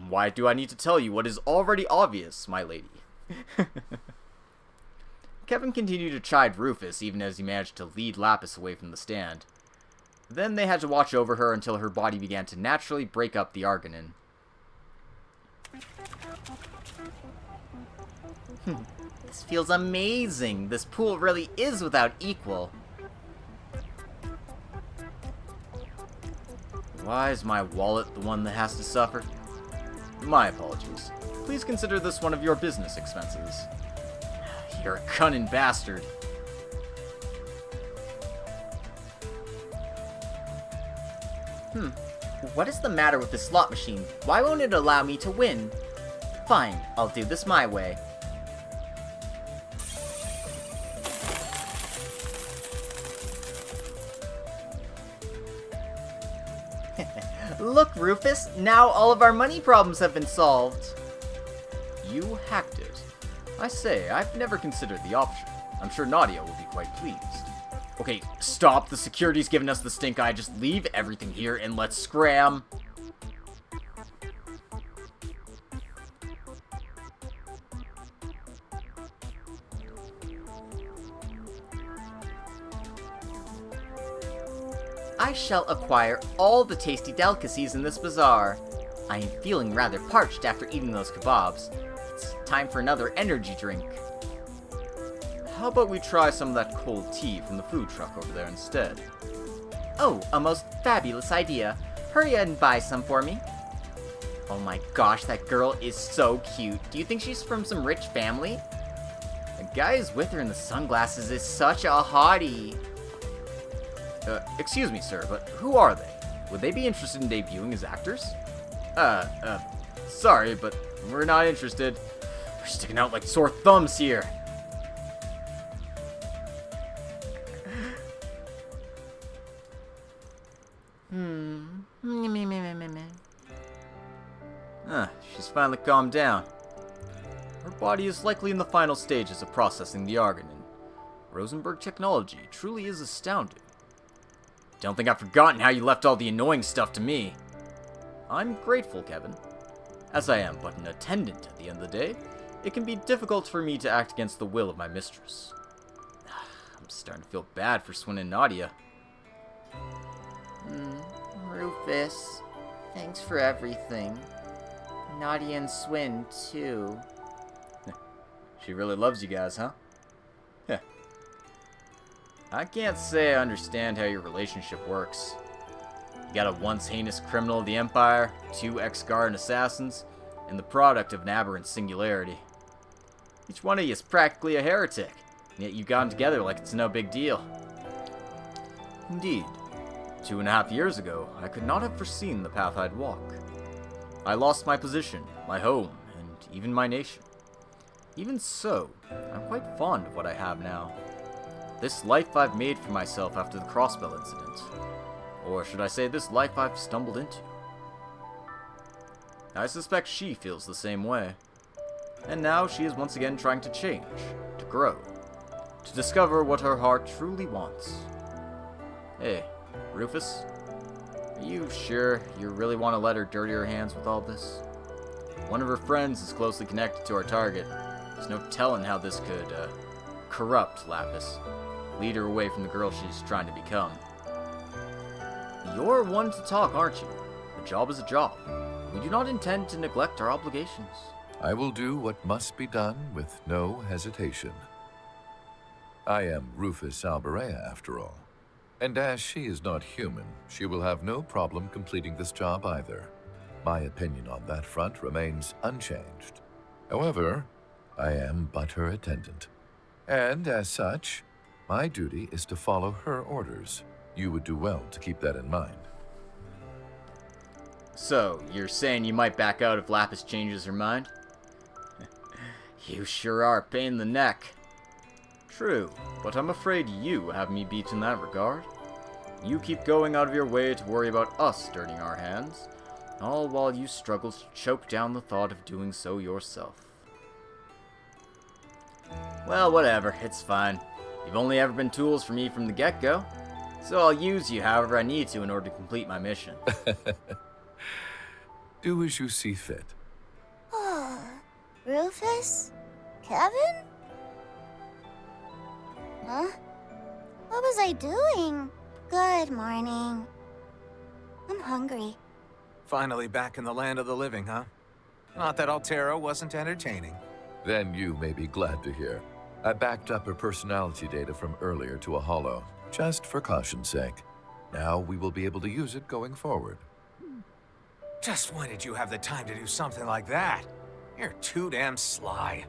Why do I need to tell you what is already obvious, my lady? Kevin continued to chide Rufus even as he managed to lead Lapis away from the stand. Then they had to watch over her until her body began to naturally break up the arginine. This feels amazing. This pool really is without equal. Why is my wallet the one that has to suffer? My apologies. Please consider this one of your business expenses. You're a cunning bastard. What is the matter with the slot machine? Why won't it allow me to win? Fine, I'll do this my way. Look, Rufus, now all of our money problems have been solved. You hacked it. I say, I've never considered the option. I'm sure Nadia will be quite pleased. Okay, stop. The security's giving us the stink eye. Just leave everything here and let's scram. I shall acquire all the tasty delicacies in this bazaar. I am feeling rather parched after eating those kebabs. It's time for another energy drink. How about we try some of that cold tea from the food truck over there instead? Oh, a most fabulous idea. Hurry and buy some for me. Oh my gosh, that girl is so cute. Do you think she's from some rich family? The guy who's with her in the sunglasses is such a hottie. Excuse me, sir, but who are they? Would they be interested in debuting as actors? Sorry, but we're not interested. We're sticking out like sore thumbs here. She's finally calmed down. Her body is likely in the final stages of processing the argon. Rosenberg technology truly is astounding. Don't think I've forgotten how you left all the annoying stuff to me. I'm grateful, Kevin. As I am but an attendant at the end of the day, it can be difficult for me to act against the will of my mistress. I'm starting to feel bad for Swin and Nadia. Rufus, thanks for everything. Nadia and Swin, too. She really loves you guys, huh? Yeah. I can't say I understand how your relationship works. You got a once heinous criminal of the Empire, 2 ex-guard assassins, and the product of an aberrant singularity. Each one of you is practically a heretic, and yet you've gotten together like it's no big deal. Indeed. 2.5 years ago, I could not have foreseen the path I'd walk. I lost my position, my home, and even my nation. Even so, I'm quite fond of what I have now. This life I've made for myself after the Crossbell incident. Or should I say, this life I've stumbled into. I suspect she feels the same way. And now she is once again trying to change, to grow, to discover what her heart truly wants. Hey, Rufus, are you sure you really want to let her dirty her hands with all this? One of her friends is closely connected to our target. There's no telling how this could, corrupt Lapis. Lead her away from the girl she's trying to become. You're one to talk, aren't you? A job is a job. We do not intend to neglect our obligations. I will do what must be done with no hesitation. I am Rufus Alberea, after all. And as she is not human, she will have no problem completing this job either. My opinion on that front remains unchanged. However, I am but her attendant. And as such, my duty is to follow her orders. You would do well to keep that in mind. So, you're saying you might back out if Lapis changes her mind? You sure are a pain in the neck. True, but I'm afraid you have me beat in that regard. You keep going out of your way to worry about us dirtying our hands, all while you struggle to choke down the thought of doing so yourself. Well, whatever, it's fine. You've only ever been tools for me from the get-go, so I'll use you however I need to in order to complete my mission. Do as you see fit. Rufus? Kevin? Huh? What was I doing? Good morning. I'm hungry. Finally back in the land of the living, huh? Not that Altera wasn't entertaining. Then you may be glad to hear. I backed up her personality data from earlier to a holo, just for caution's sake. Now we will be able to use it going forward. Just when did you have the time to do something like that? You're too damn sly.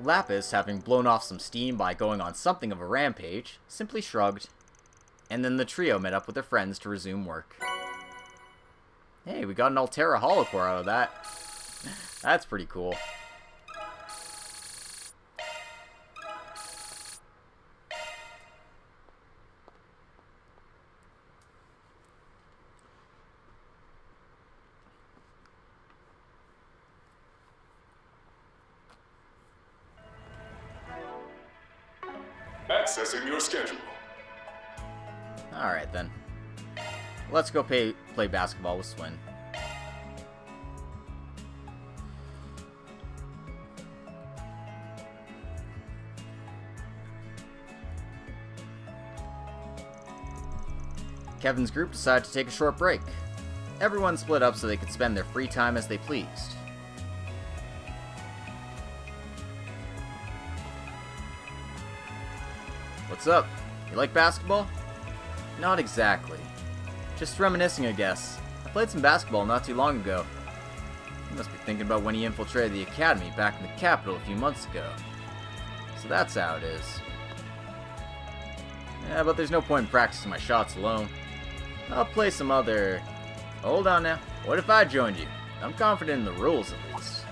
Lapis, having blown off some steam by going on something of a rampage, simply shrugged. And then the trio met up with their friends to resume work. Hey, we got an Altera holocore out of that. That's pretty cool. Accessing your schedule. Alright then. Let's go play basketball with Swin. Kevin's group decided to take a short break. Everyone split up so they could spend their free time as they pleased. What's up? You like basketball? Not exactly. Just reminiscing, I guess. I played some basketball not too long ago. You must be thinking about when he infiltrated the academy back in the capital a few months ago. So that's how it is. Yeah, but there's no point in practicing my shots alone. I'll play some other... Hold on now. What if I joined you? I'm confident in the rules, at least.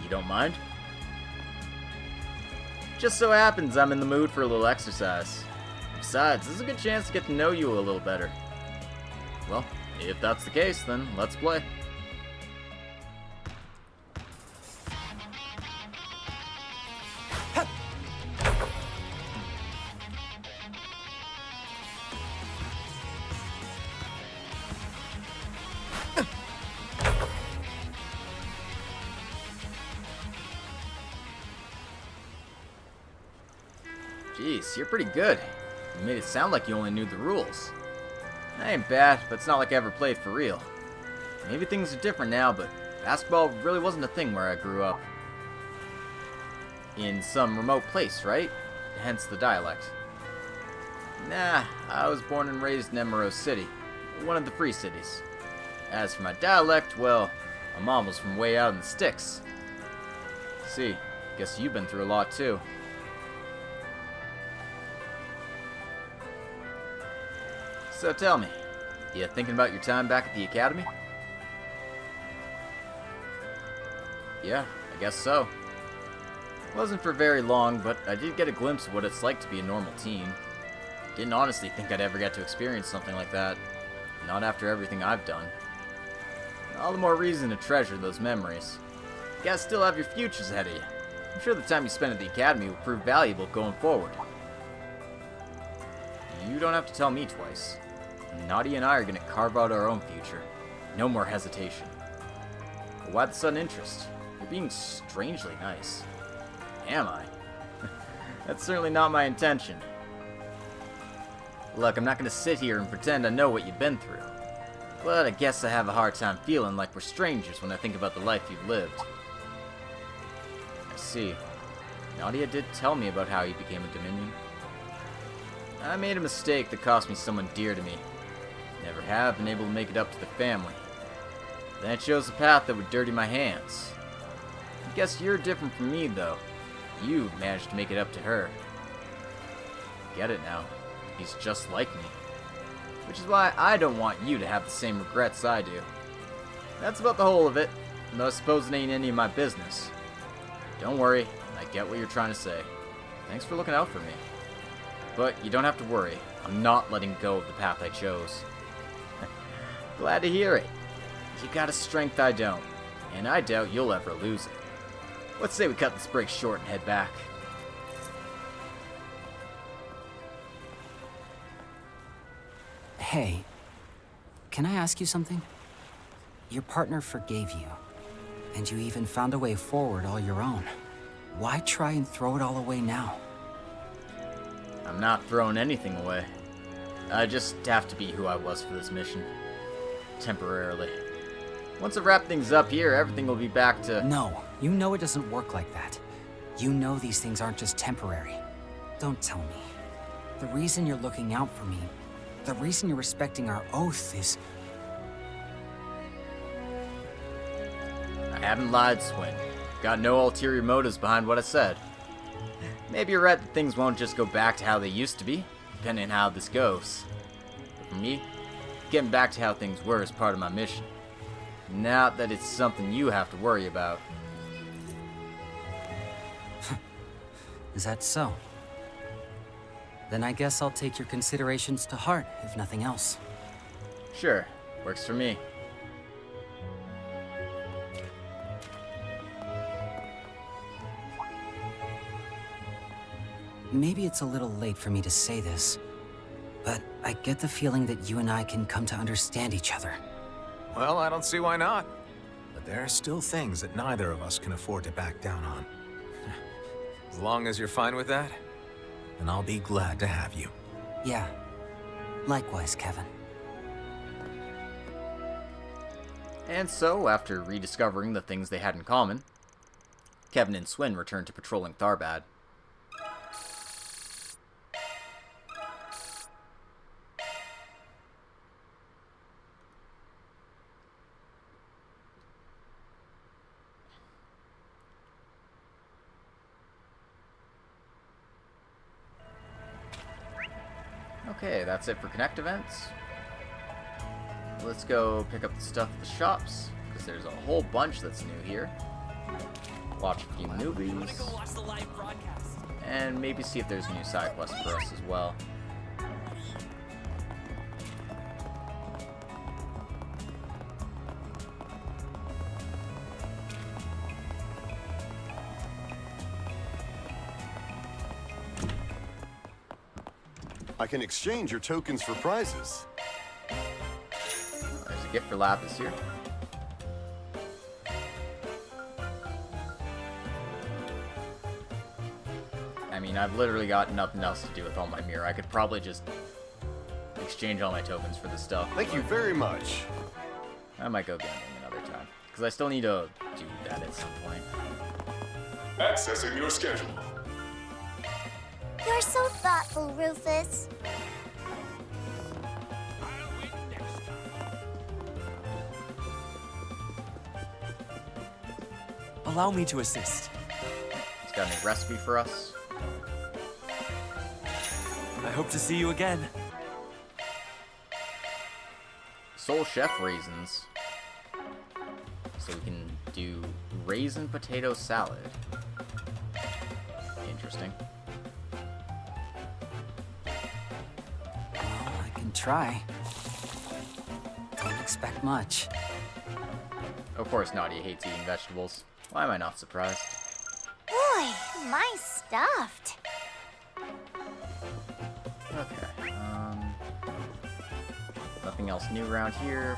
You don't mind? Just so happens I'm in the mood for a little exercise. Besides, this is a good chance to get to know you a little better. Well, if that's the case, then let's play. Jeez, you're pretty good. You made it sound like you only knew the rules. I ain't bad, but it's not like I ever played for real. Maybe things are different now, but basketball really wasn't a thing where I grew up. In some remote place, right? Hence the dialect. Nah, I was born and raised in Emerald City, one of the free cities. As for my dialect, well, my mom was from way out in the sticks. See, guess you've been through a lot too. So tell me, you thinking about your time back at the academy? Yeah, I guess so. Wasn't for very long, but I did get a glimpse of what it's like to be a normal teen. Didn't honestly think I'd ever get to experience something like that. Not after everything I've done. All the more reason to treasure those memories. You guys still have your futures ahead of you. I'm sure the time you spend at the academy will prove valuable going forward. You don't have to tell me twice. Nadia and I are going to carve out our own future. No more hesitation. But why the sudden interest? You're being strangely nice. Am I? That's certainly not my intention. Look, I'm not going to sit here and pretend I know what you've been through. But I guess I have a hard time feeling like we're strangers when I think about the life you've lived. I see. Nadia did tell me about how you became a Dominion. I made a mistake that cost me someone dear to me. Never have been able to make it up to the family. Then I chose a path that would dirty my hands. I guess you're different from me, though. You managed to make it up to her. Get it now. He's just like me. Which is why I don't want you to have the same regrets I do. That's about the whole of it, though I suppose it ain't any of my business. Don't worry, I get what you're trying to say. Thanks for looking out for me. But you don't have to worry, I'm not letting go of the path I chose. Glad to hear it. You got a strength I don't, and I doubt you'll ever lose it. Let's say we cut this break short and head back. Hey, can I ask you something? Your partner forgave you, and you even found a way forward all your own. Why try and throw it all away now? I'm not throwing anything away. I just have to be who I was for this mission. Temporarily. Once I wrap things up here, everything will be back to... No, you know it doesn't work like that. You know these things aren't just temporary. Don't tell me. The reason you're looking out for me, the reason you're respecting our oath is... I haven't lied, Swin. Got no ulterior motives behind what I said. Maybe you're right that things won't just go back to how they used to be, depending on how this goes. But for me, getting back to how things were is part of my mission. Not that it's something you have to worry about. Is that so? Then I guess I'll take your considerations to heart, if nothing else. Sure, works for me. Maybe it's a little late for me to say this, but I get the feeling that you and I can come to understand each other. Well, I don't see why not. But there are still things that neither of us can afford to back down on. As long as you're fine with that, then I'll be glad to have you. Yeah. Likewise, Kevin. And so, after rediscovering the things they had in common, Kevin and Swin returned to patrolling Tharbad. Okay, that's it for Connect events. Let's go pick up the stuff at the shops, because there's a whole bunch that's new here. Watch a few movies. And maybe see if there's a new side quest for us as well. I can exchange your tokens for prizes. There's a gift for Lapis here. I mean, I've literally got nothing else to do with all my mirror. I could probably just exchange all my tokens for the stuff. Thank you very much. I might go gambling another time, because I still need to do that at some point. Accessing your schedule. You're so thoughtful, Rufus. Allow me to assist. It's got a new recipe for us. I hope to see you again. Soul Chef raisins. So we can do raisin potato salad. Interesting. Well, I can try. Don't expect much. Of course, Nadia hates eating vegetables. Why am I not surprised? Boy, my stuffed. Okay, nothing else new around here.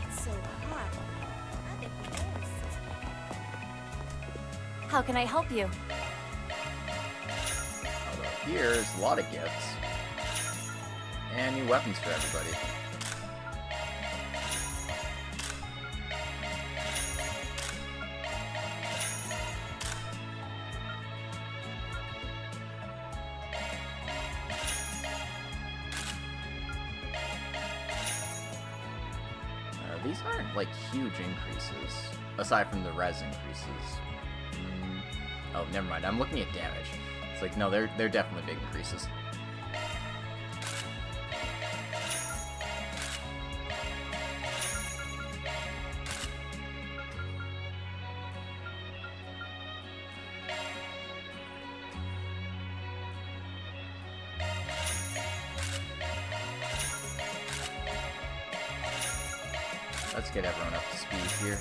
It's so hot. How can I help you? Although here's a lot of gifts. And new weapons for everybody. These aren't like huge increases, aside from the res increases. Oh, never mind. I'm looking at damage. It's like, no, they're definitely big increases. Let's get everyone up to speed here.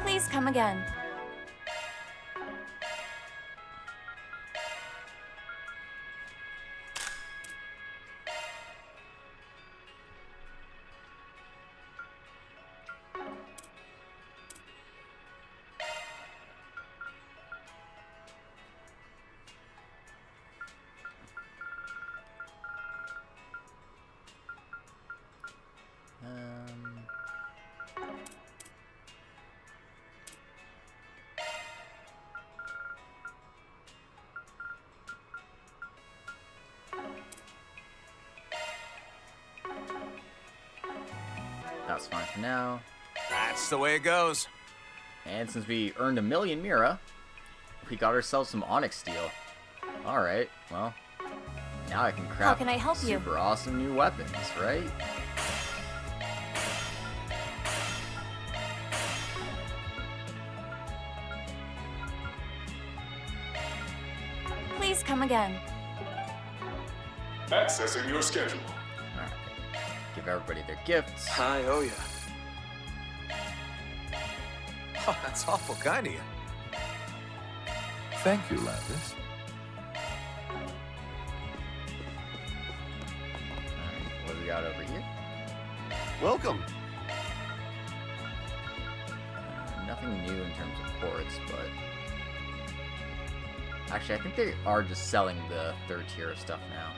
Please come again. That's fine for now. That's the way it goes. And since we earned 1 million Mira, we got ourselves some Onyx Steel. Alright, well, now I can craft How can I help you? super awesome new weapons, right? Please come again. Accessing your schedule. Alright. Give everybody their gifts. I owe ya. Oh, that's awful kind of you. Thank you, Lapis. Alright, what do we got over here? Welcome. Nothing new in terms of ports, but... Actually, I think they are just selling the third tier of stuff now.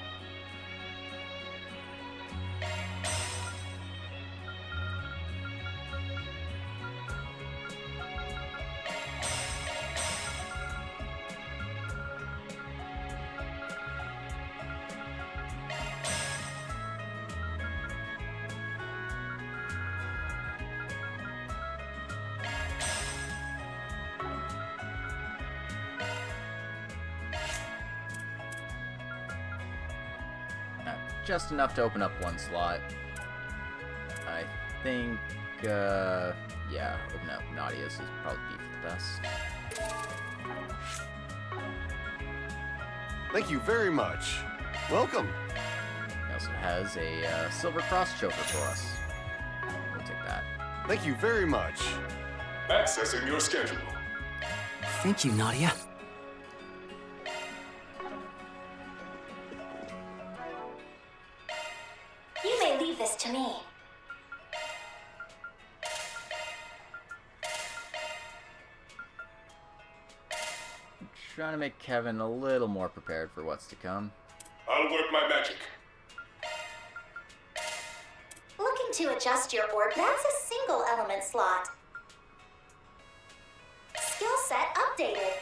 Just enough to open up one slot. I think, yeah, open up Nadia's is probably for the best. Thank you very much. Welcome. He also has a silver cross choker for us. We'll take that. Thank you very much. Accessing your schedule. Thank you, Nadia. You may leave this to me. I'm trying to make Kevin a little more prepared for what's to come. I'll work my magic. Looking to adjust your orb, that's a single element slot. Skill set updated.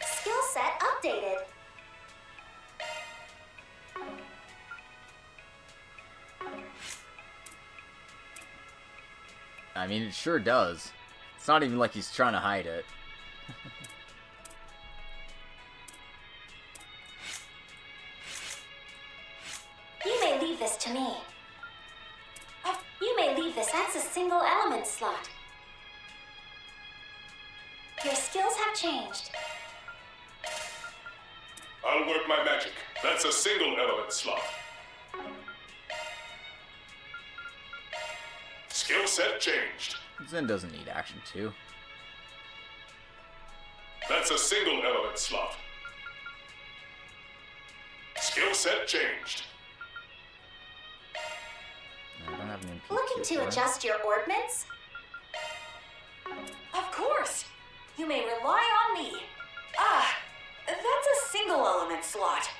Skill set updated. I mean, it sure does. It's not even like he's trying to hide it. You may leave this to me. You may leave this. That's a single element slot. Your skills have changed. I'll work my magic. That's a single element slot. Skill set changed. Zen doesn't need action too. That's a single element slot. Skill set changed. I don't have an MP Looking to adjust your orbments? Of course. You may rely on me. Ah, that's a single element slot.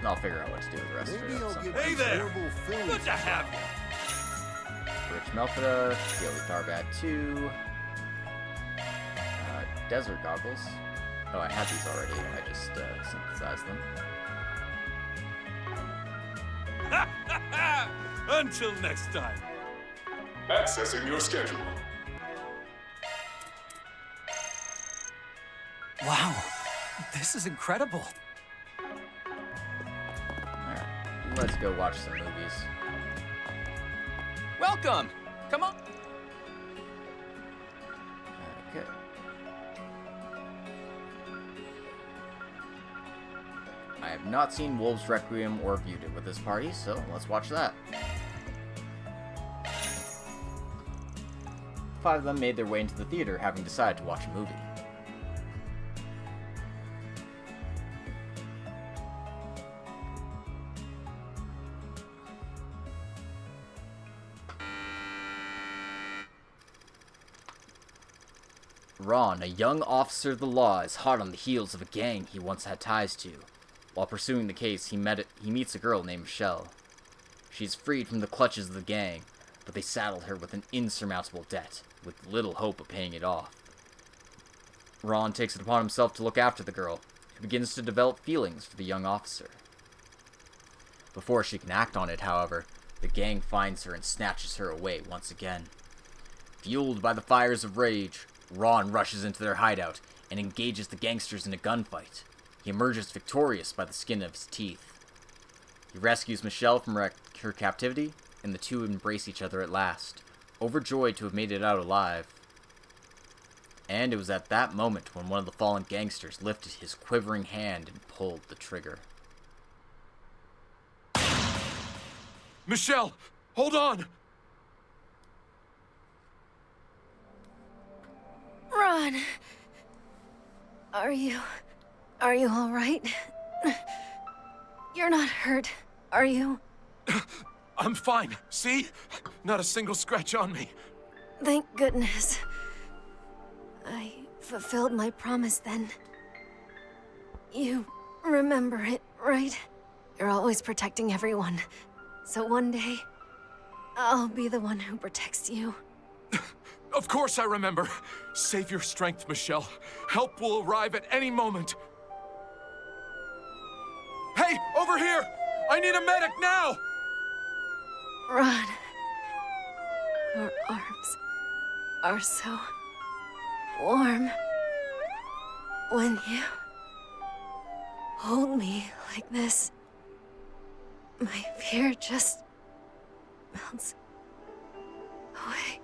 I'll figure out what to do with the rest of it. at some point. Hey there! Good to have you. Rich Melfita, Daily Tarbat 2, Desert Goggles. Oh, I had these already, I just synthesized them. Until next time. Accessing your schedule. Wow, this is incredible. Alright, let's go watch some movies. Welcome! Come on! Okay. I have not seen Wolves Requiem or viewed it with this party, so let's watch that. 5 of them made their way into the theater, having decided to watch a movie. Ron, a young officer of the law, is hot on the heels of a gang he once had ties to. While pursuing the case, he meets a girl named Michelle. She is freed from the clutches of the gang, but they saddle her with an insurmountable debt, with little hope of paying it off. Ron takes it upon himself to look after the girl, who begins to develop feelings for the young officer. Before she can act on it, however, the gang finds her and snatches her away once again. Fueled by the fires of rage, Ron rushes into their hideout and engages the gangsters in a gunfight. He emerges victorious by the skin of his teeth. He rescues Michelle from her captivity, and the two embrace each other at last, overjoyed to have made it out alive. And it was at that moment when one of the fallen gangsters lifted his quivering hand and pulled the trigger. Michelle, hold on! Ron. Are you all right? You're not hurt, are you? I'm fine. See? Not a single scratch on me. Thank goodness. I fulfilled my promise then. You remember it, right? You're always protecting everyone. So one day, I'll be the one who protects you. Of course I remember. Save your strength, Michelle. Help will arrive at any moment. Hey, over here! I need a medic now! Ron, your arms are so warm when you hold me like this. My fear just melts away.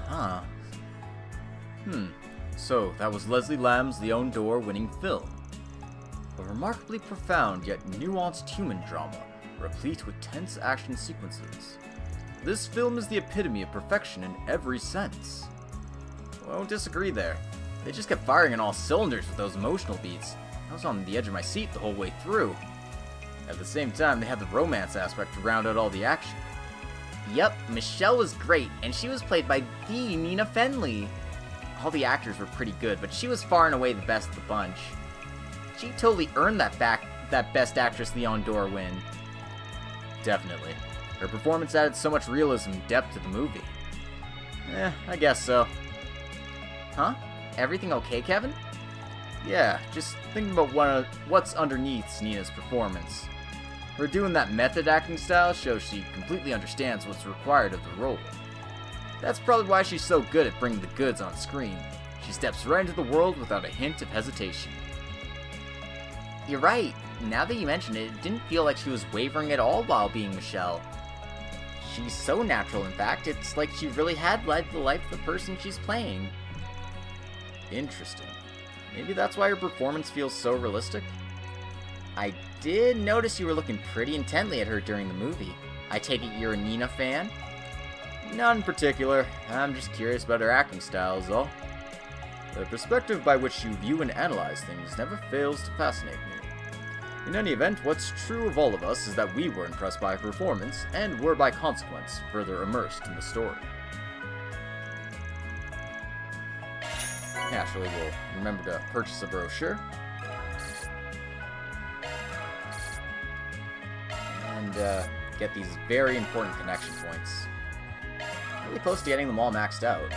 Huh. So, that was Leslie Lamb's Leon d'Or winning film. A remarkably profound yet nuanced human drama, replete with tense action sequences. This film is the epitome of perfection in every sense. I won't disagree there. They just kept firing on all cylinders with those emotional beats. I was on the edge of my seat the whole way through. At the same time, they had the romance aspect to round out all the action. Yup, Michelle was great, and she was played by the Nina Fenley. All the actors were pretty good, but she was far and away the best of the bunch. She totally earned that Best Actress Leon d'Or win. Definitely. Her performance added so much realism and depth to the movie. I guess so. Huh? Everything okay, Kevin? Yeah, just thinking about what's underneath Nina's performance. Her doing that method acting style shows she completely understands what's required of the role. That's probably why she's so good at bringing the goods on screen. She steps right into the world without a hint of hesitation. You're right. Now that you mention it, it didn't feel like she was wavering at all while being Michelle. She's so natural, in fact, it's like she really had led the life of the person she's playing. Interesting. Maybe that's why her performance feels so realistic? I did notice you were looking pretty intently at her during the movie. I take it you're a Nina fan? Not in particular. I'm just curious about her acting style is all. The perspective by which you view and analyze things never fails to fascinate me. In any event, what's true of all of us is that we were impressed by her performance, and were by consequence further immersed in the story. Naturally, we'll remember to purchase a brochure. And get these very important connection points. Really close to getting them all maxed out.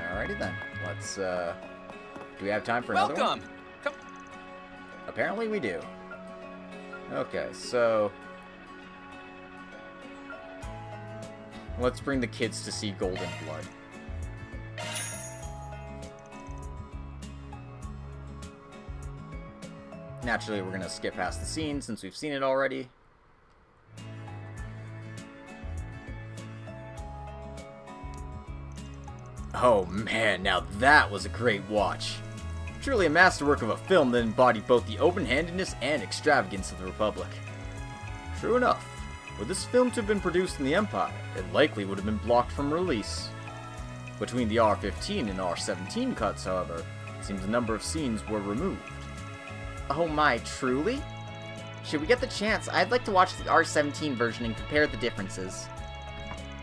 Alrighty then, let's, do we have time for another one? Welcome! Come. Apparently we do. Okay, so let's bring the kids to see Golden Blood. Naturally, we're going to skip past the scene since we've seen it already. Oh man, now that was a great watch. Truly a masterwork of a film that embodied both the open-handedness and extravagance of the Republic. True enough, were this film to have been produced in the Empire, it likely would have been blocked from release. Between the R15 and R17 cuts, however, it seems a number of scenes were removed. Oh my, truly? Should we get the chance, I'd like to watch the R17 version and compare the differences.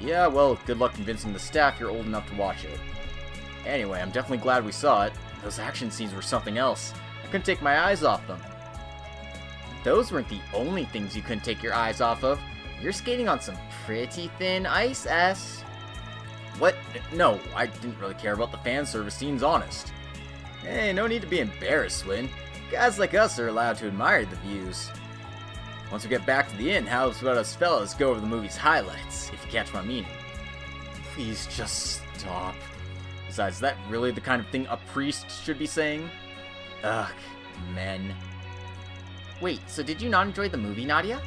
Yeah, well, good luck convincing the staff you're old enough to watch it. Anyway, I'm definitely glad we saw it. Those action scenes were something else. I couldn't take my eyes off them. Those weren't the only things you couldn't take your eyes off of. You're skating on some pretty thin ice, S. What? No, I didn't really care about the fan service scenes, honest. Hey, no need to be embarrassed, Swin. Guys like us are allowed to admire the views. Once we get back to the inn, how about us fellas go over the movie's highlights, if you catch my meaning? Please just stop. Besides, is that really the kind of thing a priest should be saying? Ugh, men. Wait, so did you not enjoy the movie, Nadia?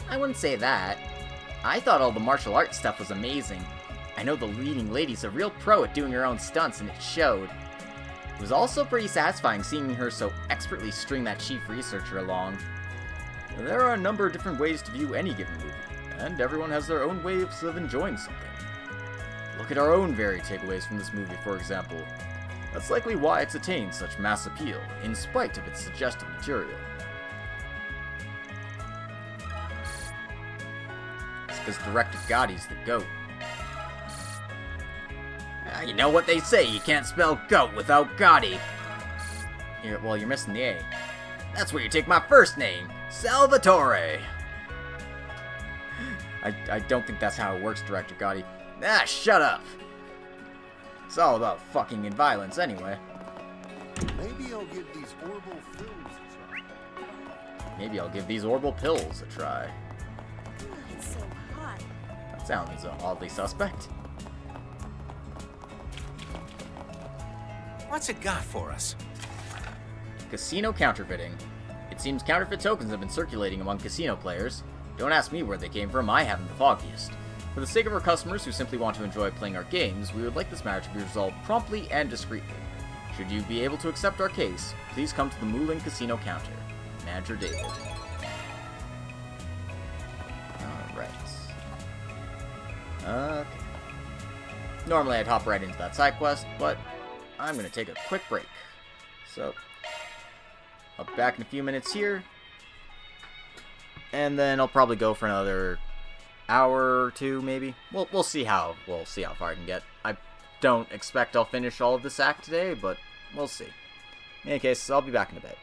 I wouldn't say that. I thought all the martial arts stuff was amazing. I know the leading lady's a real pro at doing her own stunts, and it showed. It was also pretty satisfying seeing her so expertly string that chief researcher along. There are a number of different ways to view any given movie, and everyone has their own ways of enjoying something. Look at our own varied takeaways from this movie, for example. That's likely why it's attained such mass appeal, in spite of its suggestive material. It's because Director Gotti's the GOAT. You know what they say, you can't spell goat without Gotti. Well, you're missing the A. That's where you take my first name, Salvatore. I don't think that's how it works, Director Gotti. Ah, shut up. It's all about fucking and violence anyway. Maybe I'll give these orbital films a try. Maybe I'll give these orbital pills a try. It's so hot. That sounds oddly suspect. What's it got for us? Casino counterfeiting. It seems counterfeit tokens have been circulating among casino players. Don't ask me where they came from, I haven't the foggiest. For the sake of our customers who simply want to enjoy playing our games, we would like this matter to be resolved promptly and discreetly. Should you be able to accept our case, please come to the Moulin Casino counter. Manager David. Alright. Okay. Normally I'd hop right into that side quest, but I'm going to take a quick break. So, I'll be back in a few minutes here, and then I'll probably go for another hour or two, maybe. We'll see how far I can get. I don't expect I'll finish all of this act today, but we'll see. In any case, I'll be back in a bit.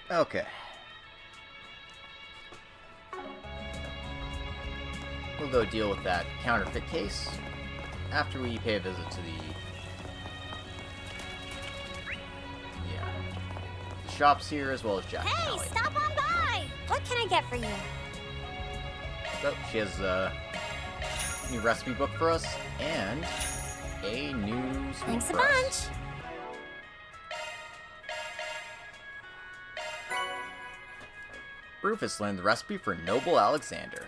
Okay. We'll go deal with that counterfeit case after we pay a visit to the shops here, as well as Jack. Hey, stop on by! What can I get for you? Oh, she has a new recipe book for us and a new sweet Thanks a press. bunch. Rufus learned the recipe for Noble Alexander.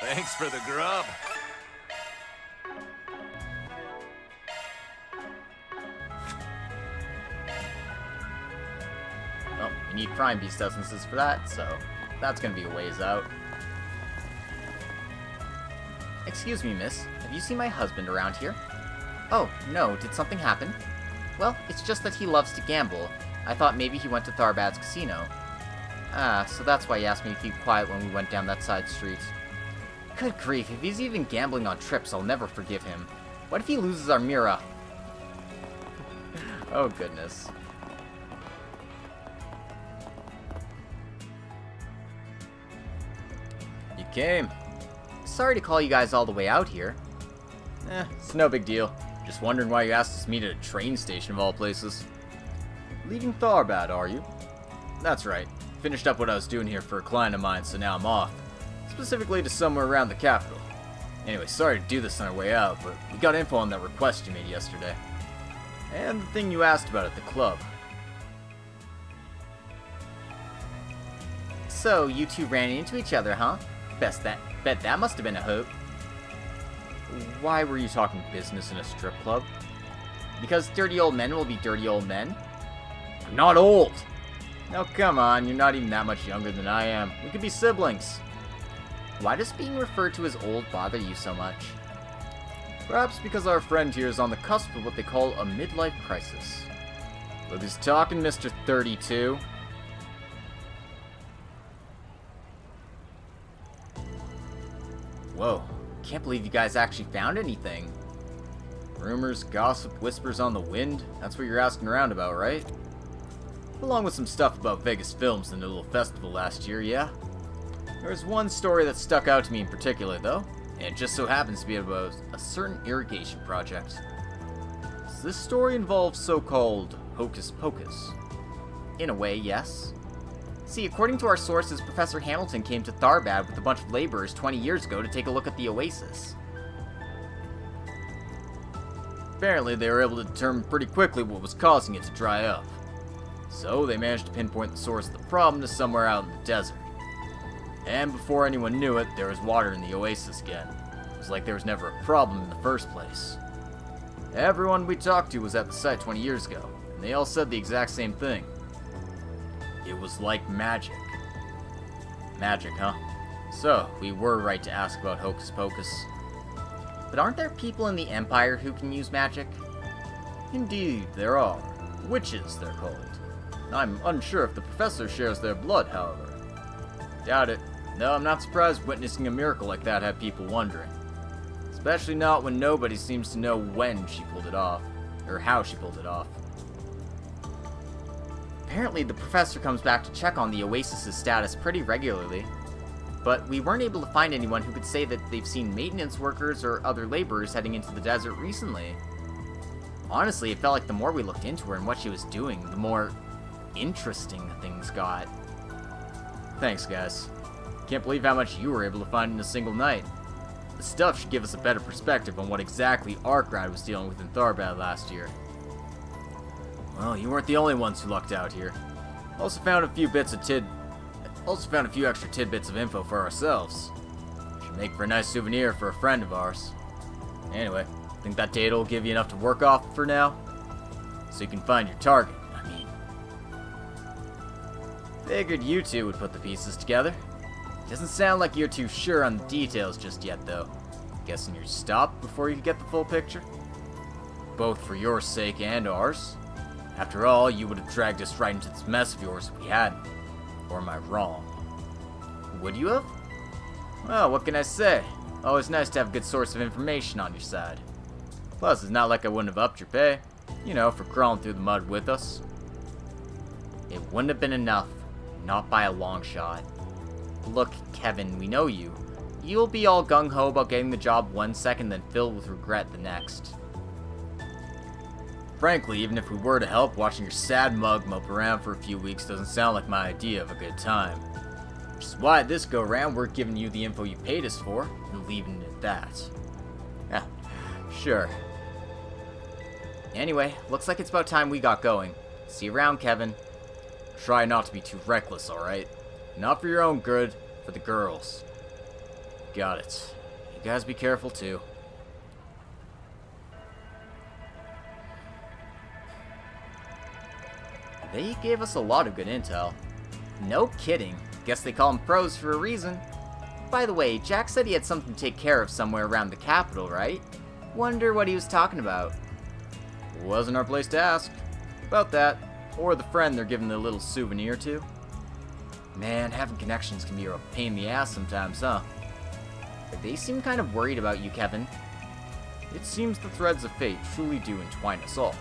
Thanks for the grub. Well, you need prime beast essences for that, so that's gonna be a ways out. Excuse me, miss. Have you seen my husband around here? Oh, no. Did something happen? Well, it's just that he loves to gamble. I thought maybe he went to Tharbad's casino. Ah, so that's why he asked me to keep quiet when we went down that side street. Good grief, if he's even gambling on trips, I'll never forgive him. What if he loses our Mira? Oh, goodness. You came. Sorry to call you guys all the way out here. It's no big deal. Just wondering why you asked us to meet at a train station of all places. Leaving Tharbad, are you? That's right. Finished up what I was doing here for a client of mine, so now I'm off. Specifically to somewhere around the capital. Anyway, sorry to do this on our way out, but we got info on that request you made yesterday. And the thing you asked about at the club. So, you two ran into each other, huh? Bet that must have been a hoot. Why were you talking business in a strip club? Because dirty old men will be dirty old men? I'm not old! No, come on, you're not even that much younger than I am. We could be siblings. Why does being referred to as old bother you so much? Perhaps because our friend here is on the cusp of what they call a midlife crisis. Look who's talking, Mr. 32. Whoa, can't believe you guys actually found anything. Rumors, gossip, whispers on the wind, that's what you're asking around about, right? Along with some stuff about Vegas Films and the little festival last year, yeah? There's one story that stuck out to me in particular, though, and it just so happens to be about a certain irrigation project. Does this story involve so-called hocus pocus? In a way, yes. See, according to our sources, Professor Hamilton came to Tharbad with a bunch of laborers 20 years ago to take a look at the oasis. Apparently, they were able to determine pretty quickly what was causing it to dry up. So, they managed to pinpoint the source of the problem to somewhere out in the desert. And before anyone knew it, there was water in the oasis again. It was like there was never a problem in the first place. Everyone we talked to was at the site 20 years ago, and they all said the exact same thing. It was like magic. Magic, huh? So, we were right to ask about Hocus Pocus. But aren't there people in the Empire who can use magic? Indeed, there are. Witches, they're called. I'm unsure if the professor shares their blood, however. Doubt it. No, I'm not surprised witnessing a miracle like that had people wondering. Especially not when nobody seems to know when she pulled it off, or how she pulled it off. Apparently, the professor comes back to check on the oasis's status pretty regularly, but we weren't able to find anyone who could say that they've seen maintenance workers or other laborers heading into the desert recently. Honestly, it felt like the more we looked into her and what she was doing, the more interesting things got. Thanks, guys. Can't believe how much you were able to find in a single night. The stuff should give us a better perspective on what exactly Arkride was dealing with in Tharbad last year. Well, you weren't the only ones who lucked out here. Also found a few extra tidbits of info for ourselves. Should make for a nice souvenir for a friend of ours. Anyway, think that data will give you enough to work off for now? So you can find your target, I mean. Figured you two would put the pieces together. Doesn't sound like you're too sure on the details just yet, though. Guessing you're stopped before you get the full picture? Both for your sake and ours. After all, you would have dragged us right into this mess of yours if we hadn't. Or am I wrong? Would you have? Well, what can I say? Always nice to have a good source of information on your side. Plus, it's not like I wouldn't have upped your pay. You know, for crawling through the mud with us. It wouldn't have been enough. Not by a long shot. Look, Kevin, we know you. You'll be all gung-ho about getting the job one second, then filled with regret the next. Frankly, even if we were to help, watching your sad mug mope around for a few weeks doesn't sound like my idea of a good time. Which is why this go-round we're giving you the info you paid us for, and leaving it at that. Yeah, sure. Anyway, looks like it's about time we got going. See you around, Kevin. Try not to be too reckless, alright? Not for your own good, for the girls. Got it. You guys be careful, too. They gave us a lot of good intel. No kidding. Guess they call them pros for a reason. By the way, Jack said he had something to take care of somewhere around the capital, right? Wonder what he was talking about. Wasn't our place to ask. About that. Or the friend they're giving the little souvenir to. Man, having connections can be a pain in the ass sometimes, huh? They seem kind of worried about you, Kevin. It seems the threads of fate truly do entwine us all.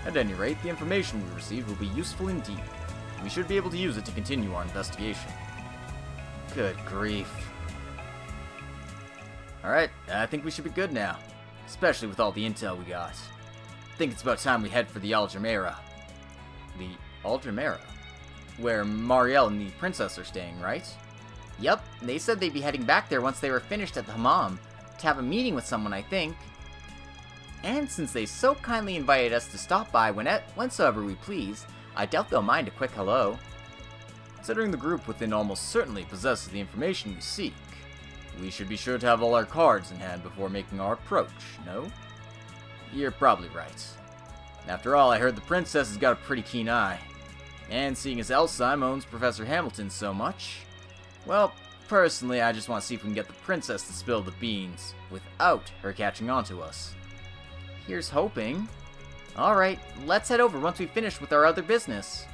At any rate, the information we received will be useful indeed. We should be able to use it to continue our investigation. Good grief. Alright, I think we should be good now. Especially with all the intel we got. I think it's about time we head for the Aljamera. The Aljamera? Where Marielle and the princess are staying, right? Yup, they said they'd be heading back there once they were finished at the hammam. To have a meeting with someone, I think. And since they so kindly invited us to stop by whensoever we please, I doubt they'll mind a quick hello. Considering the group within almost certainly possesses the information we seek, we should be sure to have all our cards in hand before making our approach, no? You're probably right. After all, I heard the princess has got a pretty keen eye. And seeing as Elsa owns Professor Hamilton so much, well, personally, I just want to see if we can get the princess to spill the beans without her catching on to us. Here's hoping. Alright, let's head over once we finish with our other business.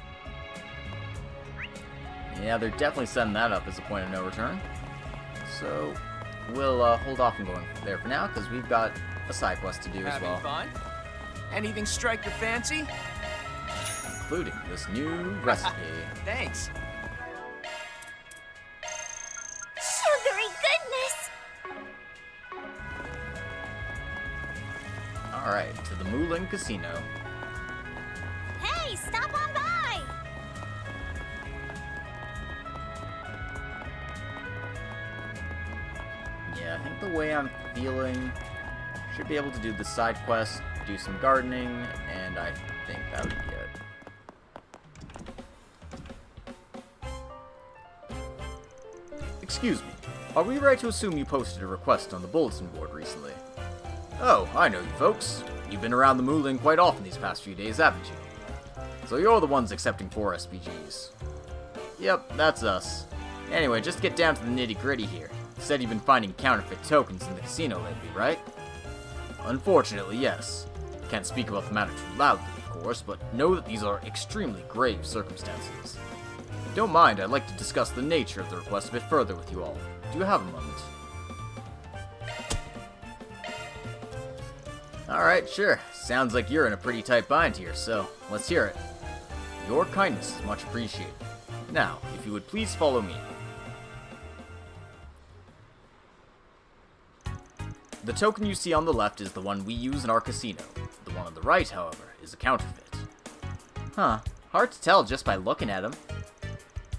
Yeah, they're definitely setting that up as a point of no return. So, we'll hold off on going there for now, because we've got a side quest to do as well. Having fun? Anything strike your fancy? Including this new recipe. Thanks. Sugary goodness! Alright, to the Moulin Casino. Hey, stop on by! Yeah, I think the way I'm feeling, should be able to do the side quest, do some gardening, and I think that would be it. Excuse me, are we right to assume you posted a request on the bulletin board recently? Oh, I know you folks. You've been around the Moulin quite often these past few days, haven't you? So you're the ones accepting 4 SPGs. Yep, that's us. Anyway, just get down to the nitty-gritty here. You said you've been finding counterfeit tokens in the casino lately, right? Unfortunately, yes. Can't speak about the matter too loudly, of course, but know that these are extremely grave circumstances. If you don't mind, I'd like to discuss the nature of the request a bit further with you all. Do you have a moment? Alright, sure. Sounds like you're in a pretty tight bind here, so let's hear it. Your kindness is much appreciated. Now, if you would please follow me. The token you see on the left is the one we use in our casino. The one on the right, however, is a counterfeit. Huh. Hard to tell just by looking at him.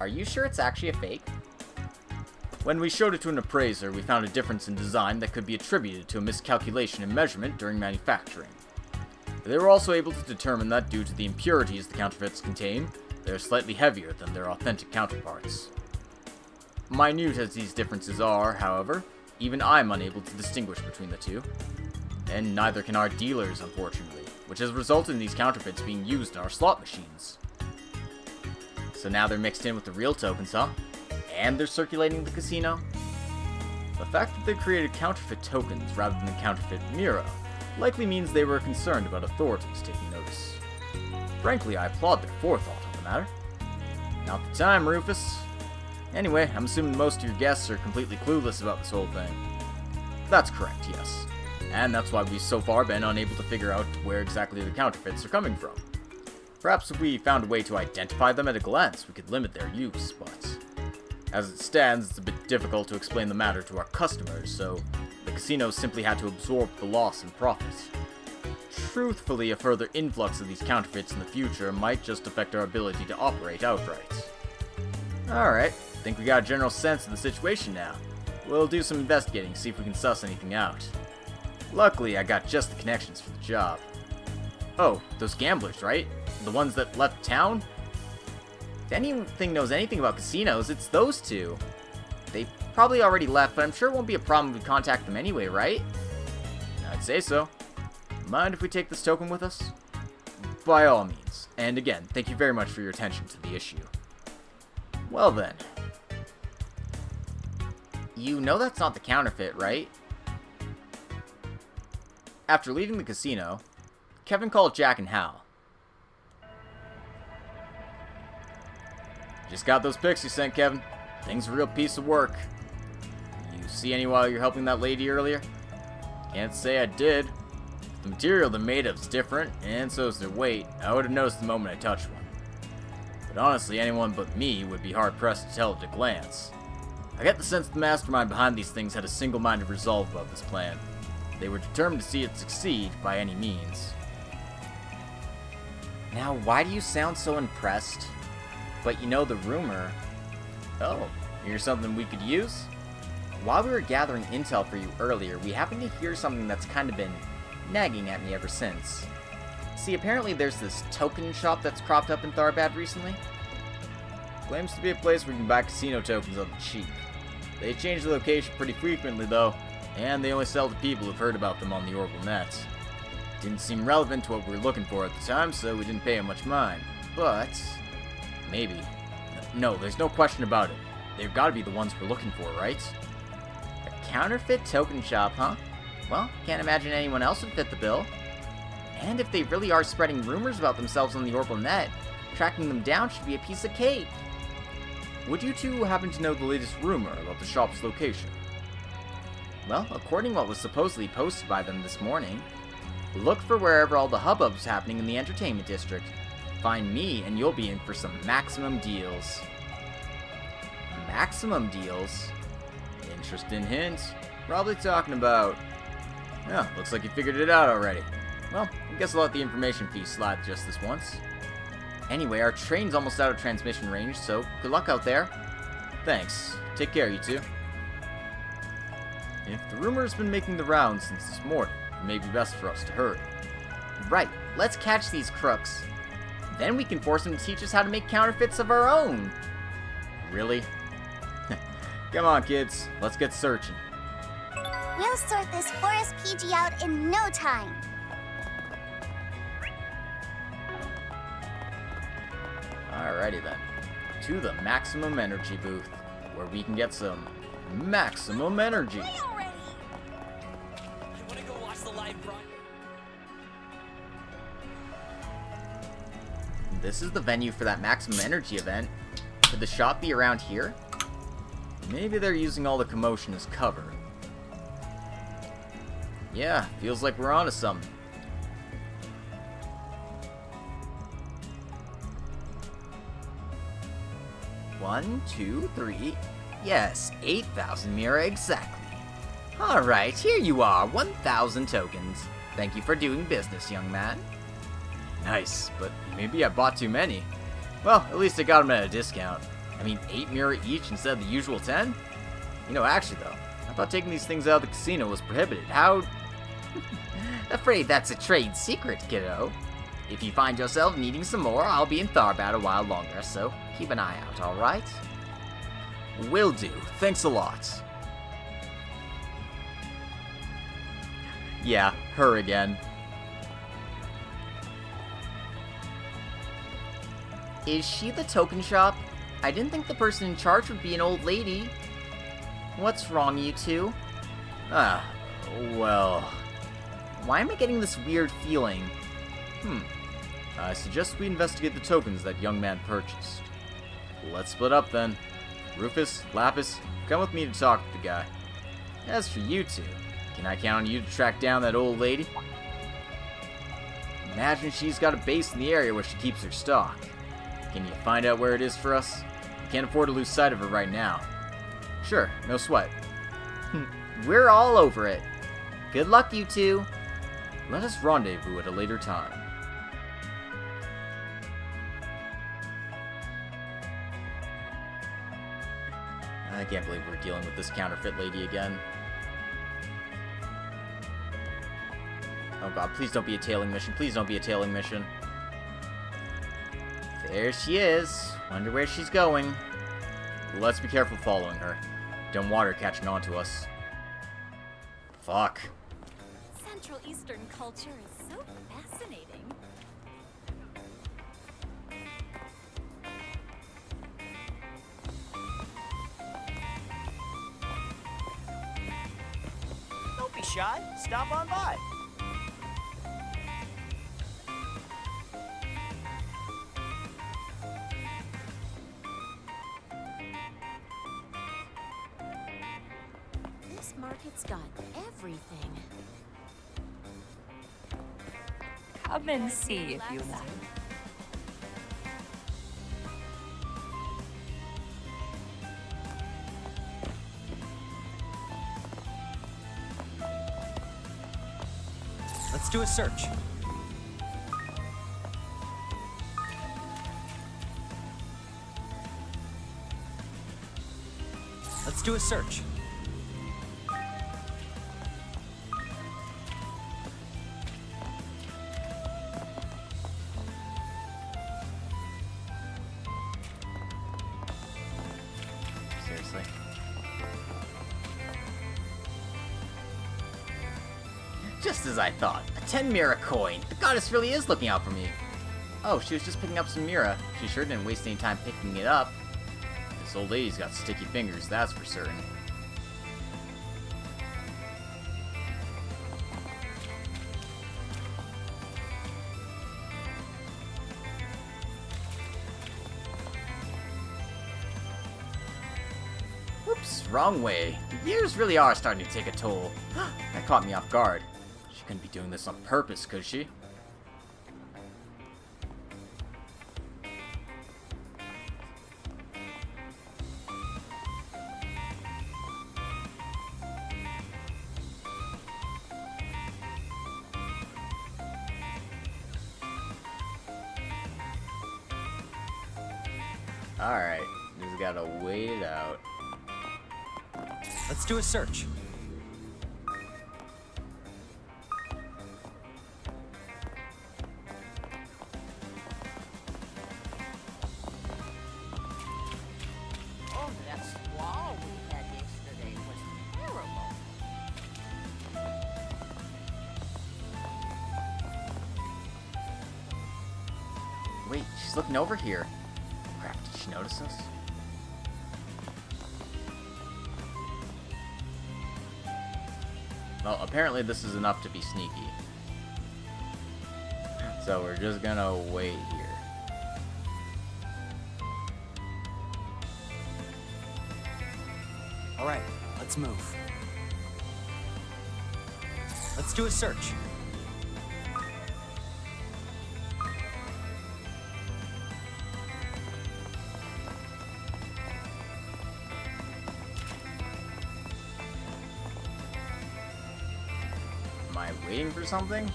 Are you sure it's actually a fake? When we showed it to an appraiser, we found a difference in design that could be attributed to a miscalculation in measurement during manufacturing. They were also able to determine that due to the impurities the counterfeits contain, they are slightly heavier than their authentic counterparts. Minute as these differences are, however, even I'm unable to distinguish between the two. And neither can our dealers, unfortunately, which has resulted in these counterfeits being used in our slot machines. So now they're mixed in with the real tokens, huh? And they're circulating the casino? The fact that they created counterfeit tokens rather than counterfeit Mira likely means they were concerned about authorities taking notice. Frankly, I applaud their forethought on the matter. Not the time, Rufus. Anyway, I'm assuming most of your guests are completely clueless about this whole thing. That's correct, yes. And that's why we've so far been unable to figure out where exactly the counterfeits are coming from. Perhaps if we found a way to identify them at a glance, we could limit their use, but as it stands, it's a bit difficult to explain the matter to our customers, so the casino simply had to absorb the loss and profit. Truthfully, a further influx of these counterfeits in the future might just affect our ability to operate outright. Alright, think we got a general sense of the situation now. We'll do some investigating, see if we can suss anything out. Luckily, I got just the connections for the job. Oh, those gamblers, right? The ones that left town? If anything knows anything about casinos, it's those two. They probably already left, but I'm sure it won't be a problem if we contact them anyway, right? I'd say so. Mind if we take this token with us? By all means. And again, thank you very much for your attention to the issue. Well then. You know that's not the counterfeit, right? After leaving the casino, Kevin called Jack and Hal. Just got those pics you sent, Kevin. Thing's a real piece of work. You see any while you're helping that lady earlier? Can't say I did. The material they're made of is different, and so is their weight. I would have noticed the moment I touched one. But honestly, anyone but me would be hard-pressed to tell at a glance. I get the sense the mastermind behind these things had a single-minded resolve about this plan. They were determined to see it succeed by any means. Now, why do you sound so impressed? But you know the rumor. Oh, here's something we could use? While we were gathering intel for you earlier, we happened to hear something that's kind of been nagging at me ever since. See, apparently there's this token shop that's cropped up in Tharbad recently. Claims to be a place where you can buy casino tokens on the cheap. They change the location pretty frequently though, and they only sell to people who've heard about them on the Orbital Net. Didn't seem relevant to what we were looking for at the time, so we didn't pay it much mind. But maybe. No, there's no question about it. They've got to be the ones we're looking for, right? A counterfeit token shop, huh? Well, can't imagine anyone else would fit the bill. And if they really are spreading rumors about themselves on the Orbital Net, tracking them down should be a piece of cake. Would you two happen to know the latest rumor about the shop's location? Well, according to what was supposedly posted by them this morning, look for wherever all the hubbub's happening in the entertainment district. Find me and you'll be in for some maximum deals. Maximum deals? Interesting hint. Probably talking about... Oh, looks like you figured it out already. Well, I guess I'll let the information fee slide just this once. Anyway, our train's almost out of transmission range, so good luck out there. Thanks. Take care, you two. If the rumor's been making the rounds since this morning, it may be best for us to hurry. Right, let's catch these crooks. Then we can force them to teach us how to make counterfeits of our own. Really? Come on, kids. Let's get searching. We'll sort this Forest PG out in no time. Alrighty then. To the Maximum Energy booth, where we can get some maximum energy. This is the venue for that maximum energy event. Could the shop be around here? Maybe they're using all the commotion as cover. Yeah, feels like we're onto something. One, two, three. Yes, 8,000 Mira exactly. Alright, here you are, 1,000 tokens. Thank you for doing business, young man. Nice, but maybe I bought too many. Well, at least I got them at a discount. I mean, 8 Mira each instead of the usual 10? You know, actually though, I thought taking these things out of the casino was prohibited. How? Afraid that's a trade secret, kiddo. If you find yourself needing some more, I'll be in Tharbad a while longer, so keep an eye out, alright? Will do. Thanks a lot. Yeah, her again. Is she the token shop? I didn't think the person in charge would be an old lady. What's wrong, you two? Well... Why am I getting this weird feeling? I suggest we investigate the tokens that young man purchased. Let's split up then. Rufus, Lapis, come with me to talk to the guy. As for you two, can I count on you to track down that old lady? Imagine she's got a base in the area where she keeps her stock. Can you find out where it is for us? I can't afford to lose sight of her right now. Sure, no sweat. We're all over it. Good luck, you two. Let us rendezvous at a later time. I can't believe we're dealing with this counterfeit lady again. Oh god, please don't be a tailing mission. Please don't be a tailing mission. There she is. Wonder where she's going. Let's be careful following her. Don't want her catching on to us. Fuck. Central Eastern culture is so fascinating. Don't be shy. Stop on by. This market's got everything. Come and see if you like. Let's do a search. Let's do a search. Seriously. Just as I thought. A 10 Mira coin. The goddess really is looking out for me. Oh, she was just picking up some Mira. She sure didn't waste any time picking it up. This old lady's got sticky fingers, that's for certain. Whoops, wrong way. The years really are starting to take a toll. That caught me off guard. She couldn't be doing this on purpose, could she? Alright, just gotta wait it out. Let's do a search. Oh, that squall we had yesterday was terrible. Wait, she's looking over here. Crap, did she notice us? Well, apparently this is enough to be sneaky. So we're just gonna wait here. Alright, let's move. Let's do a search. Am I waiting for something?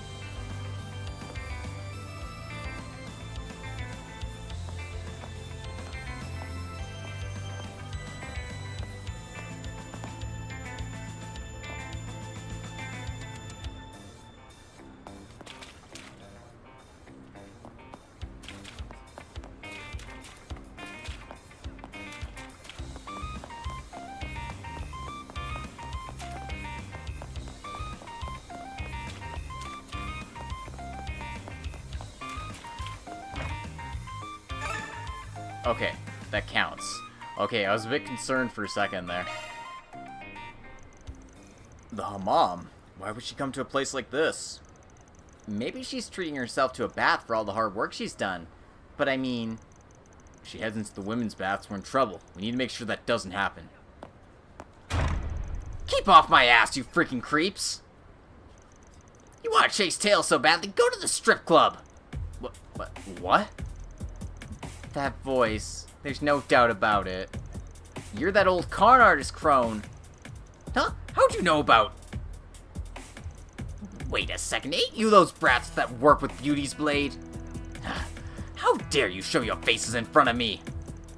Okay, that counts. Okay, I was a bit concerned for a second there. The hammam? Why would she come to a place like this? Maybe she's treating herself to a bath for all the hard work she's done. But I mean, if she heads into the women's baths, we're in trouble. We need to make sure that doesn't happen. Keep off my ass, you freaking creeps! You want to chase tails so badly? Go to the strip club! What? That voice. There's no doubt about it. You're that old con artist crone. Huh? How'd you know about... Wait a second, ain't you those brats that work with Beauty's Blade? How dare you show your faces in front of me?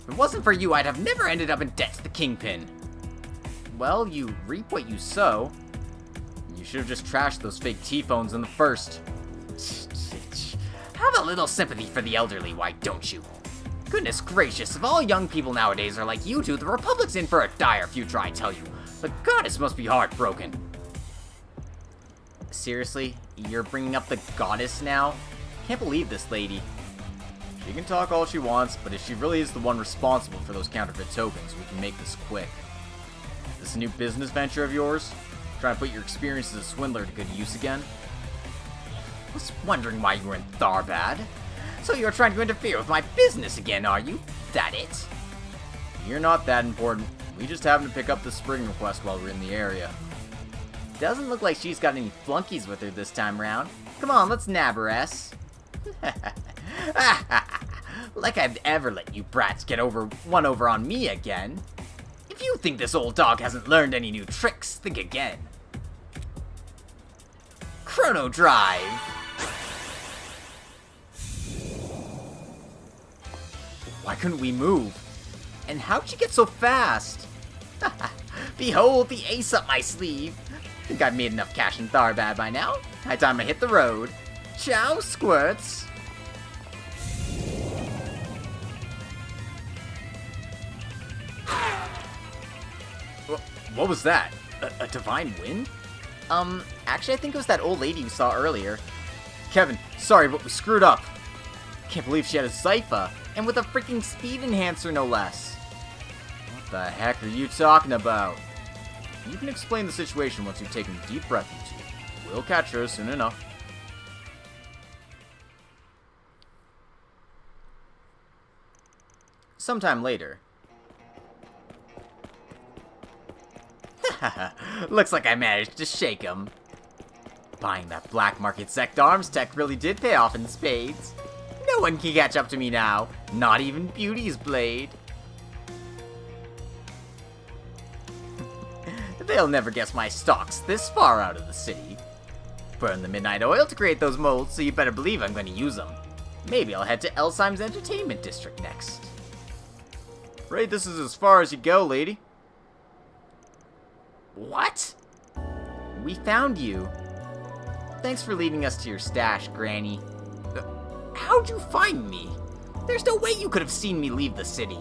If it wasn't for you, I'd have never ended up in debt to the Kingpin. Well, you reap what you sow. You should have just trashed those fake T-phones in the first. Have a little sympathy for the elderly, why don't you? Goodness gracious, if all young people nowadays are like you two, the Republic's in for a dire future, I tell you. The goddess must be heartbroken. Seriously? You're bringing up the goddess now? Can't believe this lady. She can talk all she wants, but if she really is the one responsible for those counterfeit tokens, we can make this quick. Is this a new business venture of yours? Trying to put your experience as a swindler to good use again? Was wondering why you were in Tharbad. So you're trying to interfere with my business again, are you? That it? You're not that important. We just happened to pick up the spring request while we're in the area. Doesn't look like she's got any flunkies with her this time round. Come on, let's nab her ass. Like I'd ever let you brats get one over on me again. If you think this old dog hasn't learned any new tricks, think again. Chrono Drive! Why couldn't we move? And how'd you get so fast? Behold the ace up my sleeve. Think I've made enough cash in Tharbad by now. High time I hit the road. Ciao, squirts! What was that? A divine wind? Actually I think it was that old lady you saw earlier. Kevin, sorry, but we screwed up. Can't believe she had a Zypha, and with a freaking speed enhancer no less. What the heck are you talking about? You can explain the situation once you've taken a deep breath, you two. We'll catch her soon enough. Sometime later. Looks like I managed to shake him. Buying that black market sect arms tech really did pay off in spades. No one can catch up to me now, not even Beauty's blade. They'll never guess my stocks this far out of the city. Burn the midnight oil to create those molds, so you better believe I'm going to use them. Maybe I'll head to Elsheim's entertainment district next. Afraid this is as far as you go, lady. What? We found you. Thanks for leading us to your stash, Granny. How'd you find me? There's no way you could have seen me leave the city.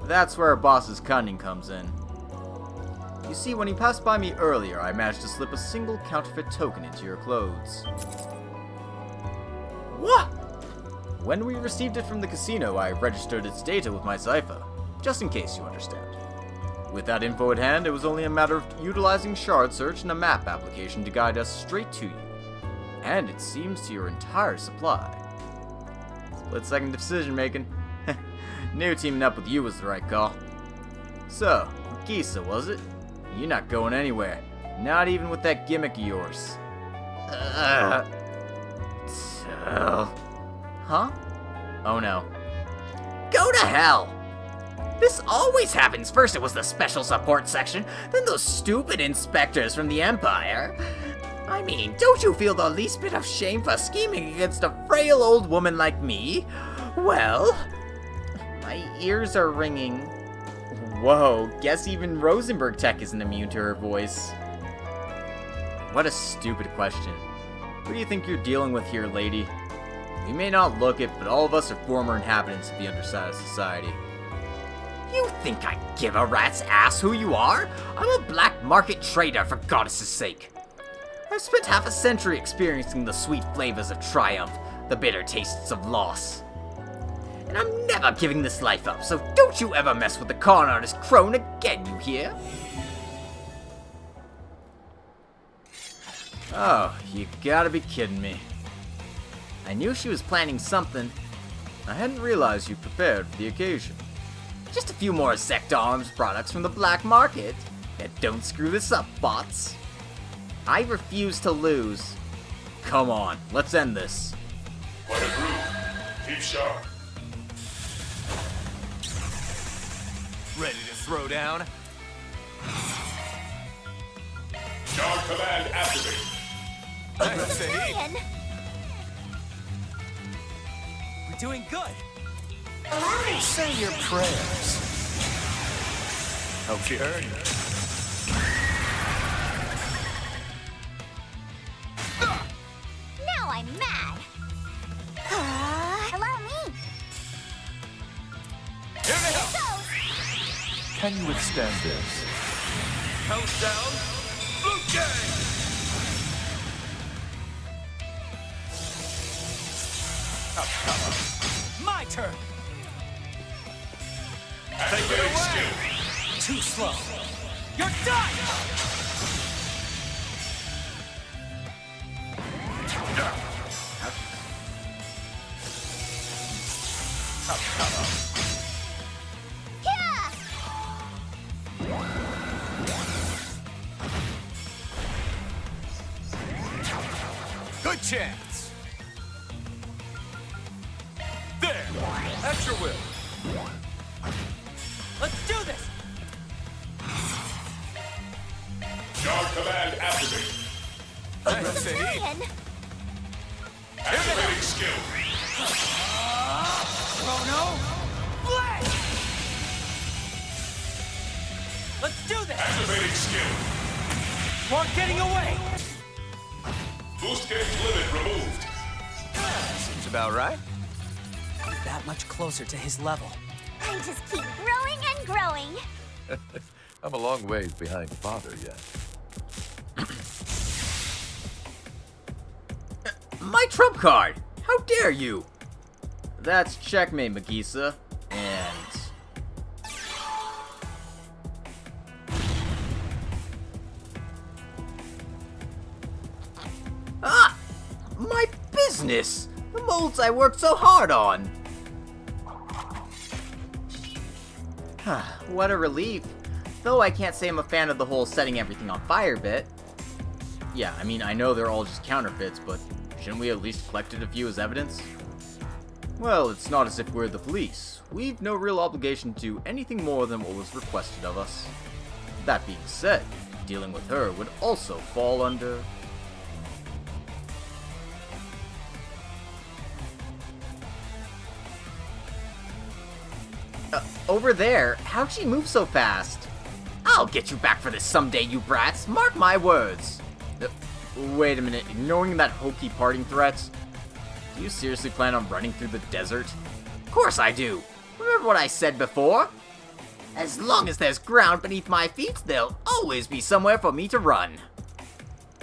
That's where our boss's cunning comes in. You see, when he passed by me earlier, I managed to slip a single counterfeit token into your clothes. What? When we received it from the casino, I registered its data with my Zypha, just in case you understand. With that info at hand, it was only a matter of utilizing shard search and a map application to guide us straight to you. And it seems to your entire supply. Split-second decision-making. Knew teaming up with you was the right call. So, Gisa, was it? You're not going anywhere. Not even with that gimmick of yours. Huh? Oh no. Go to hell! This always happens. First it was the special support section, then those stupid inspectors from the Empire. I mean, don't you feel the least bit of shame for scheming against a frail old woman like me? Well, my ears are ringing. Whoa, guess even Rosenberg Tech isn't immune to her voice. What a stupid question. Who do you think you're dealing with here, lady? We may not look it, but all of us are former inhabitants of the underside of society. You think I give a rat's ass who you are? I'm a black market trader, for goddess' sake. I've spent half a century experiencing the sweet flavors of triumph, the bitter tastes of loss. And I'm never giving this life up, so don't you ever mess with the con artist crone again, you hear? Oh, you gotta be kidding me. I knew she was planning something. I hadn't realized you prepared for the occasion. Just a few more Sect Arms products from the black market. And don't screw this up, bots. I refuse to lose. Come on, let's end this. What a brew. Keep sharp. Ready to throw down? Charge command activate. Ryan! We're doing good. Say your prayers. Hope she heard you. Now I'm mad. Allow me. Here they Here go. goes. Can you withstand this? Countdown. Blue Gang. My turn! Take it away. Too slow. You're done! Yeah. Good chance. There. At your will. Let's do this! Charge command activated. Let's see. Brilliant. Activating skill. Chrono, blast! Let's do this! Activating skill. You aren't getting away! Boost gauge limit removed. Seems about right. That much closer to his level. I just keep growing and growing. I'm a long ways behind Father yet. My trump card! How dare you! That's checkmate, Magisa. And... Ah! My business! The molds I worked so hard on! What a relief. Though I can't say I'm a fan of the whole setting everything on fire bit. Yeah, I mean, I know they're all just counterfeits, but shouldn't we at least collected a few as evidence? Well, it's not as if we're the police. We've no real obligation to do anything more than what was requested of us. That being said, dealing with her would also fall under... over there? How'd she move so fast? I'll get you back for this someday, you brats. Mark my words. Wait a minute. Ignoring that hokey parting threats, do you seriously plan on running through the desert? Of course I do. Remember what I said before? As long as there's ground beneath my feet, there'll always be somewhere for me to run.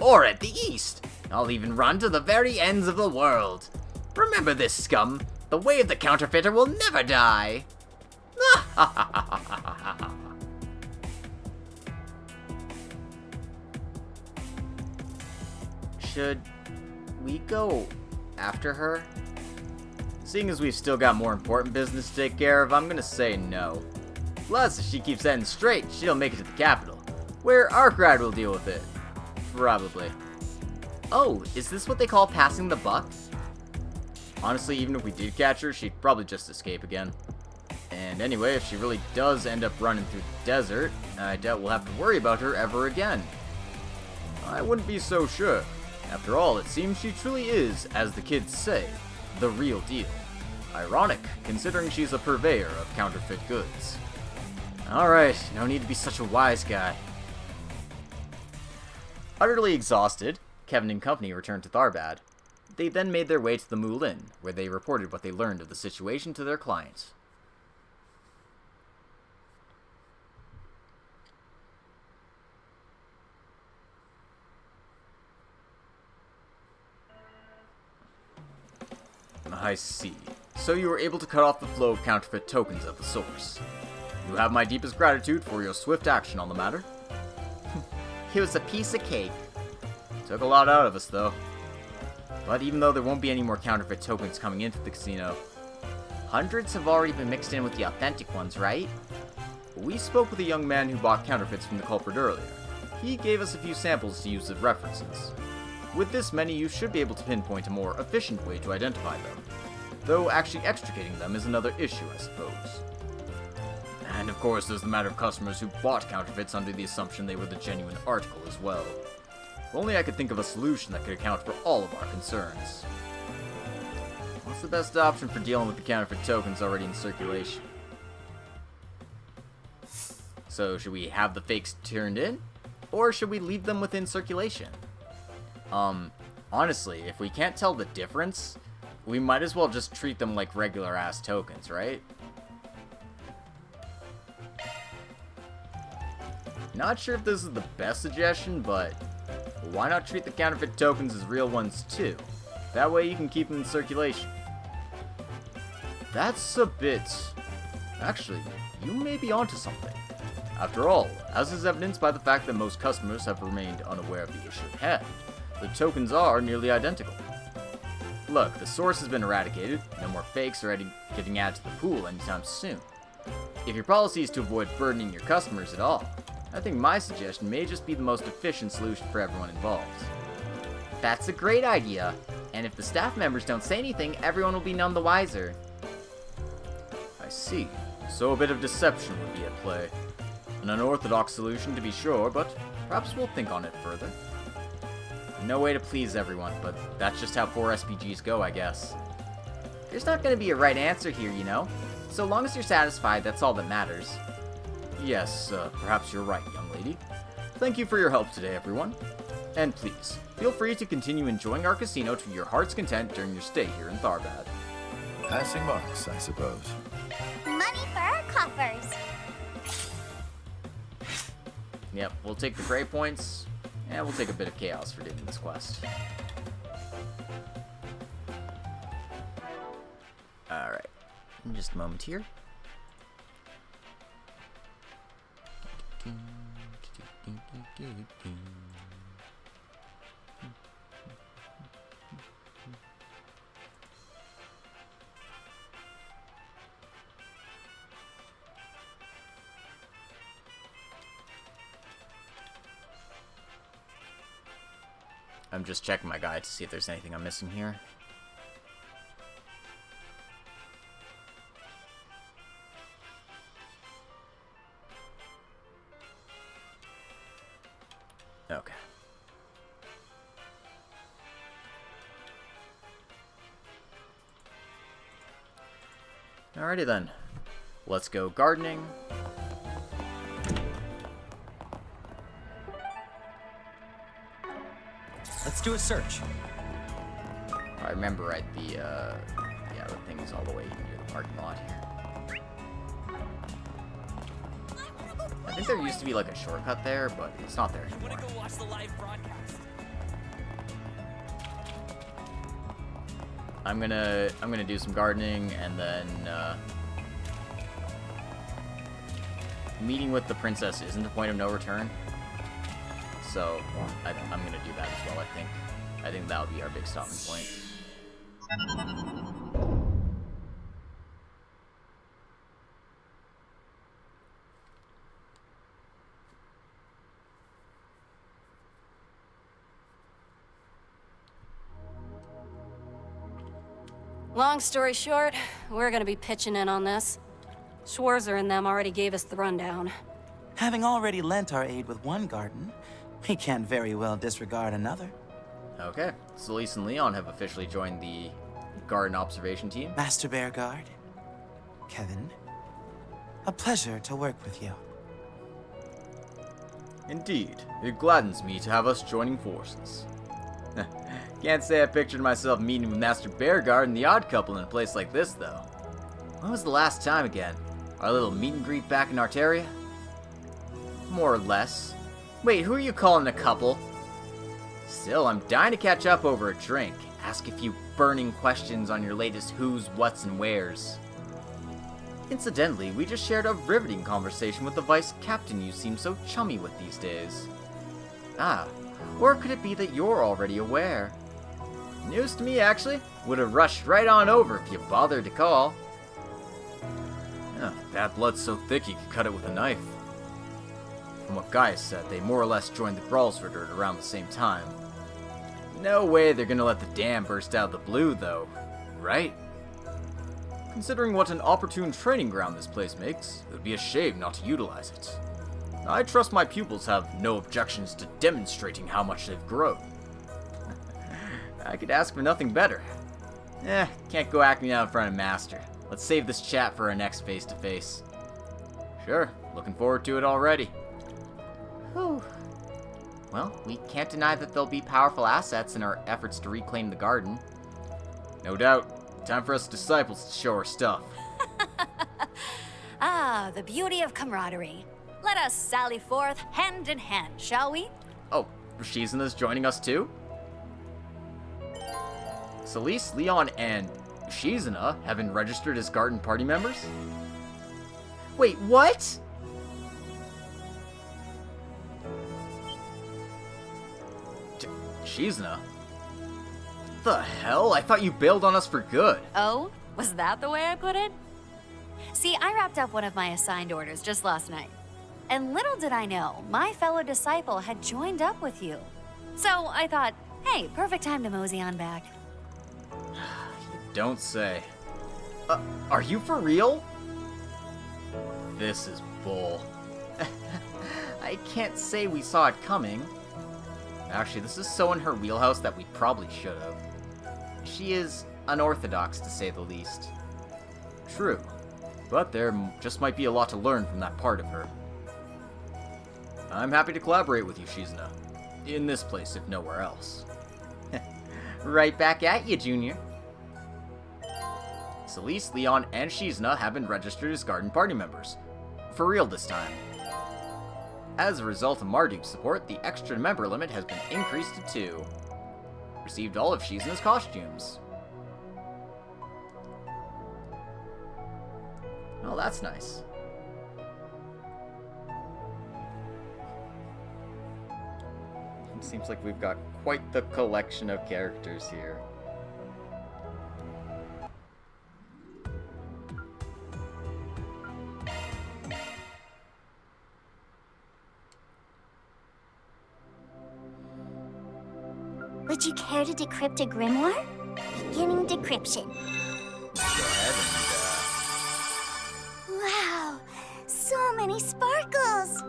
Or at the east. I'll even run to the very ends of the world. Remember this, scum. The way of the counterfeiter will never die. Should we go after her? Seeing as we've still got more important business to take care of, I'm gonna say no. Plus, if she keeps heading straight, she'll make it to the capital, where Arkride will deal with it. Probably. Oh, is this what they call passing the buck? Honestly, even if we did catch her, she'd probably just escape again. And anyway, if she really does end up running through the desert, I doubt we'll have to worry about her ever again. I wouldn't be so sure. After all, it seems she truly is, as the kids say, the real deal. Ironic, considering she's a purveyor of counterfeit goods. Alright, no need to be such a wise guy. Utterly exhausted, Kevin and company returned to Tharbad. They then made their way to the Moulin, where they reported what they learned of the situation to their clients. I see. So you were able to cut off the flow of counterfeit tokens at the source. You have my deepest gratitude for your swift action on the matter. It was a piece of cake. Took a lot out of us, though. But even though there won't be any more counterfeit tokens coming into the casino, hundreds have already been mixed in with the authentic ones, right? We spoke with a young man who bought counterfeits from the culprit earlier. He gave us a few samples to use as references. With this many, you should be able to pinpoint a more efficient way to identify them. Though actually extricating them is another issue, I suppose. And of course, there's the matter of customers who bought counterfeits under the assumption they were the genuine article as well. If only I could think of a solution that could account for all of our concerns. What's the best option for dealing with the counterfeit tokens already in circulation? So, should we have the fakes turned in? Or should we leave them within circulation? Honestly, if we can't tell the difference, we might as well just treat them like regular-ass tokens, right? Not sure if this is the best suggestion, but why not treat the counterfeit tokens as real ones too? That way you can keep them in circulation. That's a bit... Actually, you may be onto something. After all, as is evidenced by the fact that most customers have remained unaware of the issue at hand, the tokens are nearly identical. Look, the source has been eradicated, no more fakes are getting added to the pool anytime soon. If your policy is to avoid burdening your customers at all, I think my suggestion may just be the most efficient solution for everyone involved. That's a great idea, and if the staff members don't say anything, everyone will be none the wiser. I see. So a bit of deception would be at play. An unorthodox solution to be sure, but perhaps we'll think on it further. No way to please everyone, but that's just how 4 SPGs go, I guess. There's not going to be a right answer here, you know? So long as you're satisfied, that's all that matters. Yes, perhaps you're right, young lady. Thank you for your help today, everyone. And please, feel free to continue enjoying our casino to your heart's content during your stay here in Tharbad. Passing marks, I suppose. Money for our coffers. Yep, we'll take the gray points, and we'll take a bit of chaos for doing this quest. Alright, just a moment here. I'm just checking my guide to see if there's anything I'm missing here. Okay. Alrighty then. Let's go gardening. Let's do a search. I remember right, the thing is all the way near the parking lot here. I think there used to be like a shortcut there, but it's not there anymore. I want to go watch the live broadcast. I'm gonna do some gardening and then meeting with the princess isn't a point of no return. So I'm gonna do that as well. I think that'll be our big stopping point. Long story short, we're gonna be pitching in on this. Schwarzer and them already gave us the rundown. Having already lent our aid with one garden, we can't very well disregard another. Okay, Celise and Leon have officially joined the garden observation team. Master Bearguard, Kevin, a pleasure to work with you. Indeed, it gladdens me to have us joining forces. Can't say I pictured myself meeting with Master Bearguard and the Odd Couple in a place like this, though. When was the last time again? Our little meet and greet back in Arteria? More or less. Wait, who are you calling a couple? Still, I'm dying to catch up over a drink. Ask a few burning questions on your latest who's, what's, and where's. Incidentally, we just shared a riveting conversation with the vice captain you seem so chummy with these days. Ah, or could it be that you're already aware? News to me, actually. Would have rushed right on over if you bothered to call. Oh, that blood's so thick you could cut it with a knife. From what Gaius said, they more or less joined the Gralsford at around the same time. No way they're gonna let the dam burst out of the blue, though, right? Considering what an opportune training ground this place makes, it would be a shame not to utilize it. I trust my pupils have no objections to demonstrating how much they've grown. I could ask for nothing better. Can't go acting out in front of Master. Let's save this chat for our next face-to-face. Sure, looking forward to it already. Whew. Well, we can't deny that there'll be powerful assets in our efforts to reclaim the garden. No doubt. Time for us disciples to show our stuff. Ah, the beauty of camaraderie. Let us sally forth hand in hand, shall we? Oh, Shizuna's joining us too? Celeste, Leon, and Shizuna have been registered as garden party members? Wait, what? Shizuna? The hell? I thought you bailed on us for good. Oh, was that the way I put it? See, I wrapped up one of my assigned orders just last night. And little did I know, my fellow disciple had joined up with you. So I thought, hey, perfect time to mosey on back. Don't say. Are you for real? This is bull. I can't say we saw it coming. Actually, this is so in her wheelhouse that we probably should have. She is unorthodox, to say the least. True. But there just might be a lot to learn from that part of her. I'm happy to collaborate with you, Shizuna. In this place, if nowhere else. Right back at you, Junior. Celeste, Leon, and Shizuna have been registered as garden party members. For real this time. As a result of Marduk's support, the extra member limit has been increased to 2. Received all of Shizuna's costumes. Oh, that's nice. It seems like we've got quite the collection of characters here. Would you care to decrypt a grimoire? Beginning decryption. Go ahead Wow, so many sparkles.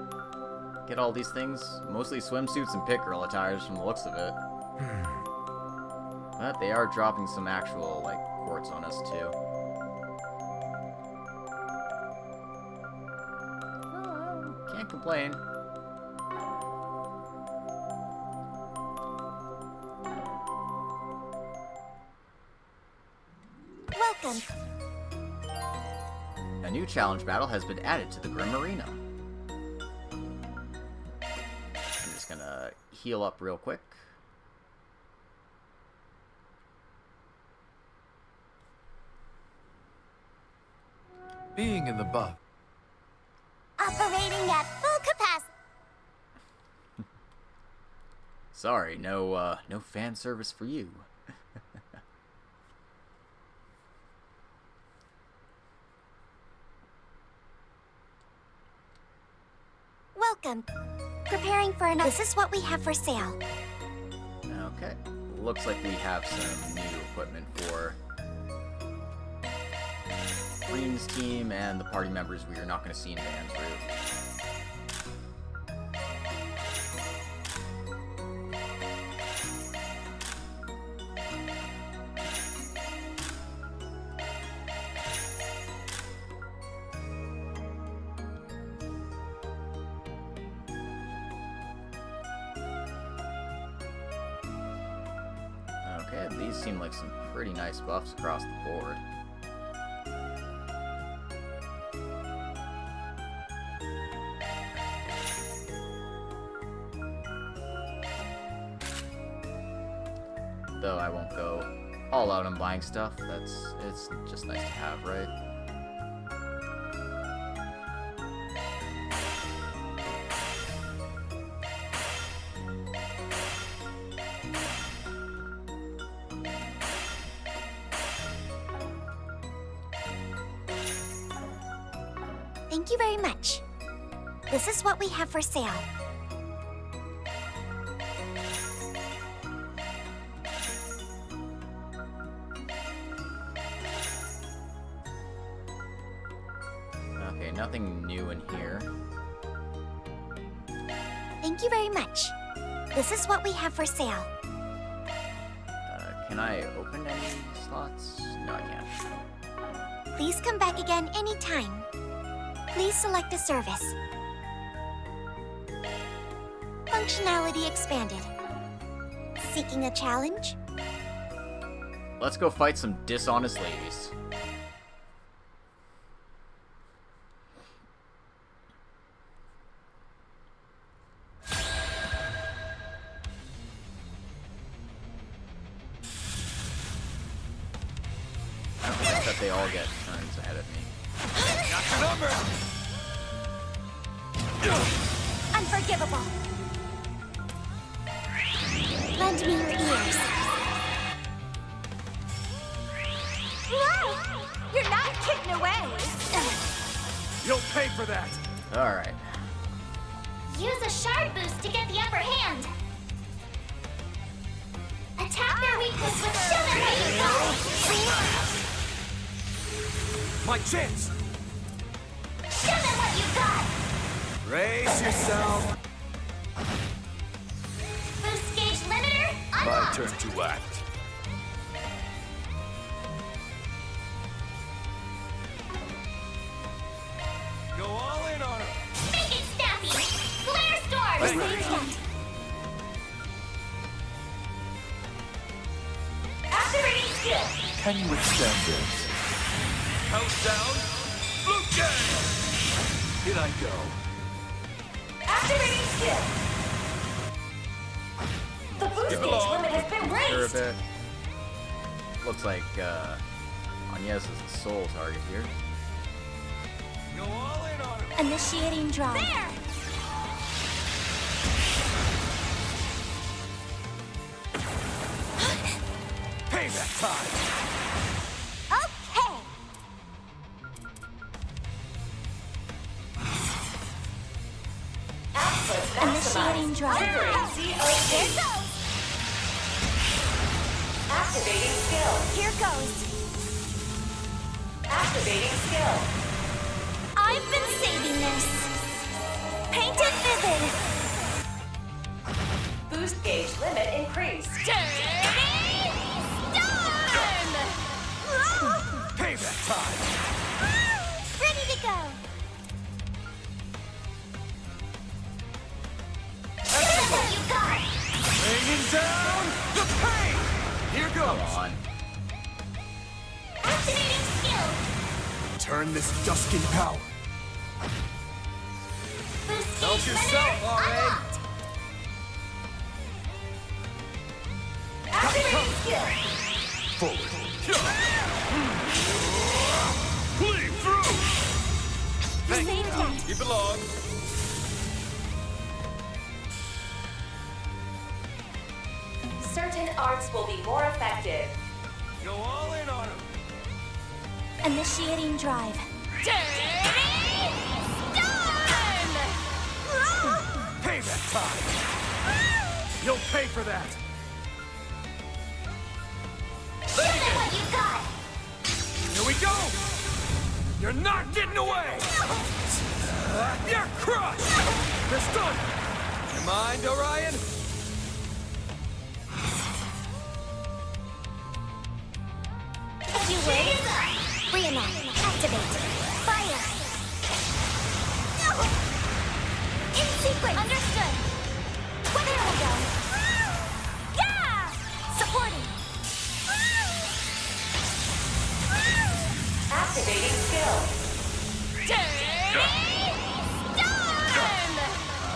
and get all these things. Mostly swimsuits and pit girl attires from the looks of it. But they are dropping some actual, like, quartz on us too. Can't complain. Welcome. A new challenge battle has been added to the Grim Arena. I'm just gonna heal up real quick. Being in the buff. Operating at full capacity. Sorry, no fan service for you. Welcome. Preparing for another. This is what we have for sale. Okay, looks like we have some new equipment for Green's team and the party members we are not going to see in Van's route. Okay, these seem like some pretty nice buffs across the board. Though I won't go all out on buying stuff, it's just nice to have, right? Thank you very much. This is what we have for sale. Okay, nothing new in here. Thank you very much. This is what we have for sale. Can I open any slots? No, I can't. Please come back again anytime. Please select a service. Functionality expanded. Seeking a challenge? Let's go fight some dishonest ladies. I don't think that they all get turns ahead of me. Got your number! Unforgivable. Lend me your ears. Whoa! You're not kidding away! You'll pay for that! Alright. Use a shard boost to get the upper hand. Attack their weakness with show them what you got. My chance! Show them what you got. Brace yourself! Boost gauge limiter My unlocked. turn to act. Go all in on him! Make it snappy. Flare storm. Activating skill. Can you withstand this? Countdown! Blue Jay! Here I go. Activating skill. The boost Give it gauge along. limit has been Sure a raised. bit. Looks like Agnes is the sole target here. Go all in on him! Initiating drive. There! Payback time! Okay! Initiating drive. There goes! Activating skill. Here goes! Activating skill. I've been saving this! Painted vivid! Boost gauge limit increased. Dirty Storm! Payback time! Ready to go! What you got? Bringing down the pain! Here Come goes! on. Activating skill. Turn this dusk in power. Boost Help gauge yourself, limiter R.A. unlocked. Activating skill. Forward. Bleed through! Thank you. Keep it long. Certain arts will be more effective. Go all in on him. Initiating drive. Dirty Storm! Payback time! You'll pay for that! Show them what you got. Here we go! You're not getting away! You're crushed! You're stunned! Your mind, Orion? If you will. Reenact. Activate. Fire. In sequence. Understood! There we go. Yeah! Supporting. Activating skill. Dirty Storm!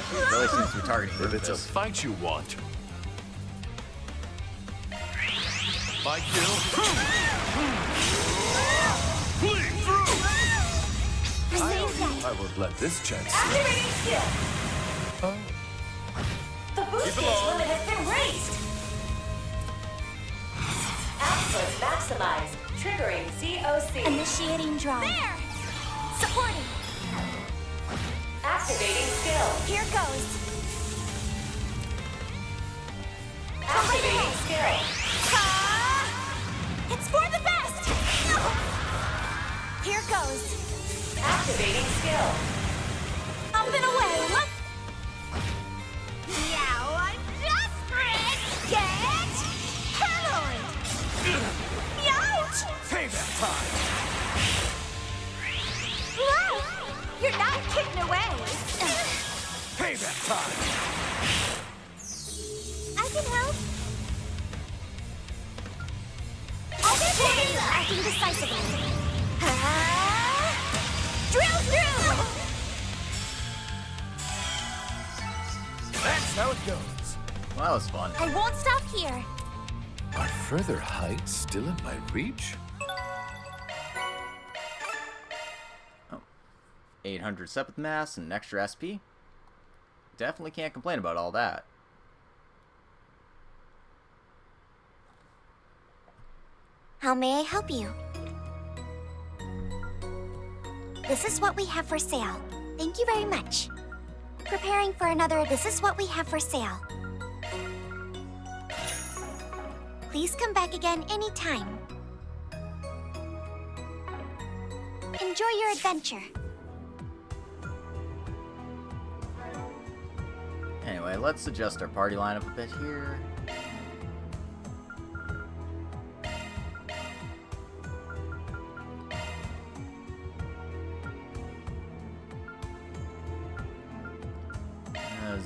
She really seems to be targeting If it's a this. fight you want, My kill. Bleed through! I won't let this chance slip. Activating skill. Oh. The boost Keep it gauge low. limit has been raised. Output maximized. Triggering COC. Initiating drive. There! Supporting. Activating skill. Here goes. Activating skill. It's for the best. Here goes. Activating skill. Up and away! Let's... Now I'm desperate! Get hammered! Well, that was fun. I won't stop here. Are further heights still in my reach? 800 7th mass and an extra SP. Definitely can't complain about all that. How may I help you? This is what we have for sale. Thank you very much. Preparing for another, this is what we have for sale. Please come back again anytime. Enjoy your adventure. Anyway, let's adjust our party lineup a bit here.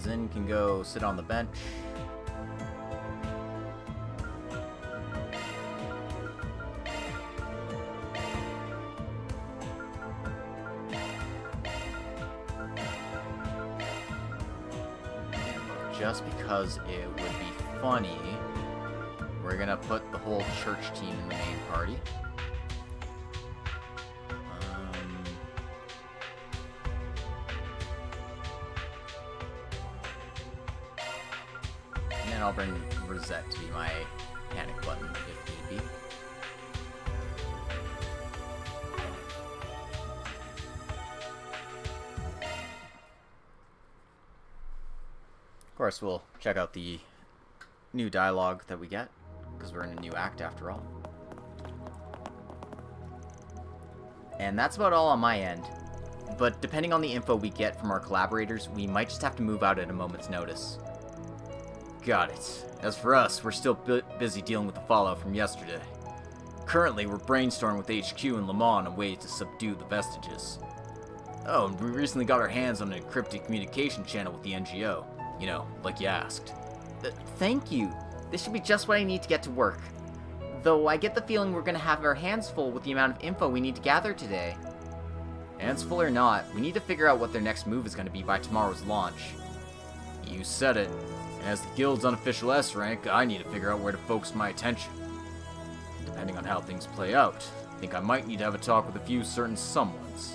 Zin can go sit on the bench. Just because it would be funny, we're gonna put the whole church team in the main party. And then I'll bring Rosette to be my panic button if need be. Of course, we'll check out the new dialogue that we get, because we're in a new act after all. And that's about all on my end. But depending on the info we get from our collaborators, we might just have to move out at a moment's notice. Got it. As for us, we're still busy dealing with the fallout from yesterday. Currently, we're brainstorming with HQ in Le Mans on ways to subdue the vestiges. Oh, and we recently got our hands on an encrypted communication channel with the NGO. You know, like you asked. Thank you. This should be just what I need to get to work. Though I get the feeling we're gonna have our hands full with the amount of info we need to gather today. Hands full or not, we need to figure out what their next move is gonna be by tomorrow's launch. You said it. And as the guild's unofficial S rank, I need to figure out where to focus my attention. Depending on how things play out, I think I might need to have a talk with a few certain someones.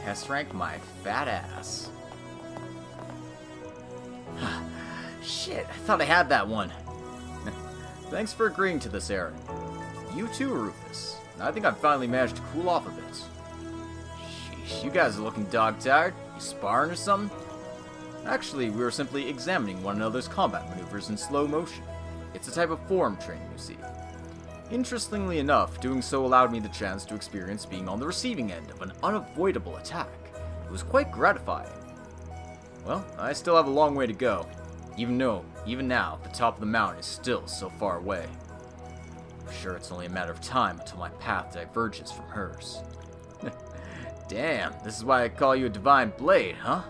S rank my fat ass. Shit, I thought I had that one. Thanks for agreeing to this, Aaron. You too, Rufus. I think I've finally managed to cool off a bit. Sheesh, you guys are looking dog-tired. You sparring or something? Actually, we were simply examining one another's combat maneuvers in slow motion. It's a type of form training, you see. Interestingly enough, doing so allowed me the chance to experience being on the receiving end of an unavoidable attack. It was quite gratifying. Well, I still have a long way to go. Even now, the top of the mountain is still so far away. I'm sure it's only a matter of time until my path diverges from hers. Damn, this is why I call you a divine blade, huh?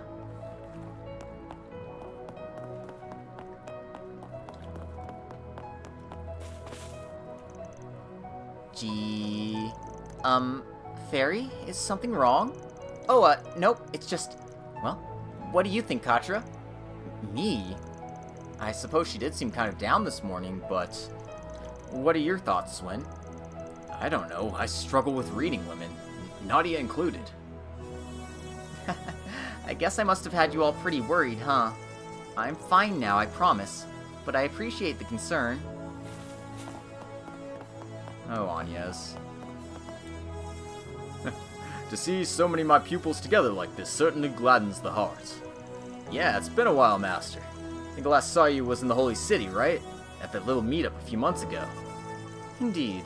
Gee... Fairy? Is something wrong? Oh, nope, it's just... Well, what do you think, Katra? Me? I suppose she did seem kind of down this morning, but... What are your thoughts, Swin? I don't know, I struggle with reading women, Nadia included. I guess I must have had you all pretty worried, huh? I'm fine now, I promise, but I appreciate the concern. Oh, Agnes. To see so many of my pupils together like this certainly gladdens the heart. Yeah, it's been a while, Master. I think the last saw you was in the Holy City, right? At that little meetup a few months ago. Indeed.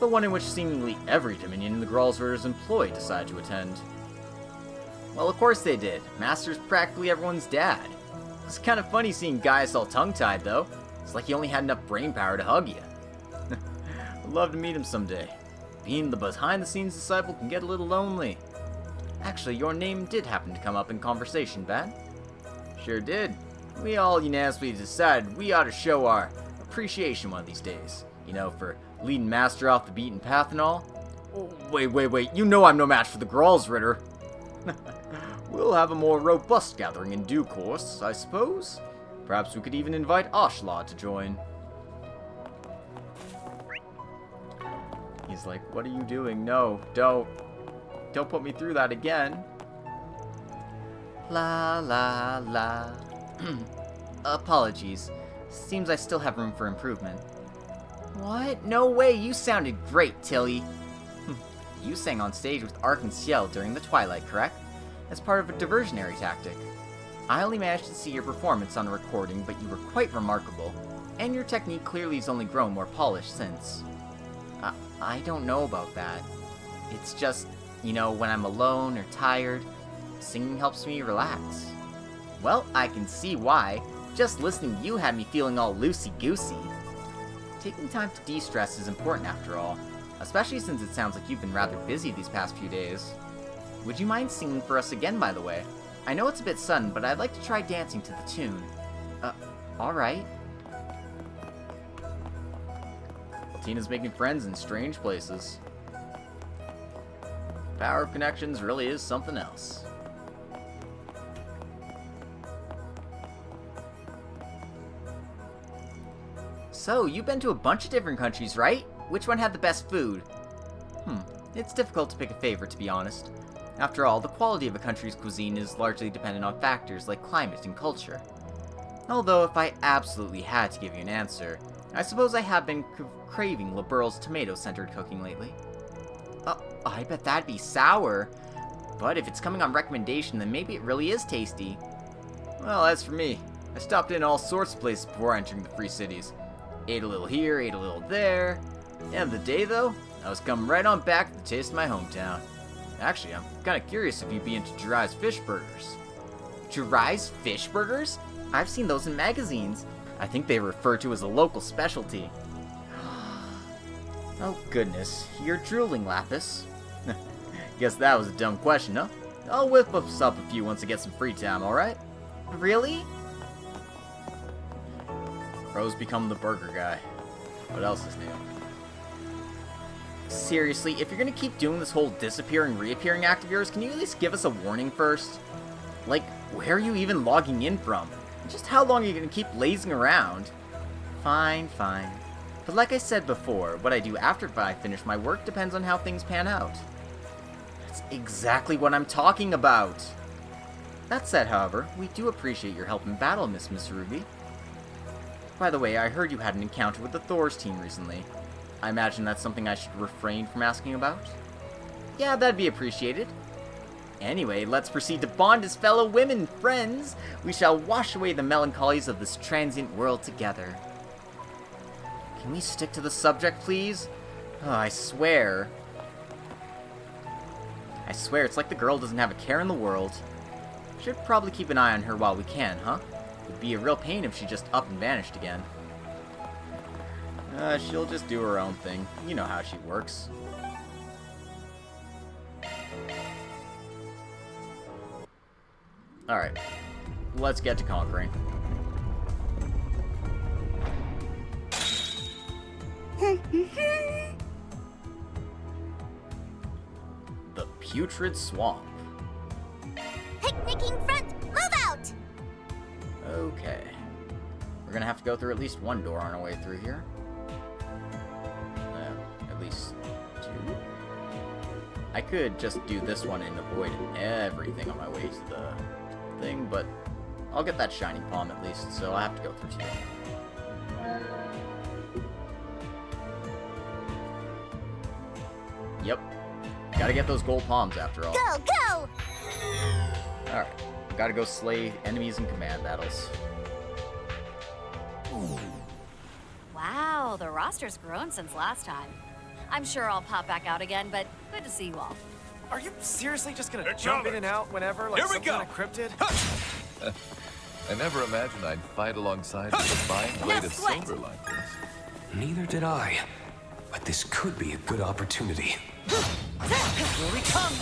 The one in which seemingly every Dominion in the Gralsrider's employ decided to attend. Well, of course they did. Master's practically everyone's dad. It's kind of funny seeing Gaius all tongue-tied, though. It's like he only had enough brain power to hug you. I'd love to meet him someday. Being the behind-the-scenes disciple can get a little lonely. Actually, your name did happen to come up in conversation, Bat. Sure did. We all unanimously decided we ought to show our appreciation one of these days. You know, for leading Master off the beaten path and all. Oh, wait. You know I'm no match for the Gralsrider. We'll have a more robust gathering in due course, I suppose. Perhaps we could even invite Ashla to join. He's like, what are you doing? No, don't put me through that again. La la la. Apologies. Seems I still have room for improvement. What? No way, you sounded great, Tilly. You sang on stage with Ark and Ciel during the Twilight, correct? As part of a diversionary tactic. I only managed to see your performance on a recording, but you were quite remarkable, and your technique clearly has only grown more polished since. I don't know about that. It's just, you know, when I'm alone or tired, singing helps me relax. Well, I can see why. Just listening to you had me feeling all loosey-goosey. Taking time to de-stress is important after all, especially since it sounds like you've been rather busy these past few days. Would you mind singing for us again, by the way? I know it's a bit sudden, but I'd like to try dancing to the tune. Alright. Well, Tina's making friends in strange places. Power of connections really is something else. So, you've been to a bunch of different countries, right? Which one had the best food? It's difficult to pick a favorite, to be honest. After all, the quality of a country's cuisine is largely dependent on factors like climate and culture. Although, if I absolutely had to give you an answer, I suppose I have been craving Liberal's tomato-centered cooking lately. I bet that'd be sour. But if it's coming on recommendation, then maybe it really is tasty. Well, as for me, I stopped in all sorts of places before entering the Free Cities. Ate a little here, ate a little there. End of the day, though, I was coming right on back to the taste of my hometown. Actually, I'm kind of curious if you'd be into Jiraiya's fish burgers. Jiraiya's fish burgers? I've seen those in magazines. I think they refer to as a local specialty. Oh goodness, you're drooling, Lapis. Guess that was a dumb question, huh? I'll whip us up a few once I get some free time, alright? Really? Rose become the burger guy. What else is new? Seriously, if you're gonna keep doing this whole disappearing, reappearing act of yours, can you at least give us a warning first? Like, where are you even logging in from? Just how long are you gonna keep lazing around? Fine. But like I said before, what I do after I finish my work depends on how things pan out. That's exactly what I'm talking about! That said, however, we do appreciate your help in battle, Miss Ruby. By the way, I heard you had an encounter with the Thor's team recently. I imagine that's something I should refrain from asking about? Yeah, that'd be appreciated. Anyway, let's proceed to bond as fellow women friends. We shall wash away the melancholies of this transient world together. Can we stick to the subject, please? Oh, I swear, it's like the girl doesn't have a care in the world. Should probably keep an eye on her while we can, huh? It'd be a real pain if she just up and vanished again. She'll just do her own thing. You know how she works. Alright. Let's get to conquering. The Putrid Swamp. Picnicking front, move out! Okay. We're gonna have to go through at least one door on our way through here. At least two. I could just do this one and avoid everything on my way to the thing, but I'll get that shiny palm at least, so I have to go through two. Yep. Gotta get those gold palms after all. Go! Alright. Gotta go slay enemies in command battles. Wow, the roster's grown since last time. I'm sure I'll pop back out again, but good to see you all. Are you seriously just gonna It's jump over. in and out whenever, like Here we some go. kind of cryptid? I never imagined I'd fight alongside a divine blade of sweat. silver like this. Neither did I. But this could be a good opportunity. Here we come!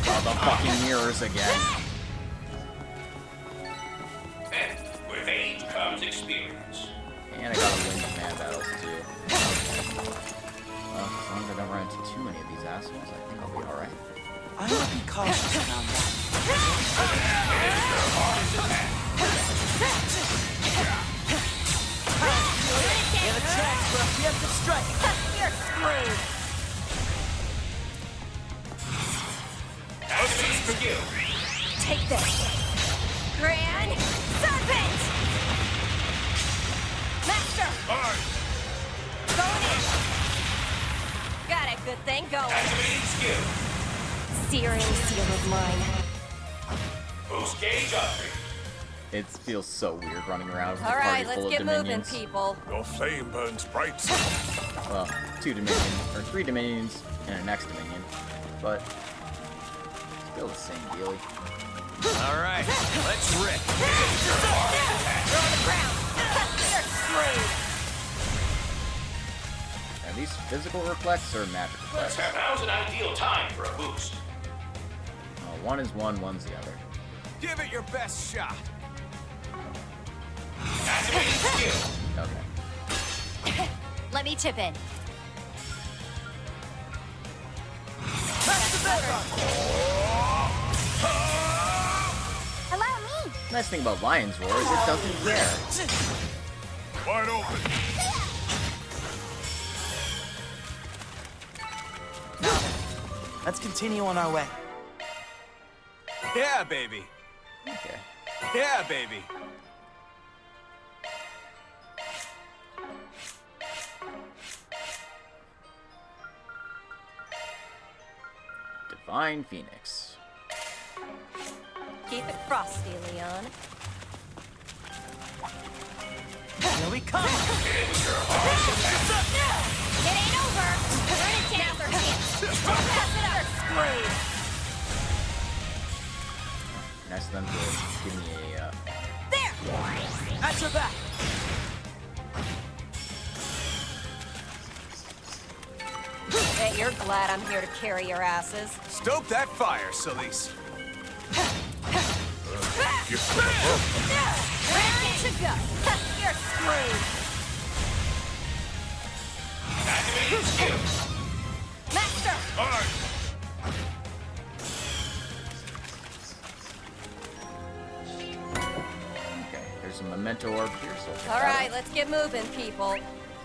Oh, the fucking mirrors again. With age comes experience. And I gotta win command battles too. Well, as long as I don't run into too many of these assholes, I think I'll be alright. I would be cautious around that. Preemptive strike! You're screwed! Take this! Grand Serpent! Master! Going in! Got a good thing going. Searing seal of mine. Boost gauge up. It feels so weird running around with a All party right, let's full of get moving, Dominions. people. Your flame burns bright. Well, 2 Dominions, or 3 Dominions, and an next Dominion. But, still the same dealie. All right, let's rip. You're on the ground. You're screwed. Are these physical reflex or magic reflex? Now's an ideal time for a boost. One is one, one's the other. Give it your best shot. Okay. Let me chip in. Allow me. Nice thing about Lion's Roar is it doesn't care. Wide open. Let's continue on our way. Yeah, baby. Okay. Yeah, baby. Divine Phoenix. Keep it frosty, Leon. Here we come! It ain't over! We're in a dancer chance! Pass it up! Screwed! Nice of them to give me a, There! At your back! Bet you're glad I'm here to carry your asses. Stoke that fire, Solis. Ready to go! You're screwed! Master! Okay, there's a memento orb here, so we'll check All that right, out. let's get moving, people.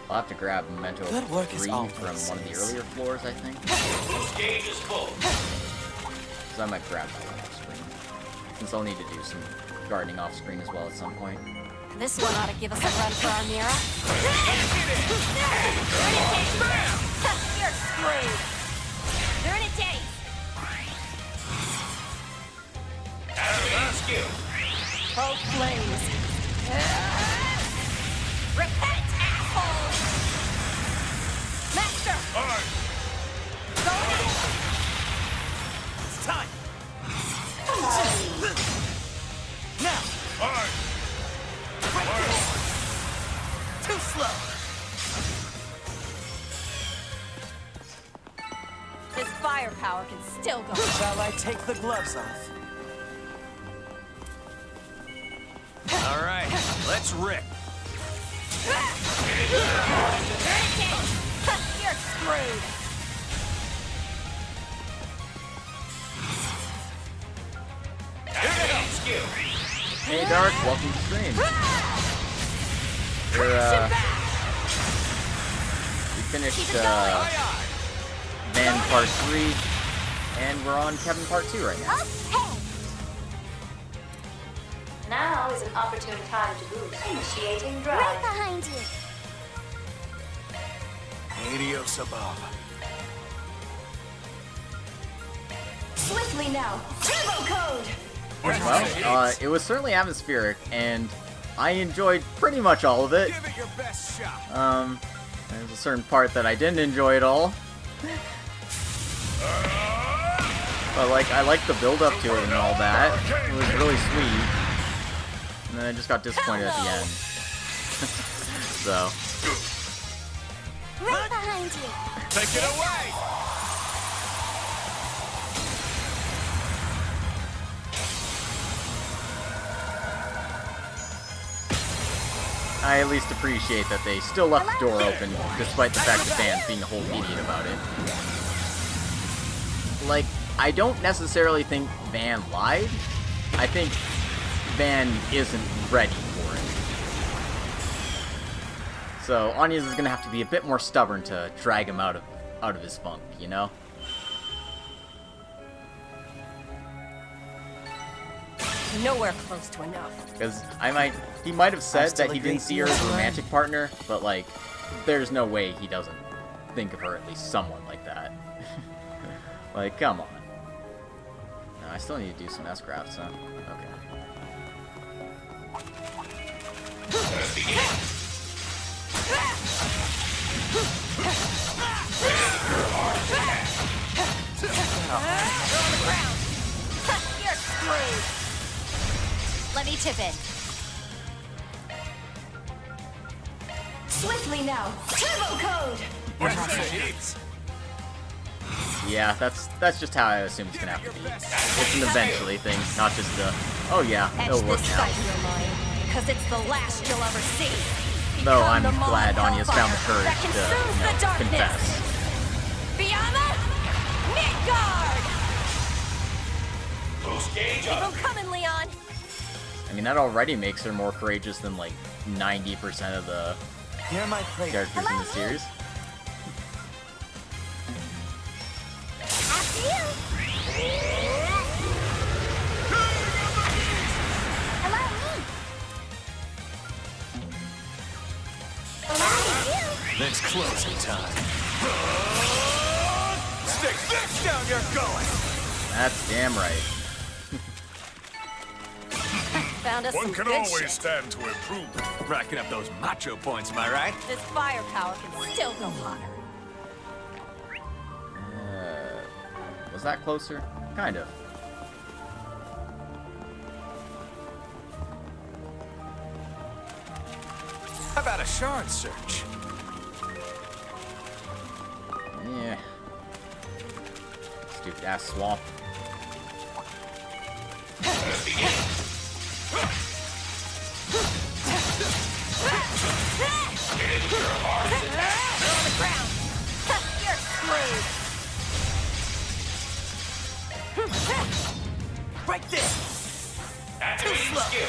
I'll have to grab memento Good work as 3 always, from one of the earlier floors, I think. Boost gauge is full. So I might grab that one off screen. Since I'll need to do some gardening off screen as well at some point. This one ought to give us a run for our mirror. You're screwed! They're in a daze! Oh, flames! Repent, assholes! Master! Go in! It's time! Now! Too slow! This firepower can still go. Shall I take the gloves off? All right, let's rip. You're screwed! Hey Dark, welcome to stream. We finished Van Part 3, and we're on Kevin Part 2 right now. Now is an opportune time to boost. Initiating drive. Right behind you. Adios above. Swiftly now. Turbo code! Well, it was certainly atmospheric, and I enjoyed pretty much all of it. Give it your best shot. There's a certain part that I didn't enjoy at all. But, like, I liked the build-up to it and all that. It was really sweet. And then I just got disappointed at the end. So. Right behind you. Take it away! I at least appreciate that they still left the door open, despite the fact that Van's being a whole idiot about it. Like, I don't necessarily think Van lied. I think Van isn't ready for it. So Anya's is gonna have to be a bit more stubborn to drag him out of his funk, you know? Nowhere close to enough. Because he might have said that he didn't see her as a romantic partner, but like, there's no way he doesn't think of her at least someone like that. Like, come on. No, I still need to do some S-crafts, huh? You're screwed. Let me tip in. Swiftly now. Turbo code. Yeah, that's just how I assume it's gonna have to be. It's an eventually thing, not just a, oh yeah, it'll work this out. side of your mind, because it's the last you'll ever see. Though I'm Become the glad Molotov Anya's found the fire courage that to, consumes you know, the darkness. confess. Fiamma, Midgard. Gauge Keep 'em coming, Leon. I mean, that already makes her more courageous than like 90% of the Hear my prayer. characters in the series. After you. Hello, me. After you. It's closing time. Stick this down your gullet. That's damn right. Found us One some can good always shit. stand to improve. Racking up those macho points, am I right? This firepower can still go hotter. Was that closer? Kind of. How about a shard search? Yeah. Stupid ass swamp. You're on the ground. You're screwed. Right there. Too slow. Okay.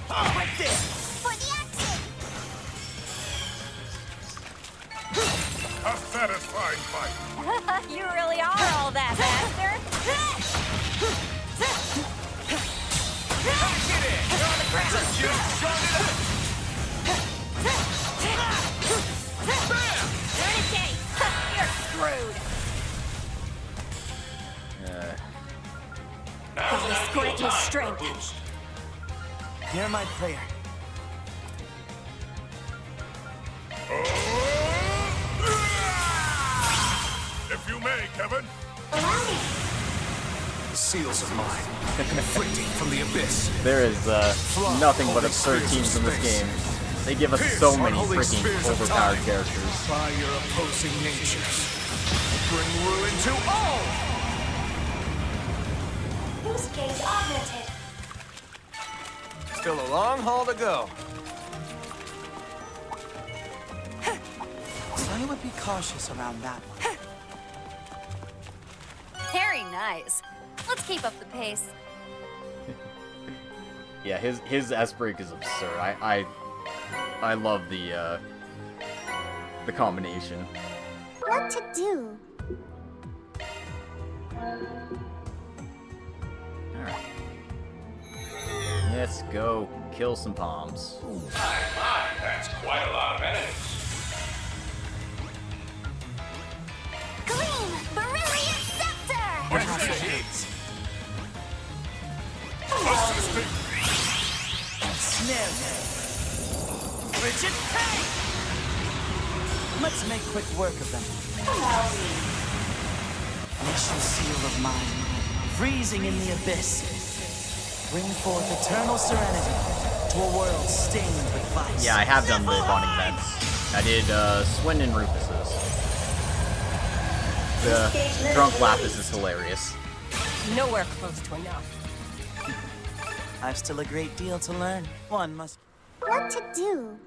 Right there. For the action. A satisfying fight. You really are all that, bastard. Get in. You're on the ground. You shut it up. Dirty case. You're screwed. Please grant me strength. Hear my prayer. If you may, Kevin. The seals of mine, inflicting from the abyss. There is nothing but absurd teams in this game. They give us so many freaking overpowered characters. By your opposing natures. Bring ruin to all! Boost gauge augmented. Still a long haul to go. I would be cautious around that one. Very nice. Let's keep up the pace. Yeah, his S-break is absurd. I love the combination. What to do? Alright. Let's go kill some palms. My, that's quite a lot of enemies. Gleam, Beryllium Scepter. Assisting. Snare them. Richard, hey! Let's make quick work of them. Initial seal of mine, freezing in the abyss. Bring forth eternal serenity to a world stained with vice. Yeah, I have done the bonding events. I did Swin and Rufus's. The drunk Lapis is hilarious. Nowhere close to enough. I've still a great deal to learn. One must... What to do?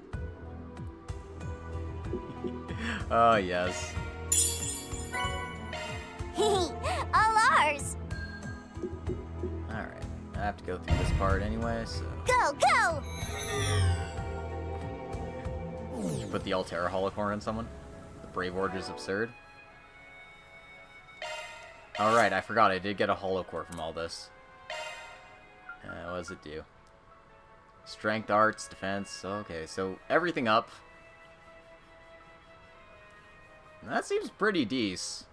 Oh, yes. All ours. Alright. I have to go through this part anyway, so... Go, go! Did you put the Altera holocore on someone? The Brave Order is absurd. Alright, I forgot I did get a holocore from all this. What does it do? Strength, arts, defense. Okay, so everything up. That seems pretty decent.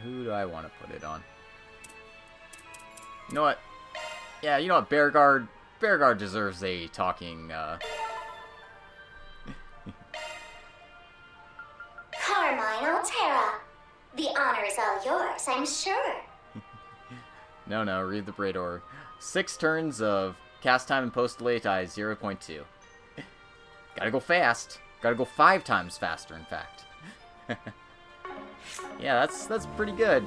Who do I want to put it on? You know what? Yeah, you know what? Bearguard deserves a talking, Carmine Altera. The honor is all yours, I'm sure. No, read the Brave Order. 6 turns of cast time and post delay time 0.2. Gotta go fast. Gotta go 5 times faster, in fact. Yeah, that's pretty good.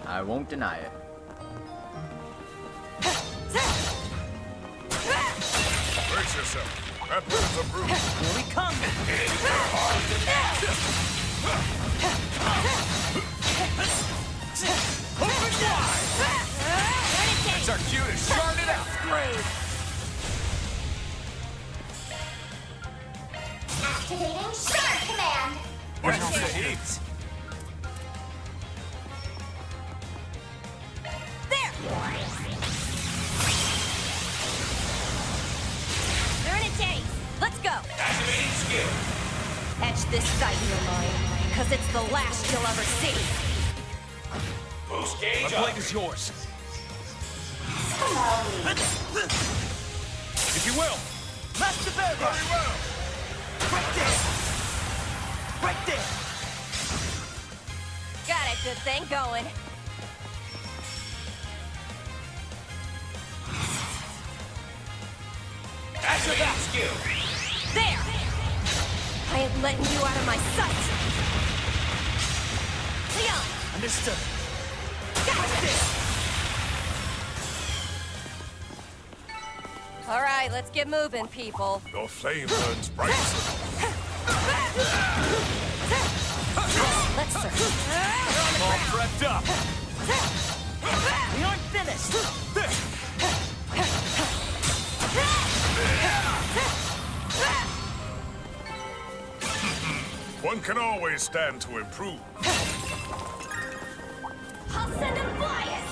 I won't deny it. Brace yourself. That one's approved. Here we come. Open wide. That's our cue to shard it out. Great. Activating Shard Command. What's the heat? Let's go! Activating skill. Etch this sight in your mind, because it's the last you'll ever see. Boost gauge The blade is yours. If you will. Master Bear! Very well. Right there! Right there! Got a good thing going. Activating skill. There! I ain't letting you out of my sight! Leon! Understood. Alright, let's get moving, people. Your flame burns bright. Let's search. All prepped up. We aren't finished! One can always stand to improve. I'll send him flying!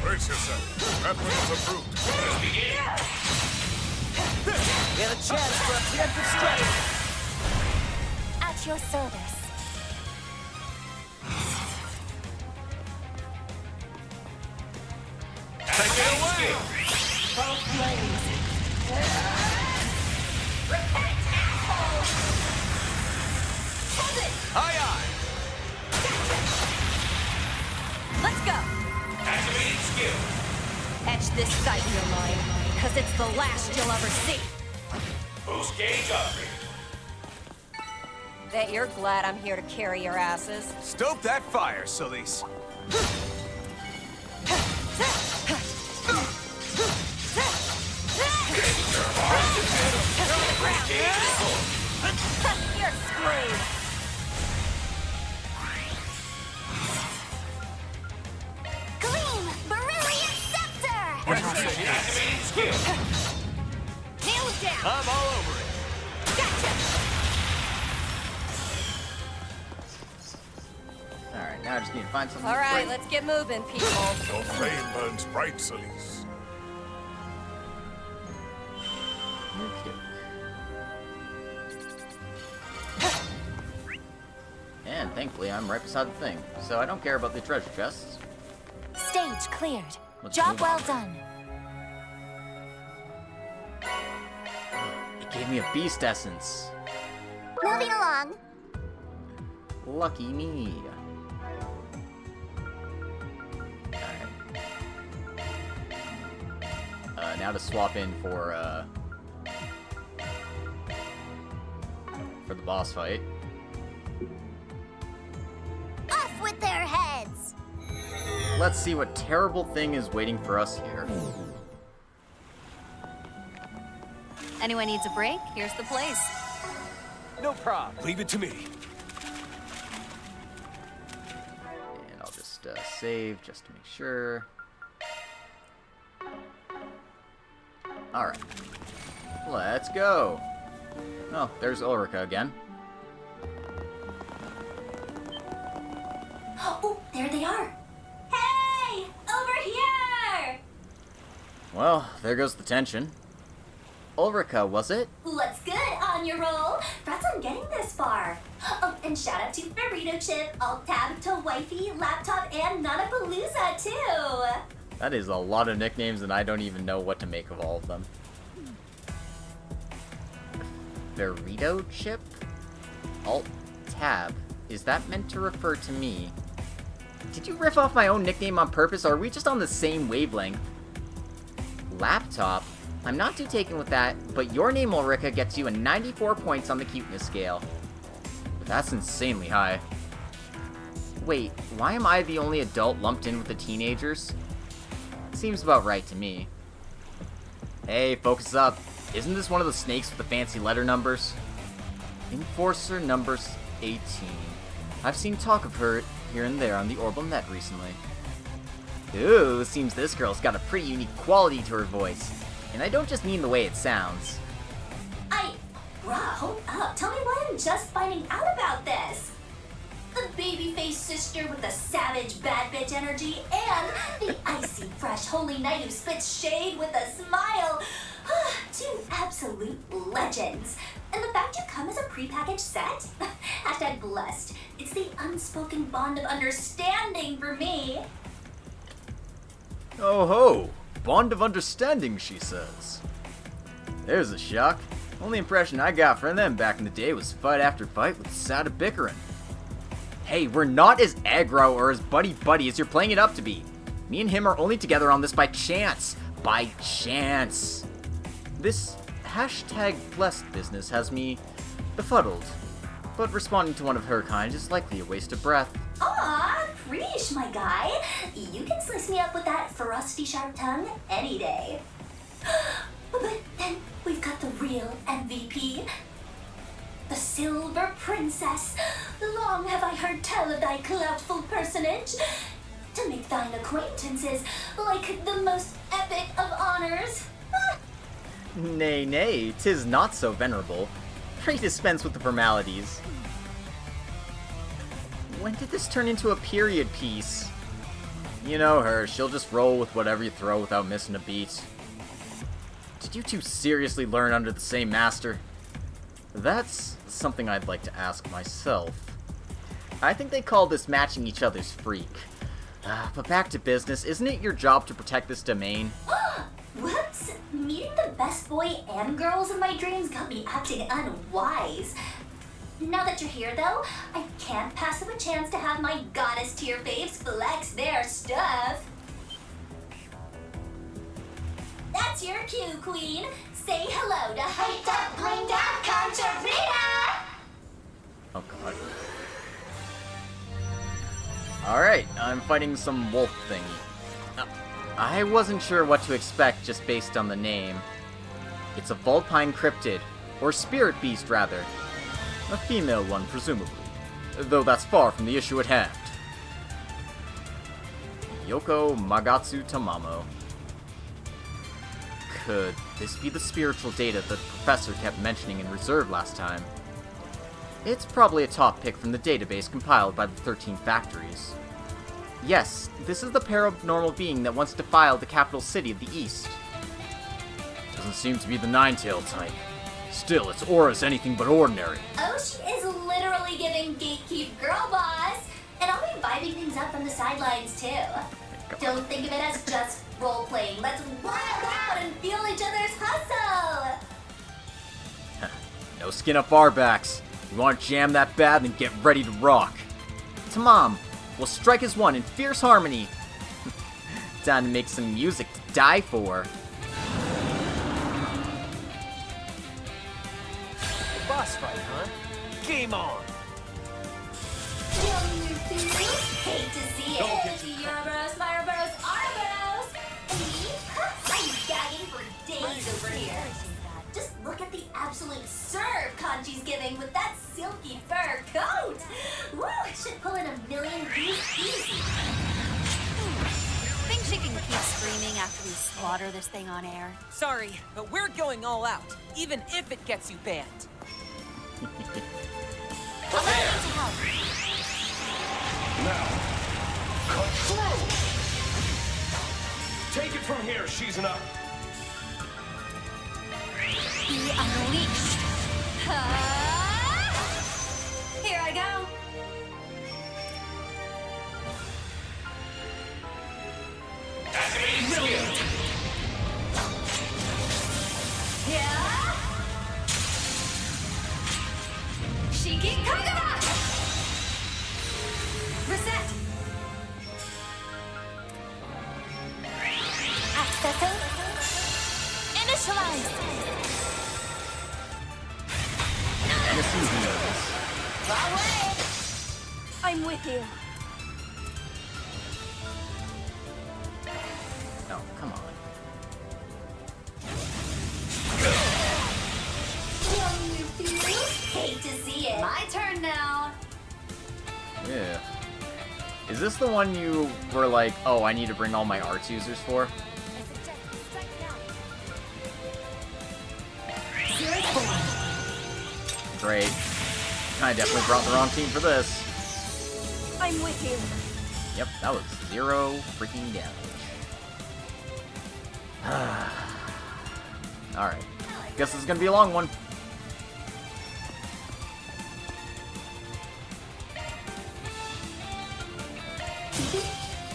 Brace yourself. That one is approved. Let's begin. We have a chance for a preemptive strike. At your service. Take it away. Both flames. Aye, aye. Let's go! Activating skill. Etch this sight in your mind, because it's the last you'll ever see. Boost gauge upgrade. Bet you're glad I'm here to carry your asses. Stoke that fire, Solis. You're screwed! Gleam! Beryllian Scepter! Activating skill. Nail it down! I'm all over it. Gotcha! Alright, now I just need to find something. Alright, let's get moving, people. Your flame burns bright, Solis. And thankfully, I'm right beside the thing, so I don't care about the treasure chests. Stage cleared. Let's Job move well on. done. It gave me a beast essence. Moving along. Lucky me. Alright. Now to swap in for the boss fight. Off with their heads! Let's see what terrible thing is waiting for us here. Anyone needs a break? Here's the place. No problem. Leave it to me. And I'll just save just to make sure. Alright. Let's go. Oh, there's Ulrika again. Oh, there they are. Hey! Over here! Well, there goes the tension. Ulrika, was it? What's good on your roll? Congrats on getting this far. Oh, and shout out to Burrito Chip, Alt-Tab, to Wifey, Laptop, and Nanapalooza, too. That is a lot of nicknames, and I don't even know what to make of all of them. Burrito Chip? Alt-Tab. Is that meant to refer to me? Did you riff off my own nickname on purpose, or are we just on the same wavelength? Laptop? I'm not too taken with that, but your name, Ulrika, gets you a 94 points on the cuteness scale. That's insanely high. Wait, why am I the only adult lumped in with the teenagers? Seems about right to me. Hey, focus up. Isn't this one of the snakes with the fancy letter numbers? Enforcer number 18. I've seen talk of her here and there on the Orbital Net recently. Ooh, seems this girl's got a pretty unique quality to her voice. And I don't just mean the way it sounds. Bruh, hold up. Tell me why I'm just finding out about this. The babyface sister with the savage bad bitch energy and the icy fresh holy knight who spits shade with a smile. Two absolute legends. And the fact you come as a prepackaged set? Hashtag blessed. It's the unspoken bond of understanding for me. Oh ho! Bond of understanding, she says. There's a shock. Only impression I got from them back in the day was fight after fight with sad of bickering. Hey, we're not as aggro or as buddy-buddy as you're playing it up to be. Me and him are only together on this by chance. By chance. This hashtag blessed business has me befuddled. But responding to one of her kind is likely a waste of breath. Aw, preach, my guy. You can slice me up with that frosty sharp tongue any day. But then we've got the real MVP. The Silver Princess. Long have I heard tell of thy cloutful personage. To make thine acquaintance is like the most epic of honors. Nay, nay, 'tis not so venerable. Pray dispense with the formalities. When did this turn into a period piece? You know her, she'll just roll with whatever you throw without missing a beat. Did you two seriously learn under the same master? That's something I'd like to ask myself. I think they call this matching each other's freak. But back to business, isn't it your job to protect this domain? Whoops! Meeting the best boy and girls in my dreams got me acting unwise. Now that you're here, though, I can't pass up a chance to have my goddess tier faves flex their stuff. That's your cue, queen. Say hello to hyped up, blinged out Concertina! Oh god. Alright, I'm fighting some wolf thingy. I wasn't sure what to expect just based on the name. It's a Vulpine cryptid, or spirit beast rather. A female one, presumably. Though that's far from the issue at hand. Yoko Magatsu Tamamo. Could this be the spiritual data the professor kept mentioning in reserve last time? It's probably a top pick from the database compiled by the 13 factories. Yes, this is the paranormal being that once defiled the capital city of the East. Doesn't seem to be the Nine-Tail type. Still, its aura is anything but ordinary. Oh, she is literally giving gatekeep girl boss. And I'll be vibing things up from the sidelines, too. Don't think of it as just role-playing. Let's wild out and feel each other's hustle! No skin up our backs. You want to jam that bad, then get ready to rock. Tamam, we'll strike as one in fierce harmony. Time to make some music to die for. Boss fight, huh? Game on! Hate to see it. Euroboros, Fireboros, Arboros. Me? I'm gagging for days over here. Just look at the absolute serve Kanji's giving with that easy. Think she can keep screaming after we slaughter this thing on air? Sorry, but we're going all out, even if it gets you banned. Allow me to help. Now, cut through! Take it from here, Shizuna. Be unleashed. Here I go. Brilliant! Yeah. Shiki Kagama. Reset. Accessing. Initialize. Wrong way. I'm with you. Oh, come on. Hate to see it. My turn now. Yeah. Is this the one you were like, oh, I need to bring all my arts users for? Great. I definitely brought the wrong team for this. I'm with you. Yep, that was 0 freaking damage. Alright. Guess this is gonna be a long one.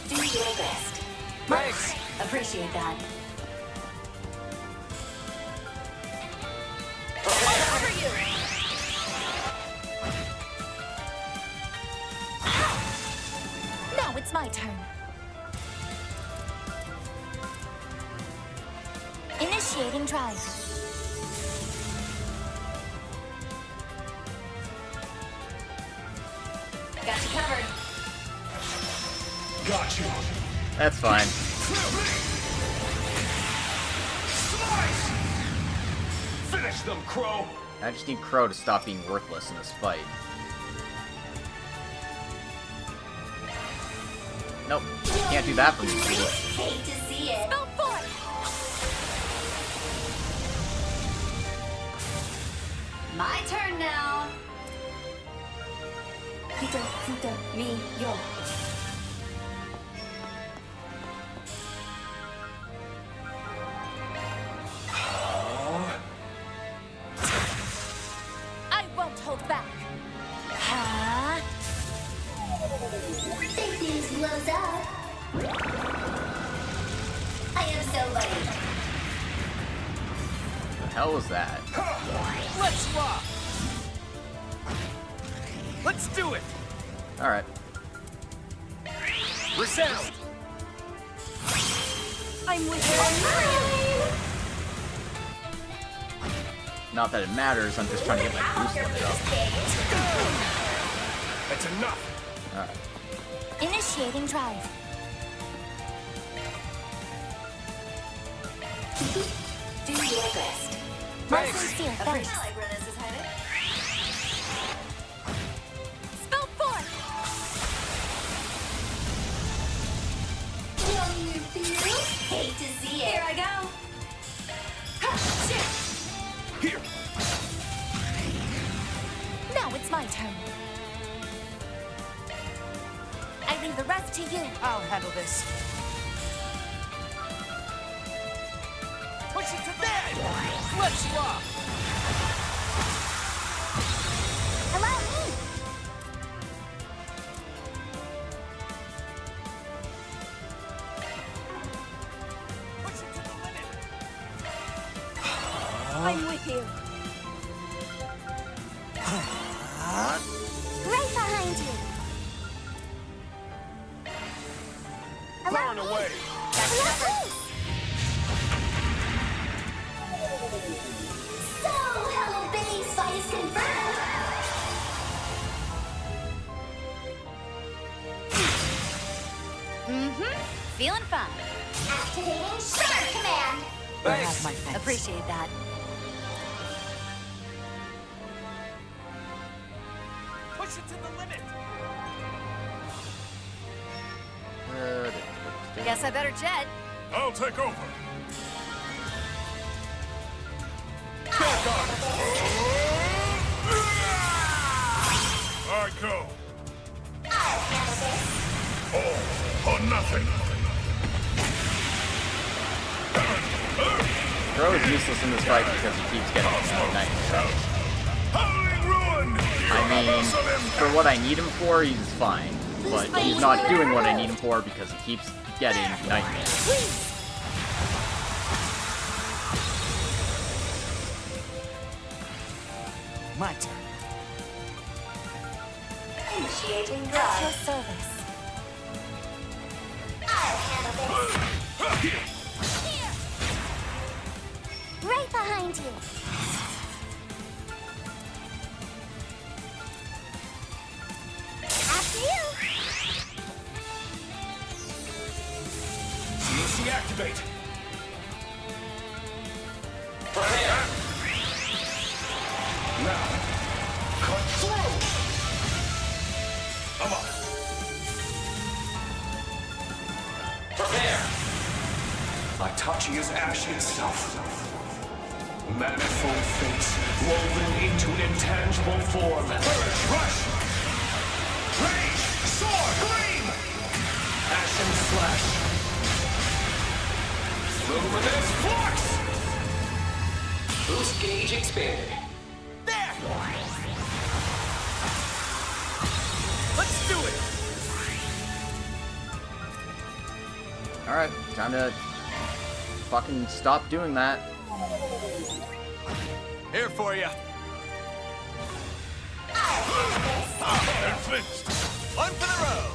Do your best. Thanks. Appreciate that. Now it's my turn. Initiating drive. Got you covered. Got you. That's fine. Slice! Finish them, Crow. I just need Crow to stop being worthless in this fight. Nope. Can't do that for me, sweetie. Hate to see it. Spell forth. My turn now. Hito, futa, mi, yo. I won't hold back. Ha! Big things blows up. I am so ready. The hell was that? Let's rock! Let's do it! Alright. Resound! I'm with you. Not that it matters, I'm just trying to get my boost limit up. That's enough. Alright. Initiating drive. Do your best. My sincere thanks. I like where this is headed. Spell forth. Hate to see it. Here I go. Here. Now it's my turn. I leave the rest to you. I'll handle this. Push it to there! Let's rock! Allow me. Push it to the limit! I'm with you. Right behind you. Burn away. So, Hello Base fight is confirmed. Feeling fine. Activating Shimmer Command. Thanks. My thanks. Appreciate that. Push it to the limit! Guess I better jet. I'll take over. I go. All or nothing. Crow is useless in this fight because he keeps getting nightmares. I mean, for what I need him for, he's fine. But he's not doing what I need him for because he keeps getting nightmares. My turn. Initiating At drive. your service. I'll handle this. Right behind you. After you. CAC activate. Now, cut through. Come on. Prepare. Itachi is ash itself. Manifold fates woven into an intangible form. Courage, rush. Rage, sword, gleam. Ash and slash. Luminous flux. Boost gauge expanded. There. Let's do it. Alright, time to fucking stop doing that. Here for you. One for the road.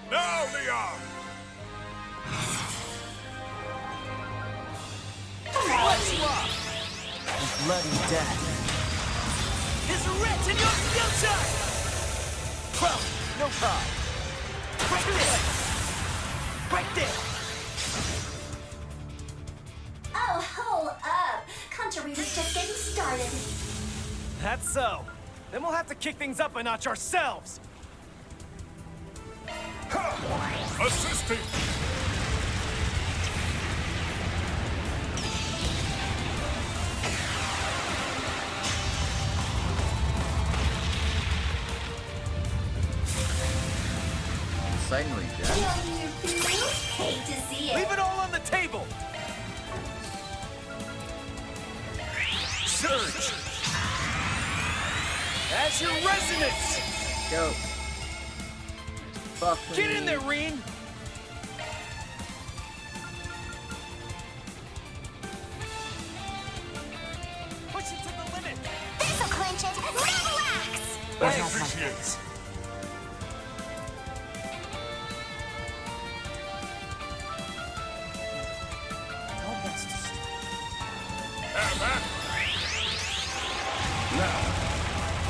Now, Leon. What's a bloody death is writ in your future! Well, no problem. Right there! Right there! Oh, hold up. Conjure's just getting started. That's so. Then we'll have to kick things up a notch ourselves. Assisting. Exciting regen. Hate to see it. Leave it all on the table! Surge! As your resonance! Go. Buff. Get in there, Reen! Push it to the limit! This'll clinch it. Relax. Appreciates. Now,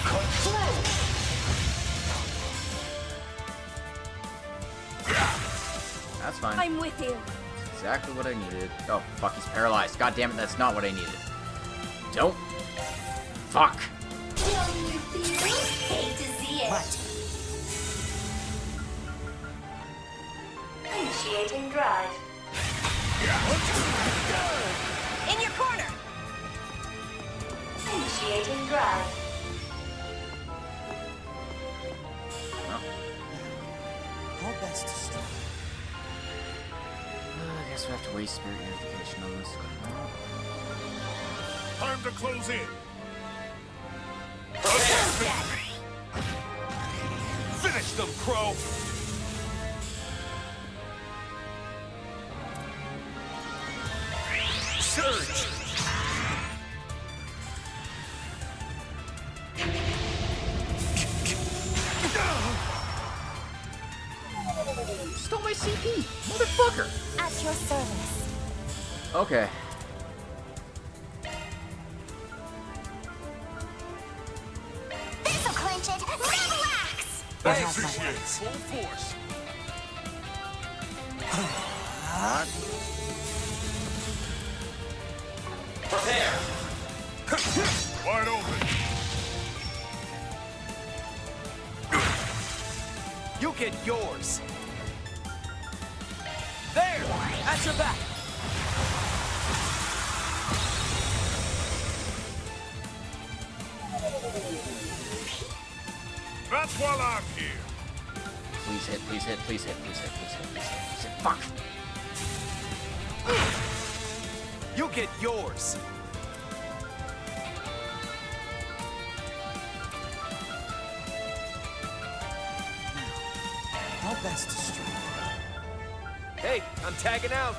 cut through. That's fine. I'm with you. That's exactly what I needed. Oh, fuck, he's paralyzed. God damn it, that's not what I needed. Don't. Fuck. Hate to see it. What? Initiating drive. In your corner. Initiating drive. All best to start. I guess we have to waste spirit unification on this. Time to close in. Finish them, Crow. Surge. Stole my CP, motherfucker. At your service. Okay. This'll clinch it. Relax. Appreciates. Full force. Prepare. Wide open. You get yours. There! At your back! That's while I'm here. Please hit, please hit, please hit, please hit, please hit, please hit, please hit. Fuck! You get yours. How best to strike? Hey, I'm tagging out.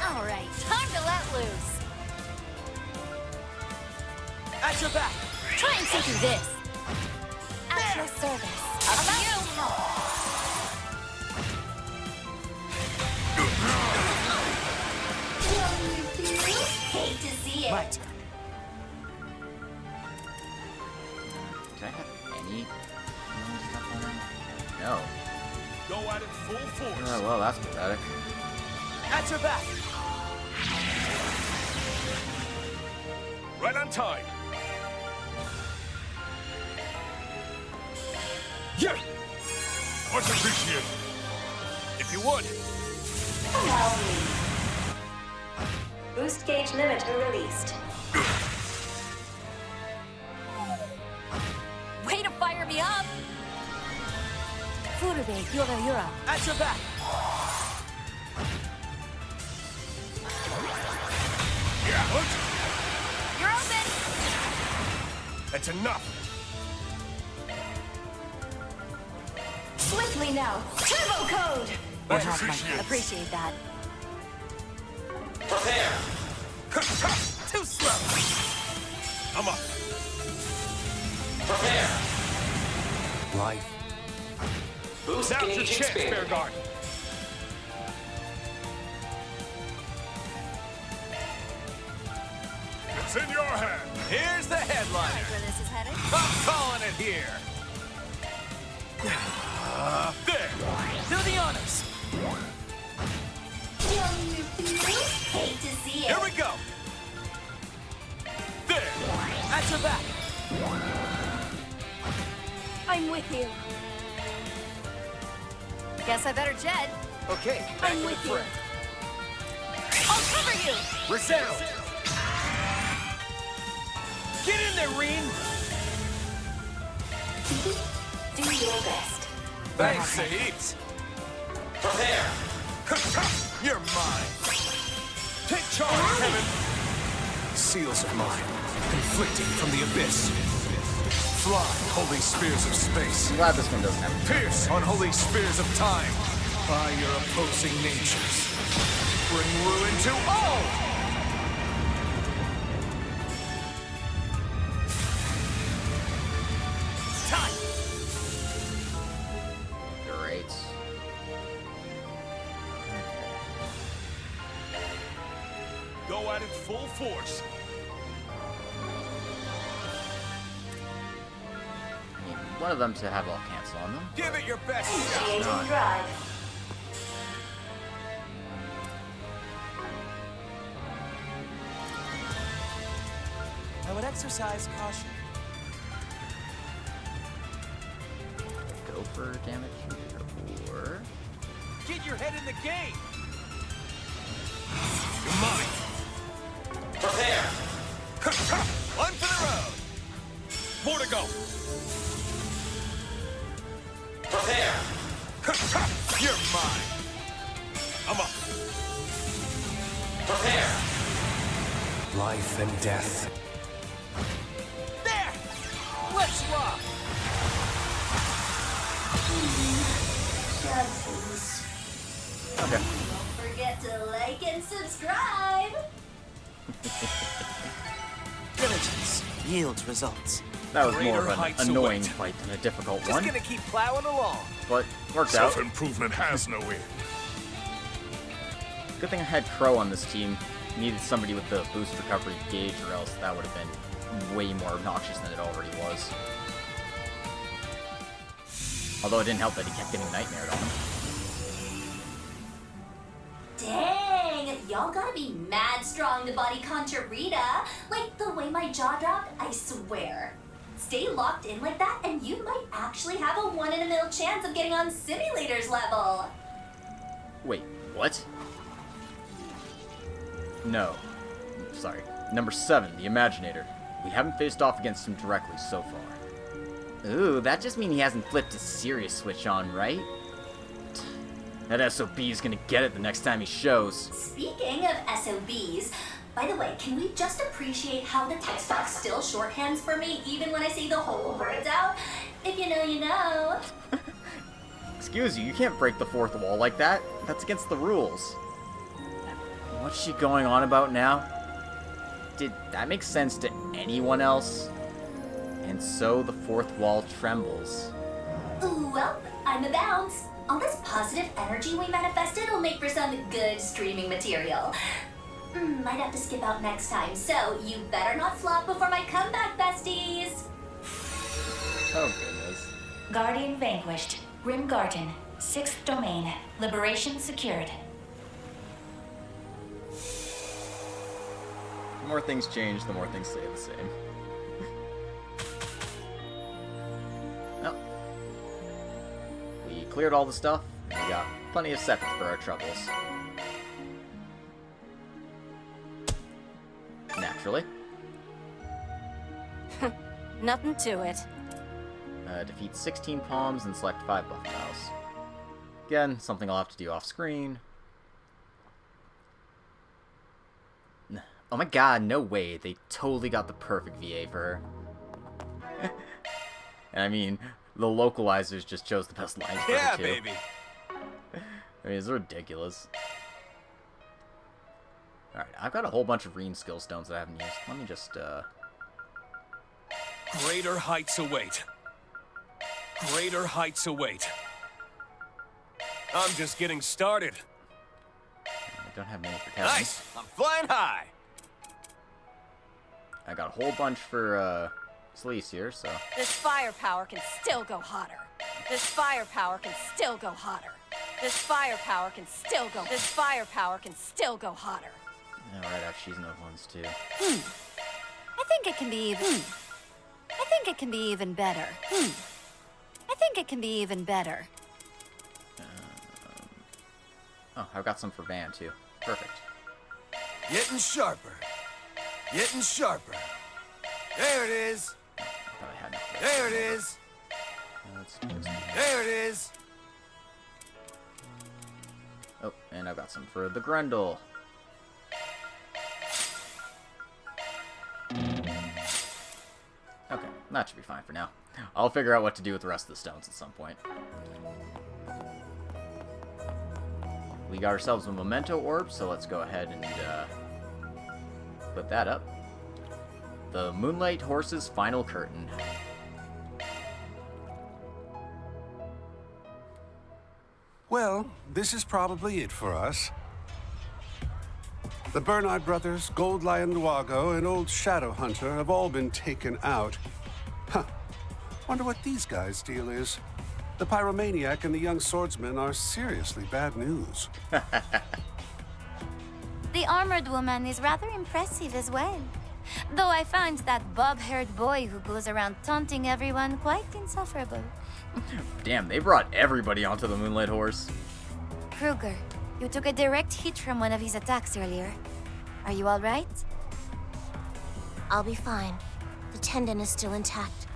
All right, time to let loose. At your back. Try and see through this. At your service. Up to you. Hate to see it. My turn. Can I have any stuff on him? No. Go at it full force. Oh, well, that's pathetic. At your back. Right on time. Yeah. Much appreciated. If you would. Allow me. Boost gauge limiter released. Way to fire me up. Furube, Yura. At your back. Yeah. What? You're open. That's enough. Swiftly now. Turbo code. Much appreciated. Appreciate that. Prepare. Too slow. I'm up. Prepare. Life. Boost Now's your gauge chance, expanded. Bear Guard. It's in your hand. Here's the headliner. Where this is headed? I'm calling it here. There. Do the honors. Hate to see it. Here we go. There. At your back. I'm with you. Guess I better jet. Okay. I'm with you. I'll cover you. Resound. Get in there, Reen. Do your best. Thanks, Saeed. Prepare. You're mine. Take charge, Kevin. Seals of mine, conflicting from the abyss. Fly, holy spears of space. I'm glad this one doesn't have Pierce on holy spears of time. By your opposing natures. Bring ruin to all! Time. great. Go at it full force. I need one of them to have all cancel on them. Give it your best Initiating shot. drive. I would exercise caution. Go for damage or Get your head in the game. You're mine. Prepare. One for the road. More to go. Prepare. You're mine. I'm up. Prepare. Life and death. There. Let's rock. okay. Don't forget to like and subscribe. Diligence yields results. That was more Greater of an heights annoying await. fight than a difficult Just one, gonna keep plowing along. but worked out. Self-improvement has no end. Good thing I had Crow on this team. Needed somebody with the boost recovery gauge, or else that would have been way more obnoxious than it already was. Although it didn't help that he kept getting nightmared on him. Dang, y'all gotta be mad strong to body Concha Rita. Like the way my jaw dropped, I swear. Stay locked in like that, and you might actually have a 1 in a million chance of getting on Simulator's level. Wait, what? No. Sorry. Number 7, the Imaginator. We haven't faced off against him directly so far. Ooh, that just means he hasn't flipped his serious switch on, right? That SOB's gonna get it the next time he shows. Speaking of SOBs, by the way, can we just appreciate how the text box still shorthands for me even when I say the whole words out? If you know, you know. Excuse you can't break the fourth wall like that. That's against the rules. What's she going on about now? Did that make sense to anyone else? And so the fourth wall trembles. Ooh, well, I'm a bounce. All this positive energy we manifested will make for some good streaming material. Might have to skip out next time, so you better not flop before my comeback, besties! Oh, goodness. Guardian vanquished. Grim Garden. 6th domain. Liberation secured. The more things change, the more things stay the same. Well, we cleared all the stuff, and we got plenty of seconds for our troubles. Naturally. Nothing to it. Defeat 16 palms and select 5 buff tiles. Again, something I'll have to do off screen. Oh my god, no way. They totally got the perfect VA for her. And I mean, the localizers just chose the best lines for her too. Yeah, baby. I mean, it's ridiculous. Alright, I've got a whole bunch of Reen skill stones that I haven't used. Let me just, Greater heights await. Greater heights await. I'm just getting started. I don't have many for Kevin. Nice! I'm flying high! I got a whole bunch for, Sleece here, so... This firepower can still go hotter. This firepower can still go hotter. This firepower can still go... This firepower can still go hotter. Alright, I've she's no ones too. I think it can be even... I think it can be even better. I think it can be even better. Oh, I've got some for Van too. Perfect. Getting sharper. Getting sharper. There it is. I thought I had enough for There it is. Let's do this. There it is. Oh, and I've got some for the Grundle. Okay, that should be fine for now. I'll figure out what to do with the rest of the stones at some point. We got ourselves a memento orb, so let's go ahead and put that up. The Moonlight Horse's Final Curtain. Well, this is probably it for us. The Bernard brothers, Gold Lion Luago, and old Shadow Hunter have all been taken out. Huh. Wonder what these guys' deal is. The Pyromaniac and the young swordsman are seriously bad news. The armored woman is rather impressive as well. Though I find that bob-haired boy who goes around taunting everyone quite insufferable. Damn, they brought everybody onto the Moonlight Horse. Kruger, you took a direct hit from one of his attacks earlier. Are you all right? I'll be fine. The tendon is still intact.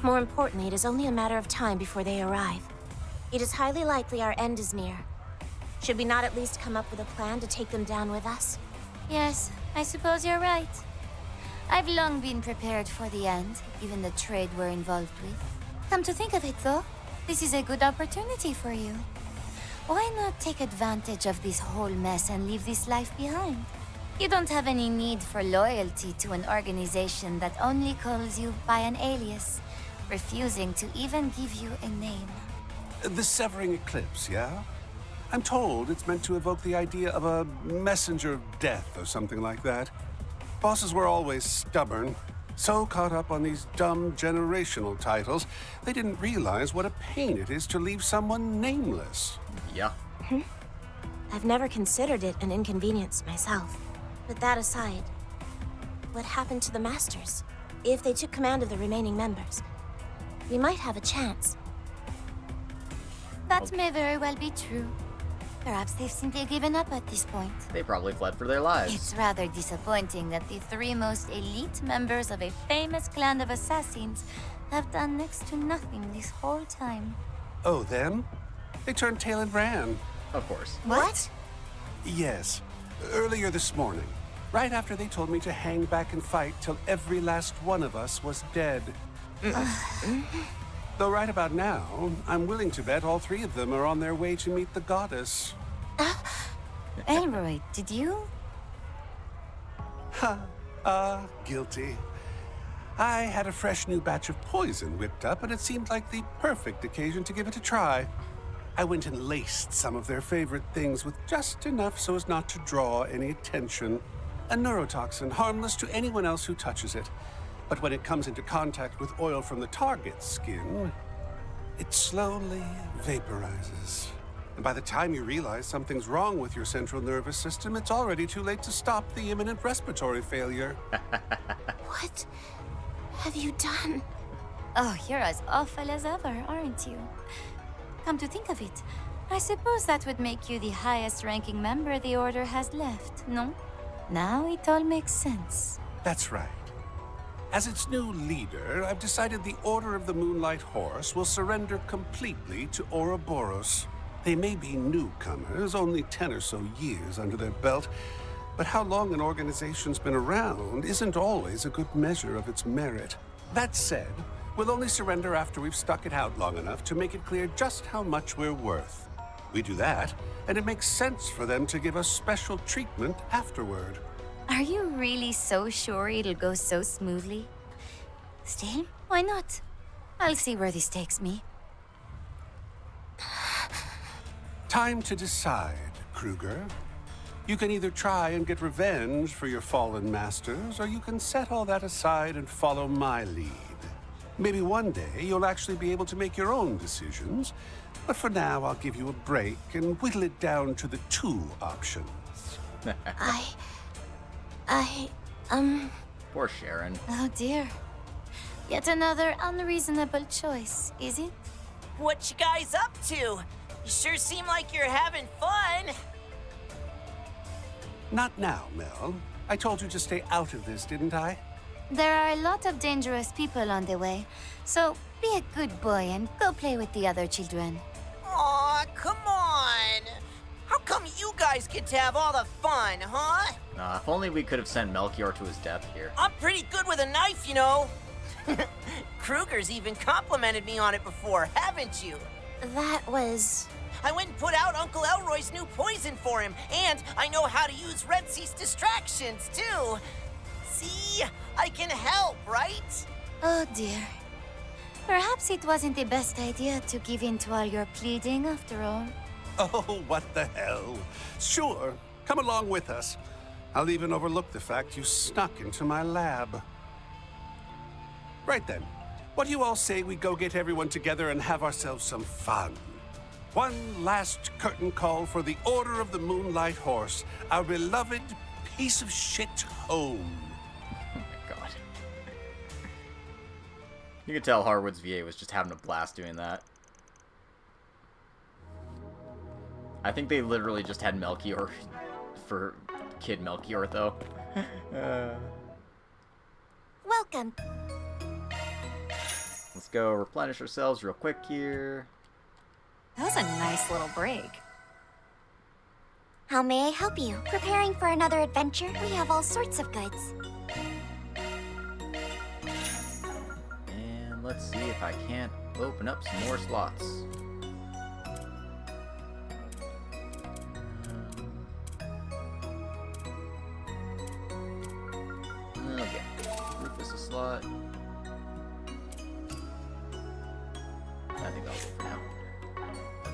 More importantly, it is only a matter of time before they arrive. It is highly likely our end is near. Should we not at least come up with a plan to take them down with us? Yes, I suppose you're right. I've long been prepared for the end, given the trade we're involved with. Come to think of it, though, this is a good opportunity for you. Why not take advantage of this whole mess and leave this life behind? You don't have any need for loyalty to an organization that only calls you by an alias, refusing to even give you a name. The Severing Eclipse, yeah? I'm told it's meant to evoke the idea of a messenger of death or something like that. Bosses were always stubborn, so caught up on these dumb generational titles, they didn't realize what a pain it is to leave someone nameless. Yeah. I've never considered it an inconvenience myself. But that aside, what happened to the Masters? If they took command of the remaining members, we might have a chance. That may very well be true. Perhaps they've simply given up at this point. They probably fled for their lives. It's rather disappointing that the three most elite members of a famous clan of assassins have done next to nothing this whole time. Oh, them? They turned tail and ran. Of course. What? Yes. Earlier this morning. Right after they told me to hang back and fight till every last one of us was dead. Though right about now, I'm willing to bet all three of them are on their way to meet the goddess. Elroy, did you? Guilty. I had a fresh new batch of poison whipped up, and it seemed like the perfect occasion to give it a try. I went and laced some of their favorite things with just enough so as not to draw any attention. A neurotoxin, harmless to anyone else who touches it. But when it comes into contact with oil from the target's skin, it slowly vaporizes. And by the time you realize something's wrong with your central nervous system, it's already too late to stop the imminent respiratory failure. What have you done? Oh, you're as awful as ever, aren't you? Come to think of it, I suppose that would make you the highest-ranking member the Order has left, no? Now it all makes sense. That's right. As its new leader, I've decided the Order of the Moonlight Horse will surrender completely to Ouroboros. They may be newcomers, only 10 or so years under their belt, but how long an organization's been around isn't always a good measure of its merit. That said, we'll only surrender after we've stuck it out long enough to make it clear just how much we're worth. We do that, and it makes sense for them to give us special treatment afterward. Are you really so sure it'll go so smoothly? Still, why not? I'll see where this takes me. Time to decide, Kruger. You can either try and get revenge for your fallen masters, or you can set all that aside and follow my lead. Maybe one day you'll actually be able to make your own decisions, but for now I'll give you a break and whittle it down to the 2 options. Poor Sharon. Oh dear. Yet another unreasonable choice, is it? What you guys up to? You sure seem like you're having fun. Not now, Mel. I told you to stay out of this, didn't I? There are a lot of dangerous people on the way, so be a good boy and go play with the other children. Aw, come on. How come you guys get to have all the fun, huh? If only we could have sent Melchior to his death here. I'm pretty good with a knife, you know. Kruger's even complimented me on it before, haven't you? That was... I went and put out Uncle Elroy's new poison for him, and I know how to use Red Cease distractions, too. See? I can help, right? Oh dear. Perhaps it wasn't the best idea to give in to all your pleading after all. Oh, what the hell? Sure, come along with us. I'll even overlook the fact you snuck into my lab. Right then, what do you all say we go get everyone together and have ourselves some fun? One last curtain call for the Order of the Moonlight Horse, our beloved piece of shit home. Oh my god. You could tell Harwood's VA was just having a blast doing that. I think they literally just had Melchior for Kid Melchior, though. Welcome. Let's go replenish ourselves real quick here. That was a nice little break. How may I help you? Preparing for another adventure? We have all sorts of goods. And let's see if I can't open up some more slots. Okay, Rufus a slot. I think that'll go for now.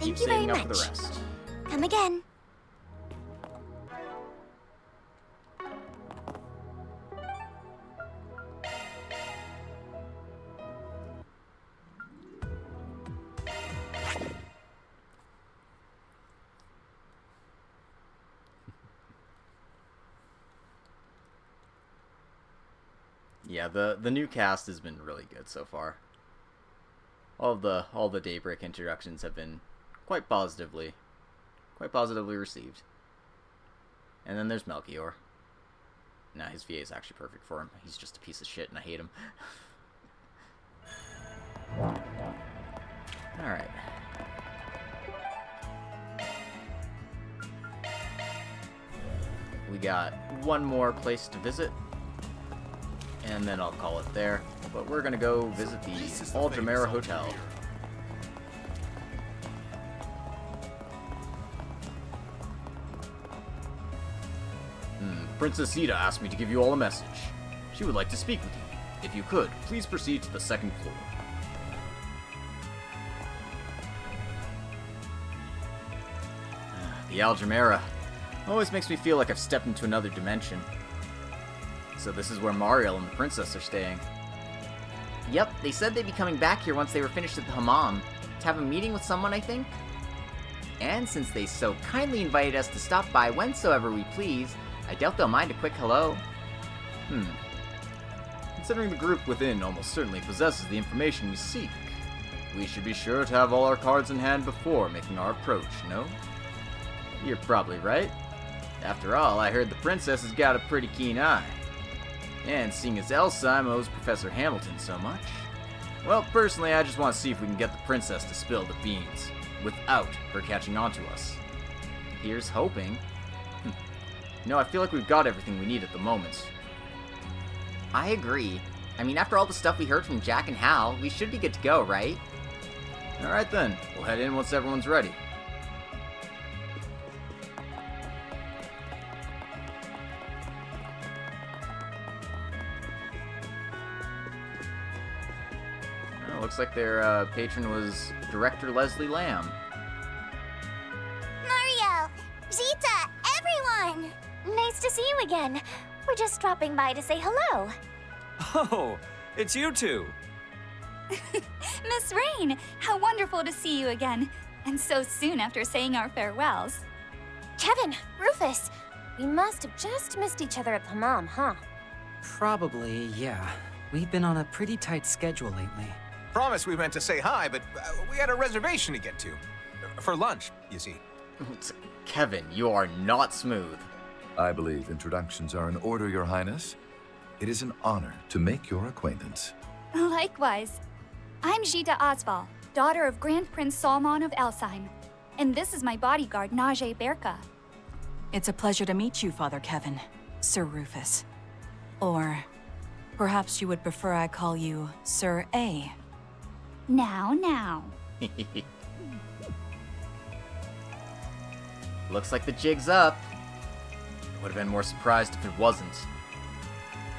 Thank you very Keep saving up for the much. rest. Come again. Yeah, the new cast has been really good so far. All the Daybreak introductions have been quite positively received. And then there's Melchior. Nah, his VA is actually perfect for him. He's just a piece of shit, and I hate him. All right. We got one more place to visit, and then I'll call it there. But we're gonna go visit the Aldramera Hotel. Princess Zeta asked me to give you all a message. She would like to speak with you. If you could, please proceed to the second floor. The Aldramera always makes me feel like I've stepped into another dimension. So this is where Mariel and the princess are staying. Yep, they said they'd be coming back here once they were finished at the hammam. To have a meeting with someone, I think? And since they so kindly invited us to stop by whensoever we please, I doubt they'll mind a quick hello. Considering the group within almost certainly possesses the information we seek, we should be sure to have all our cards in hand before making our approach, no? You're probably right. After all, I heard the princess has got a pretty keen eye. And seeing as Elsheim owes Professor Hamilton so much, well, personally, I just want to see if we can get the princess to spill the beans, without her catching on to us. Here's hoping. No, I feel like we've got everything we need at the moment. I agree. I mean, after all the stuff we heard from Jack and Hal, we should be good to go, right? Alright then, we'll head in once everyone's ready. Well, looks like their patron was Director Leslie Lamb. Mariel! Zita! Everyone! Nice to see you again. We're just dropping by to say hello. Oh, it's you two. Miss Rain, how wonderful to see you again. And so soon after saying our farewells. Kevin, Rufus, we must have just missed each other at the hammam, huh? Probably, yeah. We've been on a pretty tight schedule lately. Promise we meant to say hi, but we had a reservation to get to. For lunch, you see. Kevin, you are not smooth. I believe introductions are in order, Your Highness. It is an honor to make your acquaintance. Likewise. I'm Zita Osval, daughter of Grand Prince Salman of Elsheim. And this is my bodyguard, Najee Berka. It's a pleasure to meet you, Father Kevin, Sir Rufus. Or perhaps you would prefer I call you Sir A. Now. Looks like the jig's up. Would have been more surprised if it wasn't.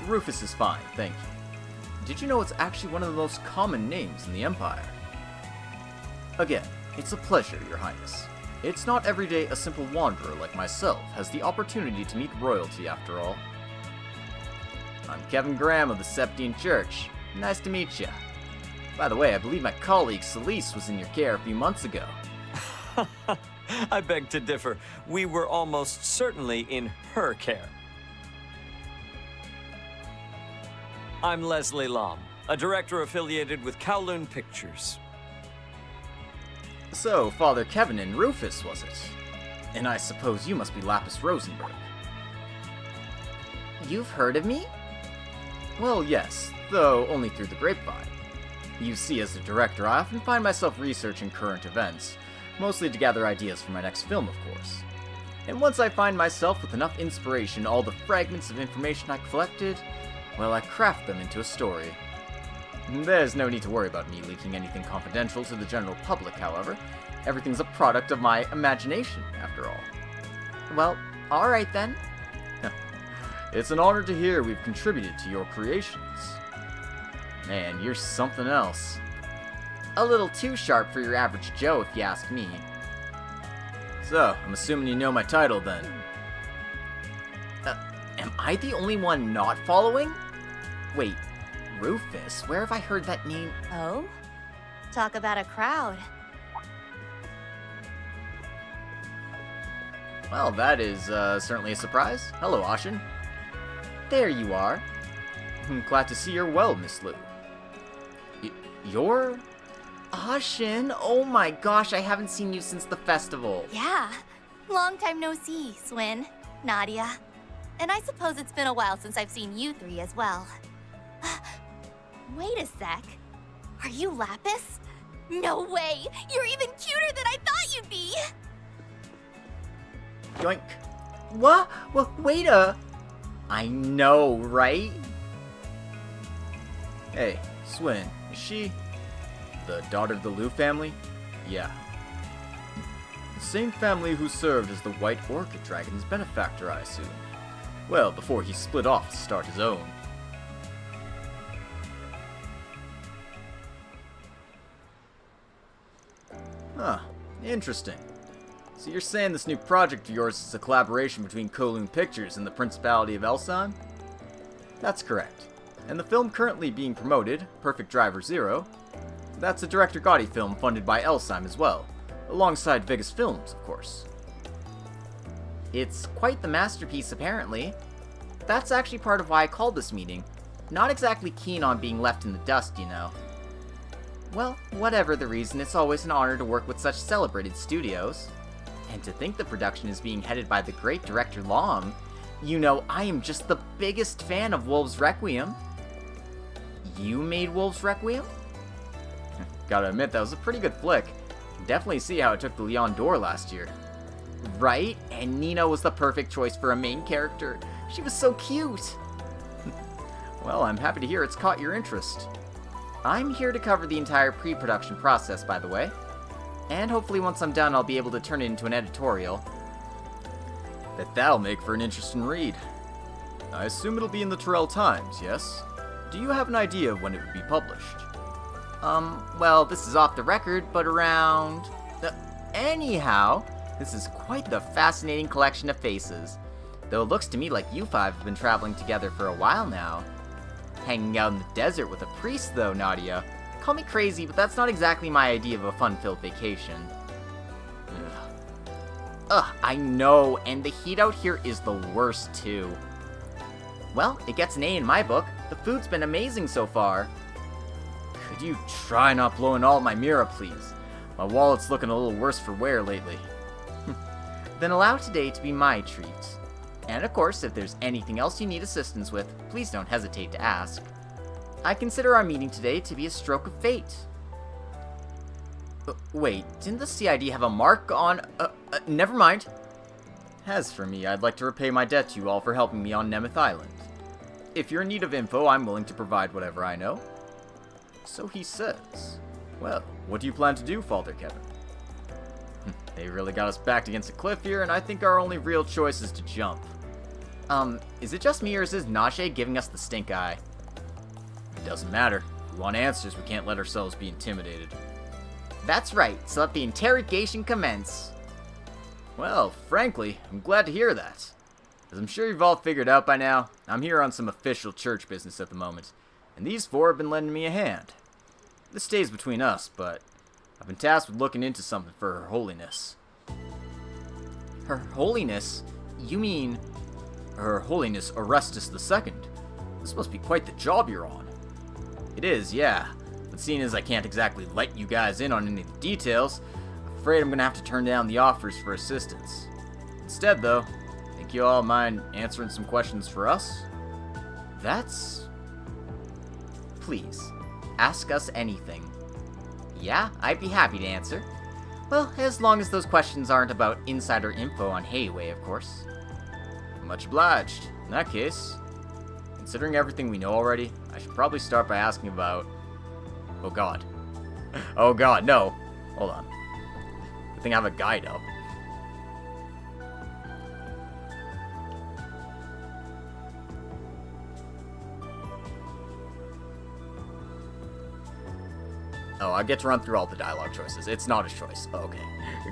Rufus is fine, thank you. Did you know it's actually one of the most common names in the Empire? Again, it's a pleasure, Your Highness. It's not every day a simple wanderer like myself has the opportunity to meet royalty, after all. I'm Kevin Graham of the Septine Church. Nice to meet you. By the way, I believe my colleague Celeste was in your care a few months ago. I beg to differ. We were almost certainly in her care. I'm Leslie Lam, a director affiliated with Kowloon Pictures. So, Father Kevin and Rufus, was it? And I suppose you must be Lapis Rosenberg. You've heard of me? Well, yes, though only through the grapevine. You see, as a director, I often find myself researching current events, mostly to gather ideas for my next film, of course. And once I find myself with enough inspiration, all the fragments of information I collected, well, I craft them into a story. There's no need to worry about me leaking anything confidential to the general public, however. Everything's a product of my imagination, after all. Well, alright then. It's an honor to hear we've contributed to your creations. Man, you're something else. A little too sharp for your average Joe, if you ask me. So, I'm assuming you know my title, then. Am I the only one not following? Wait, Rufus, where have I heard that name? Oh? Talk about a crowd. Well, that is certainly a surprise. Hello, Ashin. There you are. I'm glad to see you're well, Miss Liu. You're... Shin? Oh my gosh, I haven't seen you since the festival. Yeah. Long time no see, Swin, Nadia. And I suppose it's been a while since I've seen you three as well. Wait a sec. Are you Lapis? No way! You're even cuter than I thought you'd be! Yoink. What? Well, wait a... I know, right? Hey, Swin, is she the daughter of the Liu family? Yeah. The same family who served as the White Orchid Dragon's benefactor, I assume. Well, before he split off to start his own. Huh, interesting. So you're saying this new project of yours is a collaboration between Kowloon Pictures and the Principality of Elsan? That's correct. And the film currently being promoted, Perfect Driver Zero, that's a Director Gotti film funded by Elsan as well, alongside Vegas Films, of course. It's quite the masterpiece, apparently. That's actually part of why I called this meeting. Not exactly keen on being left in the dust, you know. Well, whatever the reason, it's always an honor to work with such celebrated studios. And to think the production is being headed by the great director Long. You know, I am just the biggest fan of Wolves Requiem. You made Wolves Requiem? Gotta admit, that was a pretty good flick. Definitely see how it took the Leon d'Or last year. Right? And Nina was the perfect choice for a main character. She was so cute. Well, I'm happy to hear it's caught your interest. I'm here to cover the entire pre-production process, by the way. And hopefully once I'm done, I'll be able to turn it into an editorial. That'll make for an interesting read. I assume it'll be in the Terrell Times, yes? Do you have an idea of when it would be published? Well, this is off the record, but around... anyhow, this is quite the fascinating collection of faces. Though it looks to me like you five have been traveling together for a while now. Hanging out in the desert with a priest, though, Nadia. Call me crazy, but that's not exactly my idea of a fun-filled vacation. Ugh, I know, and the heat out here is the worst, too. Well, it gets an A in my book. The food's been amazing so far. Could you try not blowing all my Mira, please? My wallet's looking a little worse for wear lately. Then allow today to be my treat. And of course, if there's anything else you need assistance with, please don't hesitate to ask. I consider our meeting today to be a stroke of fate. Wait, didn't the CID have a mark on... never mind. As for me, I'd like to repay my debt to you all for helping me on Nemeth Island. If you're in need of info, I'm willing to provide whatever I know. So he says. Well, what do you plan to do, Father Kevin? They really got us backed against a cliff here, and I think our only real choice is to jump. Is it just me, or is this Najee giving us the stink eye? It doesn't matter. If we want answers, we can't let ourselves be intimidated. That's right, so let the interrogation commence. Well, frankly, I'm glad to hear that. As I'm sure you've all figured out by now, I'm here on some official church business at the moment, and these four have been lending me a hand. This stays between us, but I've been tasked with looking into something for Her Holiness. Her Holiness? You mean Her Holiness Orestes II? This must be quite the job you're on. It is, yeah. But seeing as I can't exactly let you guys in on any of the details, I'm afraid I'm gonna have to turn down the offers for assistance. Instead, though, think you all mind answering some questions for us? That's... Please, ask us anything. Yeah, I'd be happy to answer. Well, as long as those questions aren't about insider info on Hayway, of course. Much obliged. In that case, considering everything we know already, I should probably start by asking about... Oh god. Oh god, no. Hold on. Good thing I have a guide up. Oh, I get to run through all the dialogue choices. It's not a choice. Oh, okay.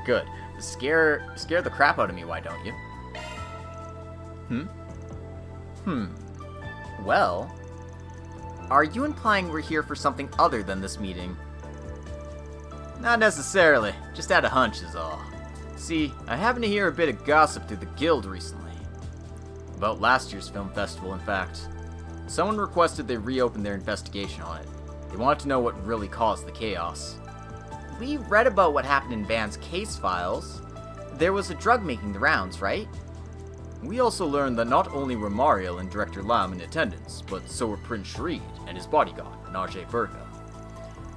Good. Scare the crap out of me, why don't you? Well, are you implying we're here for something other than this meeting? Not necessarily. Just had a hunch is all. See, I happened to hear a bit of gossip through the guild recently. About last year's film festival, in fact. someone requested they reopen their investigation on it. They wanted to know what really caused the chaos. We read about what happened in Van's case files. There was a drug making the rounds, right? We also learned that not only were Mariel and Director Lam in attendance, but so were Prince Sharid and his bodyguard, Najee Burga.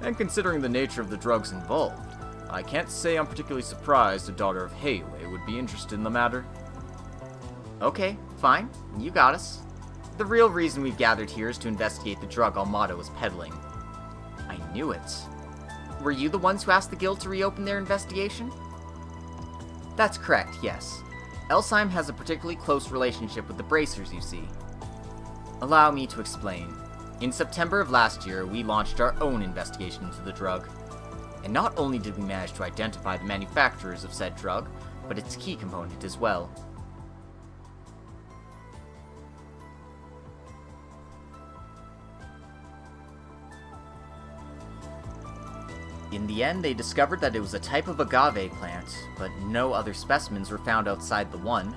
And considering the nature of the drugs involved, I can't say I'm particularly surprised a daughter of Heiwei would be interested in the matter. Okay, fine. You got us. The real reason we've gathered here is to investigate the drug Almada was peddling. I knew it. Were you the ones who asked the guild to reopen their investigation? That's correct, yes. Elsheim has a particularly close relationship with the Bracers, you see. Allow me to explain. In September of last year, we launched our own investigation into the drug. And not only did we manage to identify the manufacturers of said drug, but its key component as well. In the end, they discovered that it was a type of agave plant, but no other specimens were found outside the one.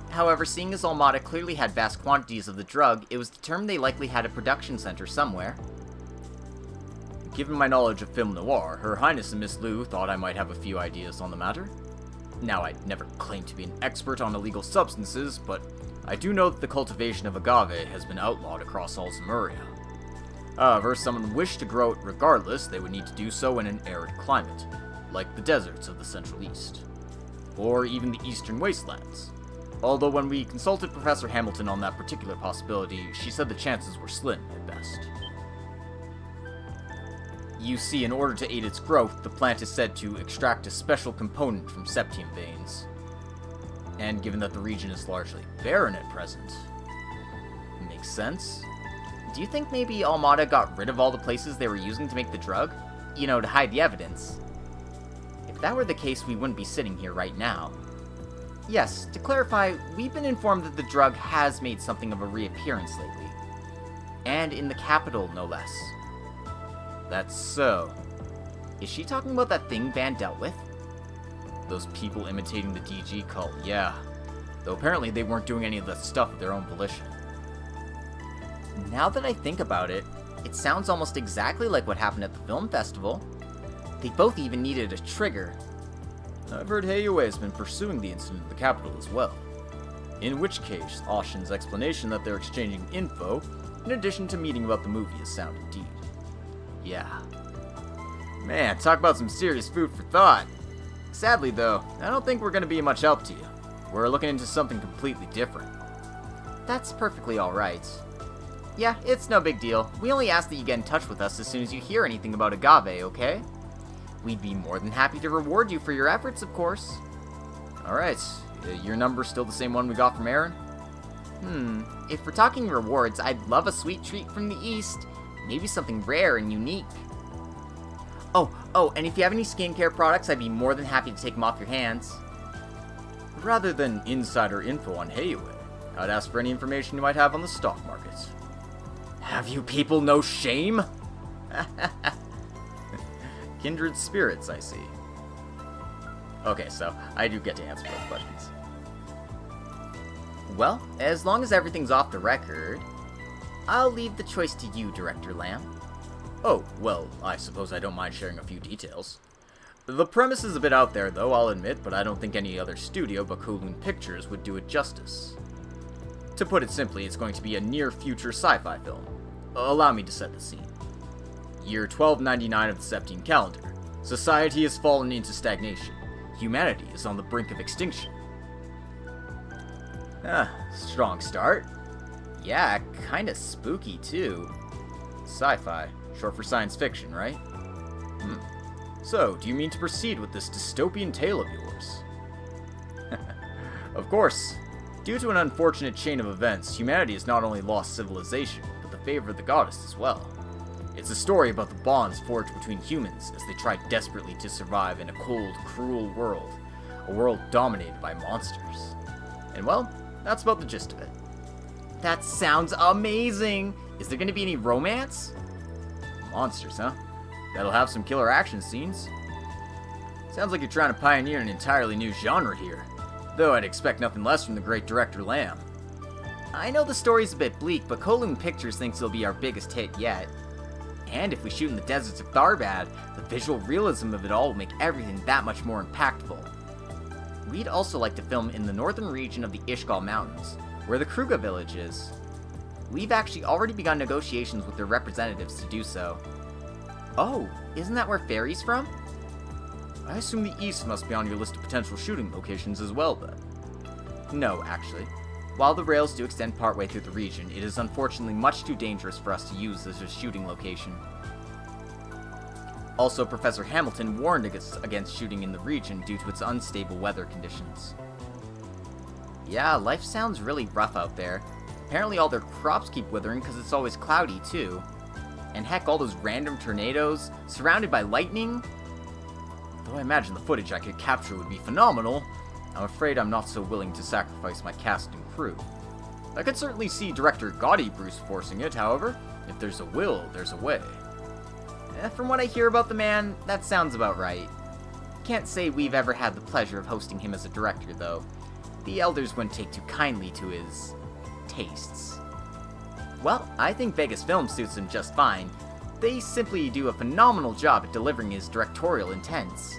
However, seeing as Almada clearly had vast quantities of the drug, it was determined they likely had a production center somewhere. Given my knowledge of film noir, Her Highness and Miss Liu thought I might have a few ideas on the matter. Now, I'd never claimed to be an expert on illegal substances, but I do know that the cultivation of agave has been outlawed across all Zemuria. However, if someone wished to grow it regardless, they would need to do so in an arid climate, like the deserts of the Central East, or even the Eastern Wastelands. Although when we consulted Professor Hamilton on that particular possibility, she said the chances were slim at best. You see, in order to aid its growth, the plant is said to extract a special component from septium veins. And given that the region is largely barren at present, makes sense. Do you think maybe Almada got rid of all the places they were using to make the drug? You know, to hide the evidence. If that were the case, we wouldn't be sitting here right now. Yes, to clarify, we've been informed that the drug has made something of a reappearance lately. And in the capital, no less. That's so. Is she talking about that thing Van dealt with? Those people imitating the DG cult, yeah. Though apparently they weren't doing any of that stuff of their own volition. Now that I think about it, it sounds almost exactly like what happened at the film festival. They both even needed a trigger. I've heard Heiwei has been pursuing the incident at the capital as well. In which case, Oshin's explanation that they're exchanging info, in addition to meeting about the movie, is sound indeed. Yeah. Man, talk about some serious food for thought. Sadly, though, I don't think we're going to be much help to you. We're looking into something completely different. That's perfectly alright. Yeah, it's no big deal. We only ask that you get in touch with us as soon as you hear anything about agave, okay? We'd be more than happy to reward you for your efforts, of course. Alright, your number's still the same one we got from Aaron? If we're talking rewards, I'd love a sweet treat from the East. Maybe something rare and unique. Oh, and if you have any skincare products, I'd be more than happy to take them off your hands. Rather than insider info on Heiwei, I'd ask for any information you might have on the stock market. Have you people no shame? Kindred spirits, I see. Okay, so I do get to answer those questions. Well, as long as everything's off the record, I'll leave the choice to you, Director Lamb. Oh, well, I suppose I don't mind sharing a few details. The premise is a bit out there, though, I'll admit, but I don't think any other studio but Kowloon Pictures would do it justice. To put it simply, it's going to be a near-future sci-fi film. Allow me to set the scene. Year 1299 of the Septine calendar. Society has fallen into stagnation. Humanity is on the brink of extinction. Strong start. Yeah, kinda spooky, too. Sci-fi, short for science fiction, right? So, do you mean to proceed with this dystopian tale of yours? Of course. Due to an unfortunate chain of events, humanity has not only lost civilization, but the favor of the goddess as well. It's a story about the bonds forged between humans as they try desperately to survive in a cold, cruel world. A world dominated by monsters. And well, that's about the gist of it. That sounds amazing! Is there gonna be any romance? Monsters, huh? That'll have some killer action scenes. Sounds like you're trying to pioneer an entirely new genre here. Though I'd expect nothing less from the great director Lamb. I know the story's a bit bleak, but Kowloon Pictures thinks it'll be our biggest hit yet. And if we shoot in the deserts of Tharbad, the visual realism of it all will make everything that much more impactful. We'd also like to film in the northern region of the Ishgal Mountains, where the Kruga village is. We've actually already begun negotiations with their representatives to do so. Oh, isn't that where Fairy's from? I assume the east must be on your list of potential shooting locations as well, then. No, actually. While the rails do extend partway through the region, it is unfortunately much too dangerous for us to use as a shooting location. Also, Professor Hamilton warned against shooting in the region due to its unstable weather conditions. Yeah, life sounds really rough out there. Apparently all their crops keep withering because it's always cloudy, too. And heck, all those random tornadoes, surrounded by lightning. Though I imagine the footage I could capture would be phenomenal, I'm afraid I'm not so willing to sacrifice my cast and crew. I could certainly see director Gotti Bruce forcing it, however. If there's a will, there's a way. From what I hear about the man, that sounds about right. Can't say we've ever had the pleasure of hosting him as a director, though. The elders wouldn't take too kindly to his tastes. Well, I think Vegas Film suits him just fine. They simply do a phenomenal job at delivering his directorial intents.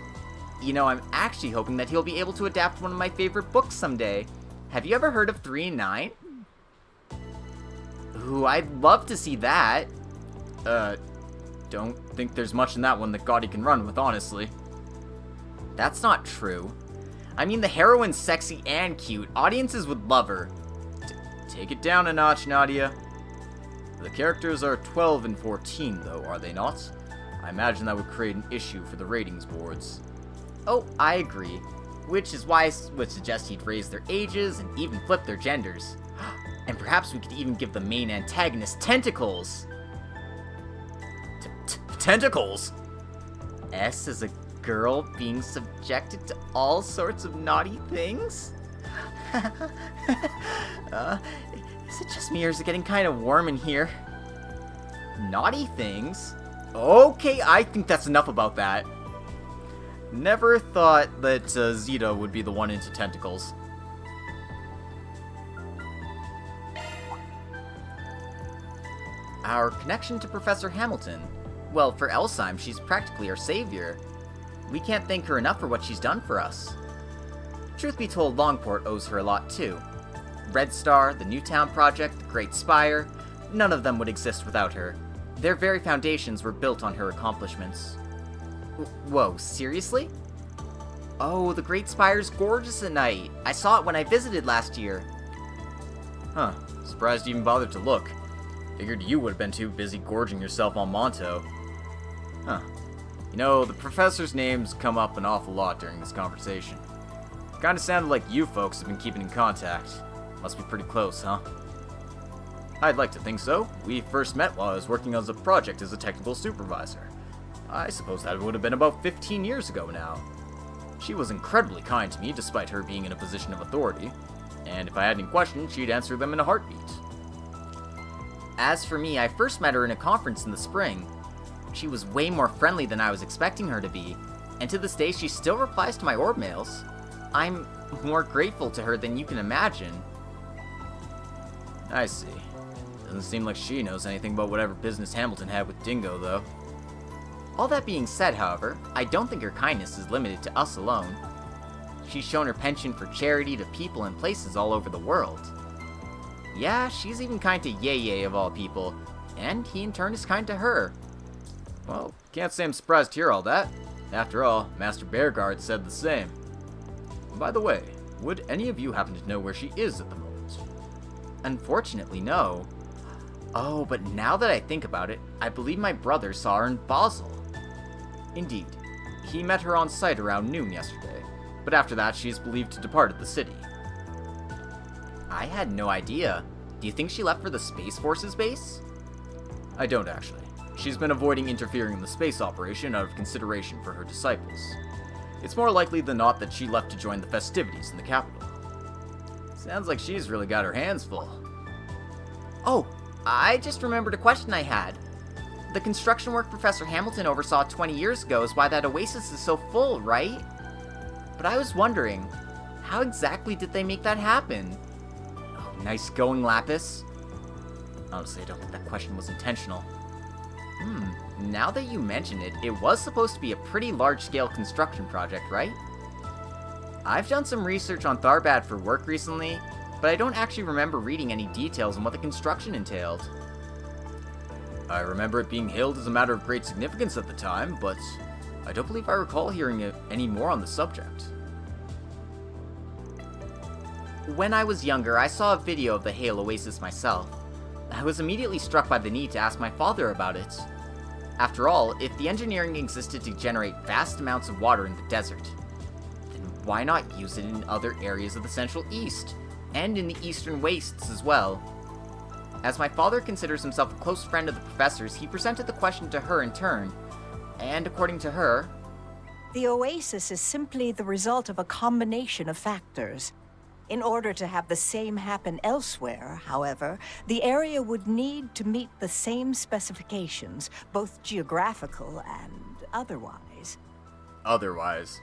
You know, I'm actually hoping that he'll be able to adapt one of my favorite books someday. Have you ever heard of 3 and 9? Ooh, I'd love to see that. Don't think there's much in that one that Gotti can run with, honestly. That's not true. I mean, the heroine's sexy and cute. Audiences would love her. Take it down a notch, Nadia. The characters are 12 and 14, though, are they not? I imagine that would create an issue for the ratings boards. Oh, I agree. Which is why I would suggest he'd raise their ages and even flip their genders. And perhaps we could even give the main antagonist tentacles. Tentacles? S as a girl being subjected to all sorts of naughty things? Is it just me or is it getting kind of warm in here? Naughty things? Okay, I think that's enough about that. Never thought that Zeta would be the one into tentacles. Our connection to Professor Hamilton. Well, for Elsheim, she's practically our savior. We can't thank her enough for what she's done for us. Truth be told, Longport owes her a lot too. Red Star, the Newtown Project, the Great Spire, none of them would exist without her. Their very foundations were built on her accomplishments. Whoa, seriously? Oh, the Great Spire's gorgeous at night. I saw it when I visited last year. Huh, surprised you even bothered to look. Figured you would have been too busy gorging yourself on Monto. Huh. You know, the professor's name's come up an awful lot during this conversation. Kinda sounded like you folks have been keeping in contact. Must be pretty close, huh? I'd like to think so. We first met while I was working on a project as a technical supervisor. I suppose that would have been about 15 years ago now. She was incredibly kind to me despite her being in a position of authority, and if I had any questions, she'd answer them in a heartbeat. As for me, I first met her in a conference in the spring. She was way more friendly than I was expecting her to be, and to this day she still replies to my orb mails. I'm more grateful to her than you can imagine. I see. Doesn't seem like she knows anything about whatever business Hamilton had with Dingo, though. All that being said, however, I don't think her kindness is limited to us alone. She's shown her penchant for charity to people and places all over the world. Yeah, she's even kind to Yeye of all people, and he in turn is kind to her. Well, can't say I'm surprised to hear all that. After all, Master Bearguard said the same. By the way, would any of you happen to know where she is at the moment? Unfortunately, no. Oh, but now that I think about it, I believe my brother saw her in Basel. Indeed. He met her on site around noon yesterday, but after that she is believed to departed the city. I had no idea. Do you think she left for the Space Force's base? I don't actually. She's been avoiding interfering in the space operation out of consideration for her disciples. It's more likely than not that she left to join the festivities in the capital. Sounds like she's really got her hands full. Oh, I just remembered a question I had. The construction work Professor Hamilton oversaw 20 years ago is why that oasis is so full, right? But I was wondering, how exactly did they make that happen? Nice going, Lapis. Honestly, I don't think that question was intentional. Now that you mention it, it was supposed to be a pretty large-scale construction project, right? I've done some research on Tharbad for work recently, but I don't actually remember reading any details on what the construction entailed. I remember it being hailed as a matter of great significance at the time, but I don't believe I recall hearing any more on the subject. When I was younger, I saw a video of the Hale Oasis myself. I was immediately struck by the need to ask my father about it. After all, if the engineering existed to generate vast amounts of water in the desert, then why not use it in other areas of the Central East, and in the Eastern Wastes as well? As my father considers himself a close friend of the professor's, he presented the question to her in turn, and according to her, the oasis is simply the result of a combination of factors. In order to have the same happen elsewhere, however, the area would need to meet the same specifications, both geographical and otherwise. Otherwise.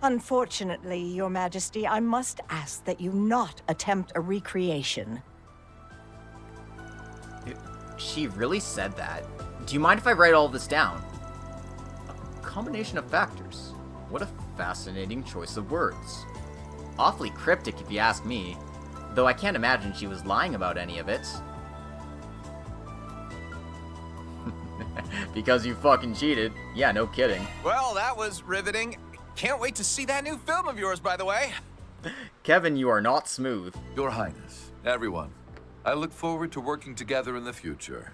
Unfortunately, Your Majesty, I must ask that you not attempt a recreation. She really said that? Do you mind if I write all this down? A combination of factors. What a fascinating choice of words. Awfully cryptic if you ask me, though I can't imagine she was lying about any of it. Because you fucking cheated. Yeah, no kidding. Well, that was riveting. Can't wait to see that new film of yours, by the way. Kevin, you are not smooth. Your Highness, everyone, I look forward to working together in the future.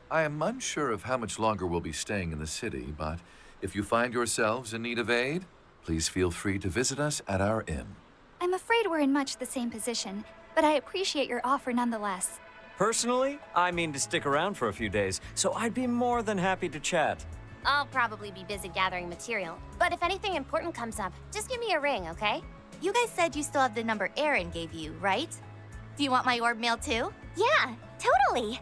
I am unsure of how much longer we'll be staying in the city, but if you find yourselves in need of aid, please feel free to visit us at our inn. I'm afraid we're in much the same position, but I appreciate your offer nonetheless. Personally, I mean to stick around for a few days, so I'd be more than happy to chat. I'll probably be busy gathering material, but if anything important comes up, just give me a ring, okay? You guys said you still have the number Aaron gave you, right? Do you want my orb mail too? Yeah, totally.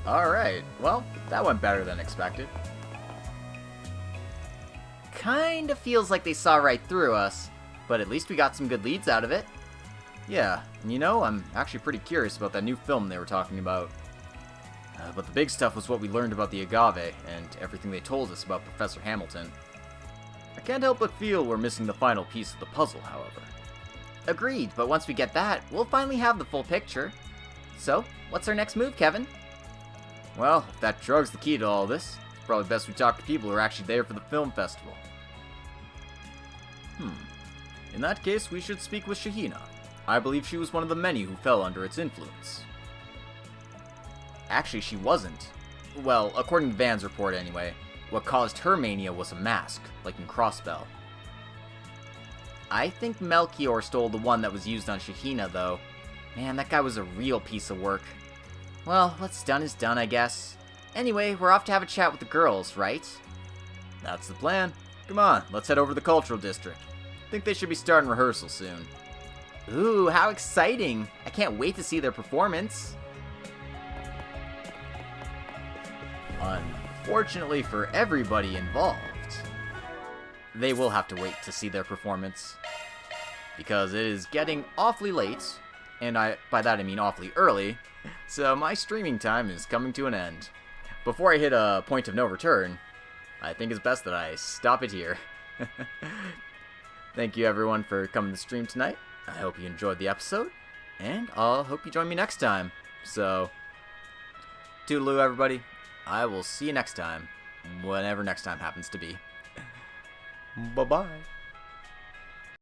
Alright, well, that went better than expected. Kinda feels like they saw right through us, but at least we got some good leads out of it. Yeah, and you know, I'm actually pretty curious about that new film they were talking about. But the big stuff was what we learned about the Agave, and everything they told us about Professor Hamilton. I can't help but feel we're missing the final piece of the puzzle, however. Agreed, but once we get that, we'll finally have the full picture. So, what's our next move, Kevin? Well, if that drug's the key to all this, it's probably best we talk to people who are actually there for the film festival. In that case, we should speak with Shahina. I believe she was one of the many who fell under its influence. Actually, she wasn't. Well, according to Van's report anyway, what caused her mania was a mask, like in Crossbell. I think Melchior stole the one that was used on Shahina, though. Man, that guy was a real piece of work. Well, what's done is done, I guess. Anyway, we're off to have a chat with the girls, right? That's the plan. Come on, let's head over to the Cultural District. Think they should be starting rehearsal soon. Ooh, how exciting! I can't wait to see their performance. Unfortunately for everybody involved, they will have to wait to see their performance. Because it is getting awfully late, and by that I mean awfully early, so my streaming time is coming to an end. Before I hit a point of no return, I think it's best that I stop it here. Thank you everyone for coming to stream tonight. I hope you enjoyed the episode, and I'll hope you join me next time. So, toodaloo everybody. I will see you next time, whenever next time happens to be. Bye-bye.